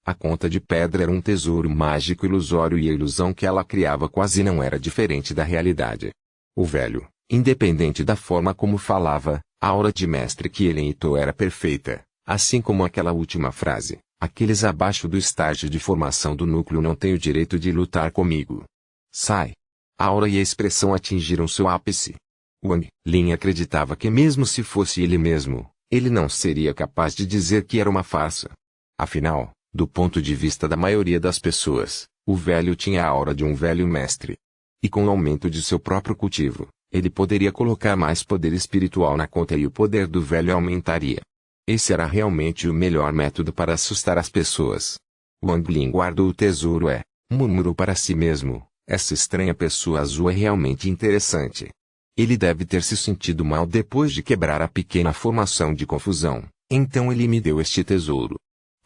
A conta de pedra era um tesouro mágico ilusório e a ilusão que ela criava quase não era diferente da realidade. O velho, independente da forma como falava, a aura de mestre que ele emitou era perfeita, assim como aquela última frase: "Aqueles abaixo do estágio de formação do núcleo não têm o direito de lutar comigo. Sai." A aura e a expressão atingiram seu ápice. Wang Lin acreditava que mesmo se fosse ele mesmo, ele não seria capaz de dizer que era uma farsa. Afinal, do ponto de vista da maioria das pessoas, o velho tinha a aura de um velho mestre. E com o aumento de seu próprio cultivo, ele poderia colocar mais poder espiritual na conta e o poder do velho aumentaria. Esse era realmente o melhor método para assustar as pessoas. Wang Lin guardou o tesouro murmurou para si mesmo: "Essa estranha pessoa azul é realmente interessante. Ele deve ter se sentido mal depois de quebrar a pequena formação de confusão, então ele me deu este tesouro."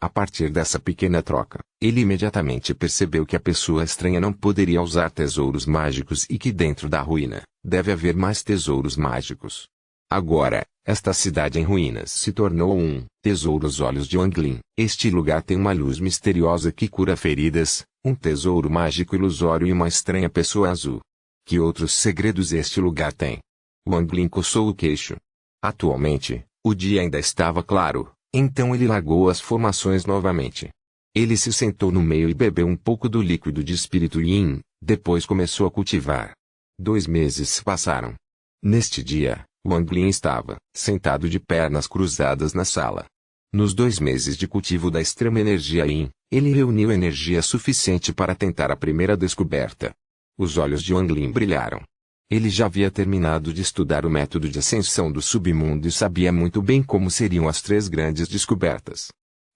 A partir dessa pequena troca, ele imediatamente percebeu que a pessoa estranha não poderia usar tesouros mágicos e que dentro da ruína, deve haver mais tesouros mágicos. Agora, esta cidade em ruínas se tornou um tesouro aos olhos de Wang Lin. Este lugar tem uma luz misteriosa que cura feridas, um tesouro mágico ilusório e uma estranha pessoa azul. Que outros segredos este lugar tem? Wang Lin coçou o queixo. Atualmente, o dia ainda estava claro. Então ele largou as formações novamente. Ele se sentou no meio e bebeu um pouco do líquido de espírito Yin, depois começou a cultivar. 2 meses se passaram. Neste dia, Wang Lin estava sentado de pernas cruzadas na sala. Nos 2 meses de cultivo da extrema energia Yin, ele reuniu energia suficiente para tentar a primeira descoberta. Os olhos de Wang Lin brilharam. Ele já havia terminado de estudar o método de ascensão do submundo e sabia muito bem como seriam as 3 grandes descobertas.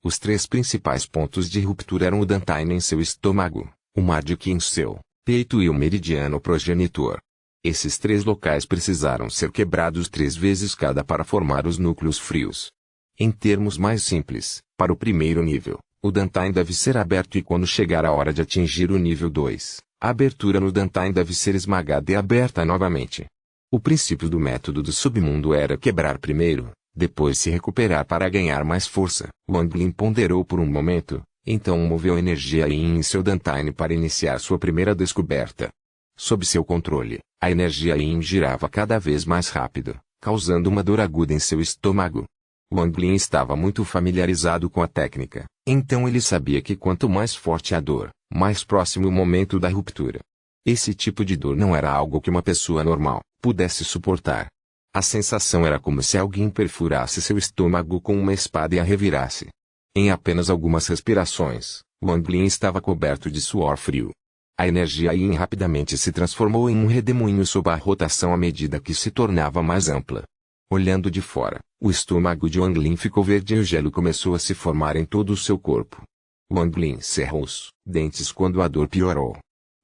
Os 3 principais pontos de ruptura eram o Dantain em seu estômago, o mar de Qi em seu peito e o meridiano progenitor. Esses 3 locais precisaram ser quebrados 3 vezes cada para formar os núcleos frios. Em termos mais simples, para o primeiro nível, o Dantain deve ser aberto e quando chegar a hora de atingir o nível 2, a abertura no Dantain deve ser esmagada e aberta novamente. O princípio do método do submundo era quebrar primeiro, depois se recuperar para ganhar mais força. Wang Lin ponderou por um momento, então moveu energia Yin em seu Dantain para iniciar sua primeira descoberta. Sob seu controle, a energia Yin girava cada vez mais rápido, causando uma dor aguda em seu estômago. Wang Lin estava muito familiarizado com a técnica, então ele sabia que quanto mais forte a dor, mais próximo o momento da ruptura. Esse tipo de dor não era algo que uma pessoa normal pudesse suportar. A sensação era como se alguém perfurasse seu estômago com uma espada e a revirasse. Em apenas algumas respirações, Wang Lin estava coberto de suor frio. A energia Yin rapidamente se transformou em um redemoinho sob a rotação à medida que se tornava mais ampla. Olhando de fora, o estômago de Wang Lin ficou verde e o gelo começou a se formar em todo o seu corpo. Wang Lin cerrou os dentes quando a dor piorou.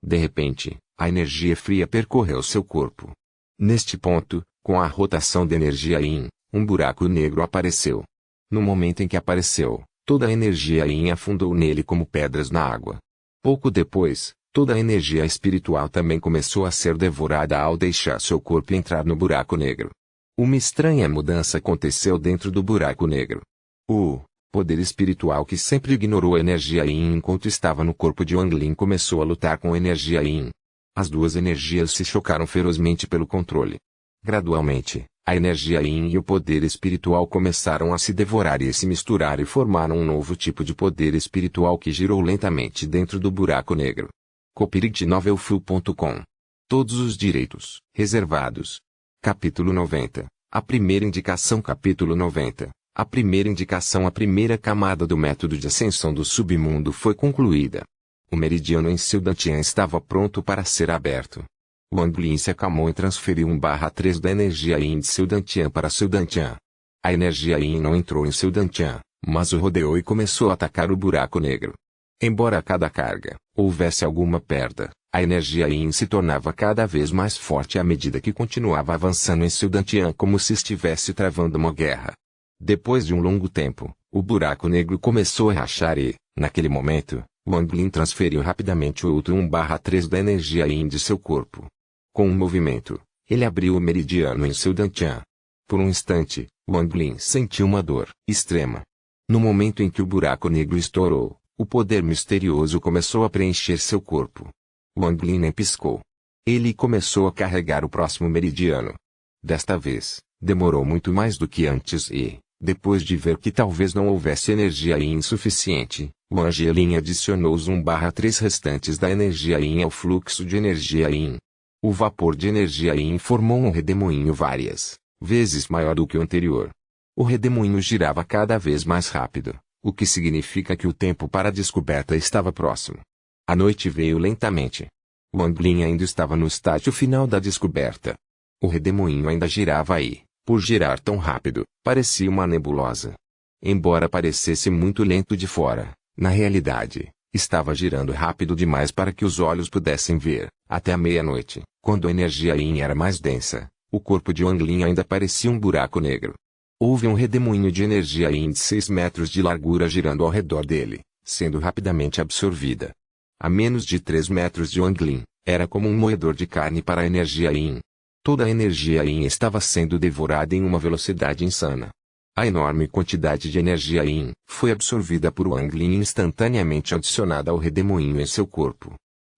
De repente, a energia fria percorreu seu corpo. Neste ponto, com a rotação de energia Yin, um buraco negro apareceu. No momento em que apareceu, toda a energia Yin afundou nele como pedras na água. Pouco depois, toda a energia espiritual também começou a ser devorada ao deixar seu corpo entrar no buraco negro. Uma estranha mudança aconteceu dentro do buraco negro. O poder espiritual que sempre ignorou a energia Yin enquanto estava no corpo de Wang Lin começou a lutar com a energia Yin. As 2 energias se chocaram ferozmente pelo controle. Gradualmente, a energia Yin e o poder espiritual começaram a se devorar e se misturar e formaram um novo tipo de poder espiritual que girou lentamente dentro do buraco negro. Copyright Novelfull.com. Todos os direitos reservados. Capítulo 90. A primeira indicação. Capítulo 90. A primeira indicação. A primeira camada do método de ascensão do submundo foi concluída. O meridiano em seu Dantian estava pronto para ser aberto. Wang Lin se acalmou e transferiu 1/3 da energia Yin de seu Dantian para seu Dantian. A energia Yin não entrou em seu Dantian, mas o rodeou e começou a atacar o buraco negro. Embora a cada carga houvesse alguma perda, a energia Yin se tornava cada vez mais forte à medida que continuava avançando em seu Dantian como se estivesse travando uma guerra. Depois de um longo tempo, o buraco negro começou a rachar e, naquele momento, Wang Lin transferiu rapidamente o outro 1/3 da energia Yin de seu corpo. Com um movimento, ele abriu o meridiano em seu Dantian. Por um instante, Wang Lin sentiu uma dor extrema. No momento em que o buraco negro estourou, o poder misterioso começou a preencher seu corpo. Wang Lin nem piscou. Ele começou a carregar o próximo meridiano. Desta vez, demorou muito mais do que antes e, depois de ver que talvez não houvesse energia Yin suficiente, Wang Lin adicionou os 1/3 restantes da energia Yin ao fluxo de energia Yin. O vapor de energia Yin formou um redemoinho várias vezes maior do que o anterior. O redemoinho girava cada vez mais rápido, o que significa que o tempo para a descoberta estava próximo. A noite veio lentamente. Wang Lin ainda estava no estágio final da descoberta. O redemoinho ainda girava aí, por girar tão rápido, parecia uma nebulosa. Embora parecesse muito lento de fora, na realidade, estava girando rápido demais para que os olhos pudessem ver. Até a meia-noite, quando a energia Yin era mais densa, o corpo de Wang Lin ainda parecia um buraco negro. Houve um redemoinho de energia Yin de 6 metros de largura girando ao redor dele, sendo rapidamente absorvida. A menos de 3 metros de Wang Lin, era como um moedor de carne para a energia Yin. Toda a energia Yin estava sendo devorada em uma velocidade insana. A enorme quantidade de energia Yin foi absorvida por Wang Lin e instantaneamente adicionada ao redemoinho em seu corpo.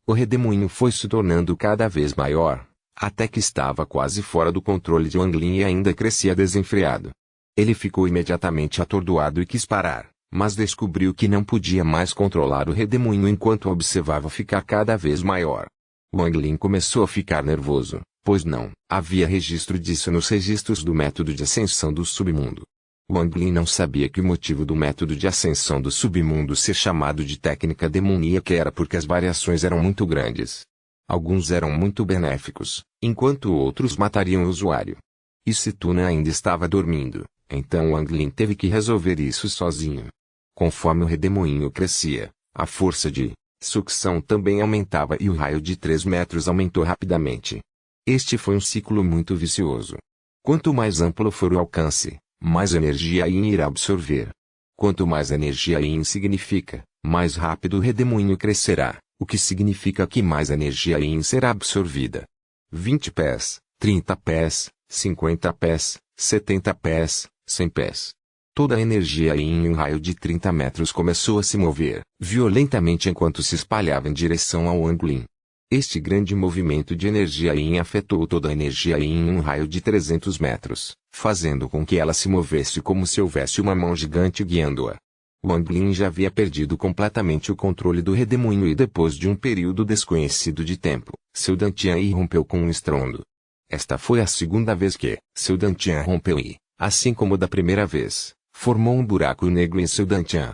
O redemoinho foi se tornando cada vez maior, até que estava quase fora do controle de Wang Lin e ainda crescia desenfreado. Ele ficou imediatamente atordoado e quis parar, mas descobriu que não podia mais controlar o redemoinho enquanto o observava ficar cada vez maior. Wang Lin começou a ficar nervoso, pois não havia registro disso nos registros do método de ascensão do submundo. Wang Lin não sabia que o motivo do método de ascensão do submundo ser chamado de técnica demoníaca era porque as variações eram muito grandes. Alguns eram muito benéficos, enquanto outros matariam o usuário. E se Tuna ainda estava dormindo, então Wang Lin teve que resolver isso sozinho. Conforme o redemoinho crescia, a força de sucção também aumentava e o raio de 3 metros aumentou rapidamente. Este foi um ciclo muito vicioso. Quanto mais amplo for o alcance, mais energia Yin irá absorver. Quanto mais energia Yin significa, mais rápido o redemoinho crescerá, o que significa que mais energia Yin será absorvida. 20 pés, 30 pés, 50 pés, 70 pés, 100 pés. Toda a energia Yin em um raio de 30 metros começou a se mover violentamente enquanto se espalhava em direção ao Wang Lin. Este grande movimento de energia Yin afetou toda a energia Yin em um raio de 300 metros, fazendo com que ela se movesse como se houvesse uma mão gigante guiando-a. Wang Lin já havia perdido completamente o controle do redemoinho e depois de um período desconhecido de tempo, seu Dantian irrompeu com um estrondo. Esta foi a segunda vez que seu Dantian rompeu e, assim como da primeira vez, formou um buraco negro em seu Dantian.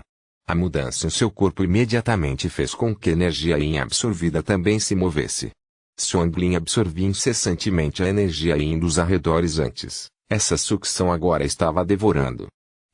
A mudança em seu corpo imediatamente fez com que a energia Yin absorvida também se movesse. Wang Lin absorvia incessantemente a energia Yin dos arredores antes. Essa sucção agora estava a devorando.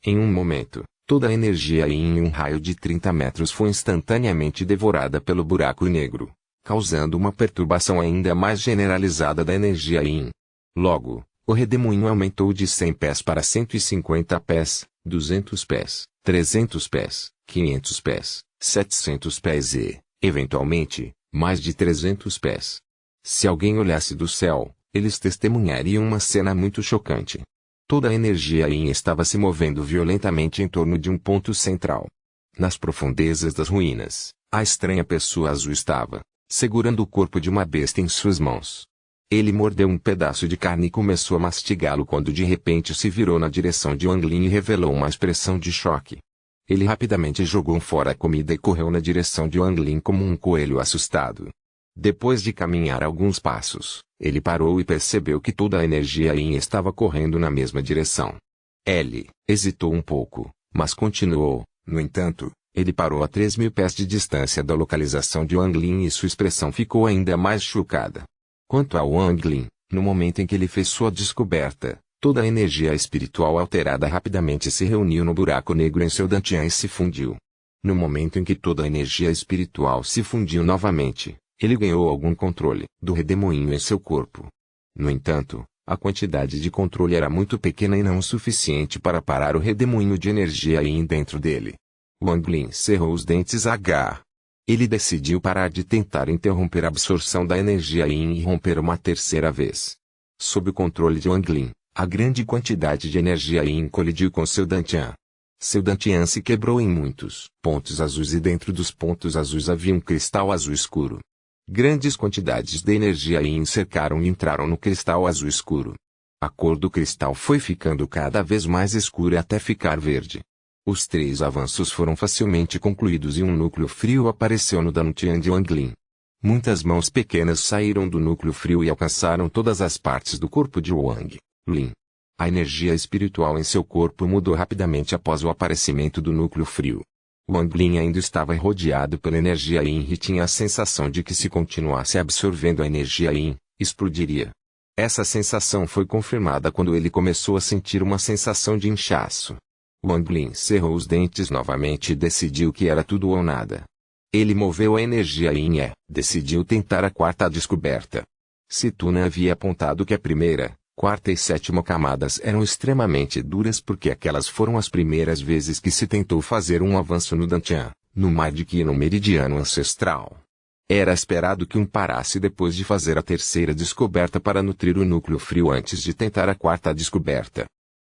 Em um momento, toda a energia Yin em um raio de 30 metros foi instantaneamente devorada pelo buraco negro, causando uma perturbação ainda mais generalizada da energia Yin. Logo, o redemoinho aumentou de 100 pés para 150 pés, 200 pés, 300 pés, 500 pés, 700 pés e, eventualmente, mais de 300 pés. Se alguém olhasse do céu, eles testemunhariam uma cena muito chocante. Toda a energia Yin estava se movendo violentamente em torno de um ponto central. Nas profundezas das ruínas, a estranha pessoa azul estava segurando o corpo de uma besta em suas mãos. Ele mordeu um pedaço de carne e começou a mastigá-lo quando de repente se virou na direção de Wang Lin e revelou uma expressão de choque. Ele rapidamente jogou fora a comida e correu na direção de Wang Lin como um coelho assustado. Depois de caminhar alguns passos, ele parou e percebeu que toda a energia Yin estava correndo na mesma direção. Ele hesitou um pouco, mas continuou. No entanto, ele parou a 3.000 pés de distância da localização de Wang Lin e sua expressão ficou ainda mais chocada. Quanto a Wang Lin, no momento em que ele fez sua descoberta, toda a energia espiritual alterada rapidamente se reuniu no buraco negro em seu Dantian e se fundiu. No momento em que toda a energia espiritual se fundiu novamente, ele ganhou algum controle do redemoinho em seu corpo. No entanto, a quantidade de controle era muito pequena e não o suficiente para parar o redemoinho de energia Yin dentro dele. Wang Lin cerrou os dentes H. Ele decidiu parar de tentar interromper a absorção da energia Yin e romper uma terceira vez. Sob o controle de Wang Lin, a grande quantidade de energia Yin colidiu com seu Dantian. Seu Dantian se quebrou em muitos pontos azuis e dentro dos pontos azuis havia um cristal azul escuro. Grandes quantidades de energia Yin cercaram e entraram no cristal azul escuro. A cor do cristal foi ficando cada vez mais escura até ficar verde. Os 3 avanços foram facilmente concluídos e um núcleo frio apareceu no Dantian de Wang Lin. Muitas mãos pequenas saíram do núcleo frio e alcançaram todas as partes do corpo de Wang Lin. A energia espiritual em seu corpo mudou rapidamente após o aparecimento do núcleo frio. Wang Lin ainda estava rodeado pela energia Yin e tinha a sensação de que se continuasse absorvendo a energia Yin, explodiria. Essa sensação foi confirmada quando ele começou a sentir uma sensação de inchaço. Wang Lin cerrou os dentes novamente e decidiu que era tudo ou nada. Ele moveu a energia Yin e decidiu tentar a quarta descoberta. Se Tuna havia apontado que a primeira, quarta e sétima camadas eram extremamente duras porque aquelas foram as primeiras vezes que se tentou fazer um avanço no Dantian, no mar de Qi e no meridiano ancestral. Era esperado que parasse depois de fazer a terceira descoberta para nutrir o núcleo frio antes de tentar a quarta descoberta.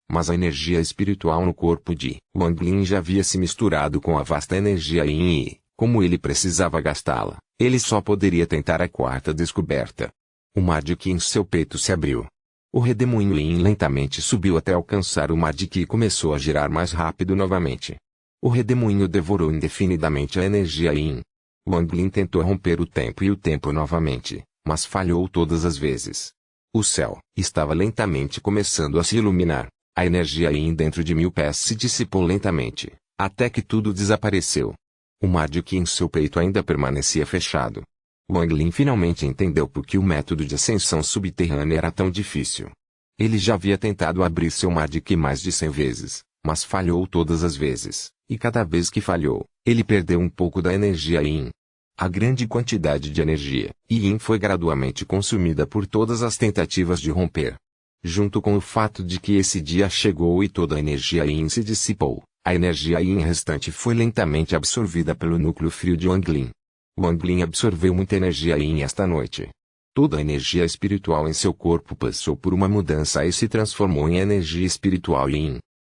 Mas a energia espiritual no corpo de Wang Lin já havia se misturado com a vasta energia Yin e, como ele precisava gastá-la, ele só poderia tentar a quarta descoberta. O mar de Qi em seu peito se abriu. O redemoinho Yin lentamente subiu até alcançar o mar de Qi e começou a girar mais rápido novamente. O redemoinho devorou indefinidamente a energia Yin. Wang Lin tentou romper o tempo novamente, mas falhou todas as vezes. O céu estava lentamente começando a se iluminar. A energia Yin dentro de 1000 pés se dissipou lentamente, até que tudo desapareceu. O mar de Qi em seu peito ainda permanecia fechado. Wang Lin finalmente entendeu por que o método de ascensão subterrânea era tão difícil. Ele já havia tentado abrir seu mar de Qi mais de 100 vezes, mas falhou todas as vezes, e cada vez que falhou, ele perdeu um pouco da energia Yin. A grande quantidade de energia Yin foi gradualmente consumida por todas as tentativas de romper. Junto com o fato de que esse dia chegou e toda a energia Yin se dissipou, a energia Yin restante foi lentamente absorvida pelo núcleo frio de Wang Lin. Wang Lin absorveu muita energia Yin esta noite. Toda a energia espiritual em seu corpo passou por uma mudança e se transformou em energia espiritual Yin.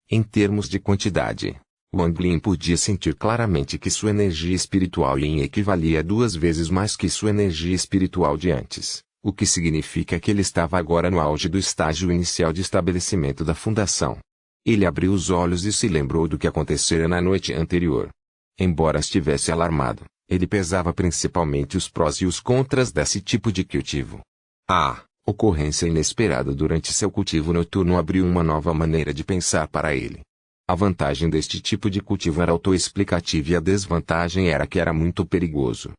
Em termos de quantidade, Wang Lin podia sentir claramente que sua energia espiritual Yin equivalia a 2 vezes mais que sua energia espiritual de antes, o que significa que ele estava agora no auge do estágio inicial de estabelecimento da fundação. Ele abriu os olhos e se lembrou do que acontecera na noite anterior. Embora estivesse alarmado, ele pesava principalmente os prós e os contras desse tipo de cultivo. A ocorrência inesperada durante seu cultivo noturno abriu uma nova maneira de pensar para ele. A vantagem deste tipo de cultivo era autoexplicativa e a desvantagem era que era muito perigoso.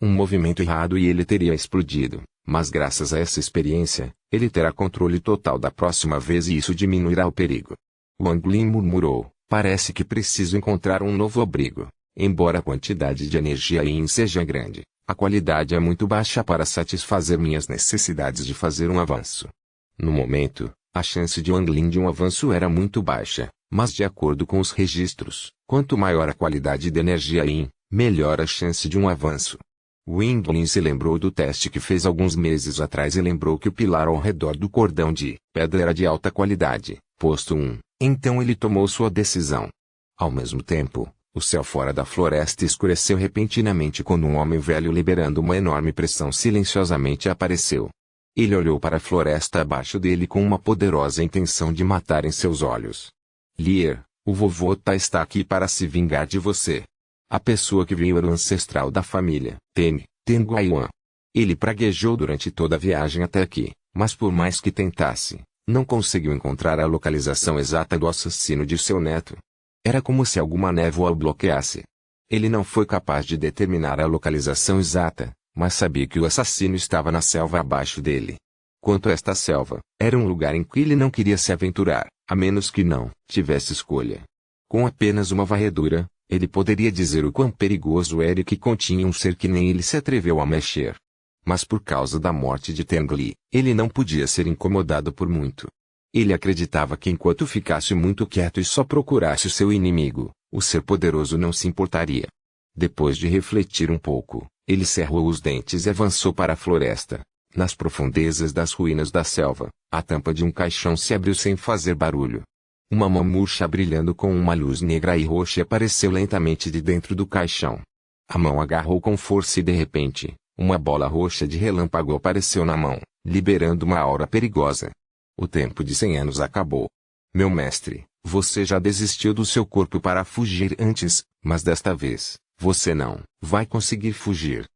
Um movimento errado e ele teria explodido, mas graças a essa experiência, ele terá controle total da próxima vez e isso diminuirá o perigo. Wang Lin murmurou, parece que preciso encontrar um novo abrigo. Embora a quantidade de energia Yin seja grande, a qualidade é muito baixa para satisfazer minhas necessidades de fazer um avanço. No momento, a chance de Wang Lin de um avanço era muito baixa, mas de acordo com os registros, quanto maior a qualidade de energia Yin, melhor a chance de um avanço. Wang Lin se lembrou do teste que fez alguns meses atrás e lembrou que o pilar ao redor do cordão de pedra era de alta qualidade, posto 1, então ele tomou sua decisão. Ao mesmo tempo, o céu fora da floresta escureceu repentinamente quando um homem velho liberando uma enorme pressão silenciosamente apareceu. Ele olhou para a floresta abaixo dele com uma poderosa intenção de matar em seus olhos. Lier, o vovô Ta está aqui para se vingar de você. A pessoa que viu era o ancestral da família, Ten Guayuan. Ele praguejou durante toda a viagem até aqui, mas por mais que tentasse, não conseguiu encontrar a localização exata do assassino de seu neto. Era como se alguma névoa o bloqueasse. Ele não foi capaz de determinar a localização exata, mas sabia que o assassino estava na selva abaixo dele. Quanto a esta selva, era um lugar em que ele não queria se aventurar, a menos que não tivesse escolha. Com apenas uma varredura, ele poderia dizer o quão perigoso era e que continha um ser que nem ele se atreveu a mexer. Mas por causa da morte de Tengli, ele não podia ser incomodado por muito. Ele acreditava que enquanto ficasse muito quieto e só procurasse o seu inimigo, o ser poderoso não se importaria. Depois de refletir um pouco, ele cerrou os dentes e avançou para a floresta. Nas profundezas das ruínas da selva, a tampa de um caixão se abriu sem fazer barulho. Uma mão murcha brilhando com uma luz negra e roxa apareceu lentamente de dentro do caixão. A mão agarrou com força e de repente, uma bola roxa de relâmpago apareceu na mão, liberando uma aura perigosa. O tempo de 100 anos acabou. Meu mestre, você já desistiu do seu corpo para fugir antes, mas desta vez, você não vai conseguir fugir.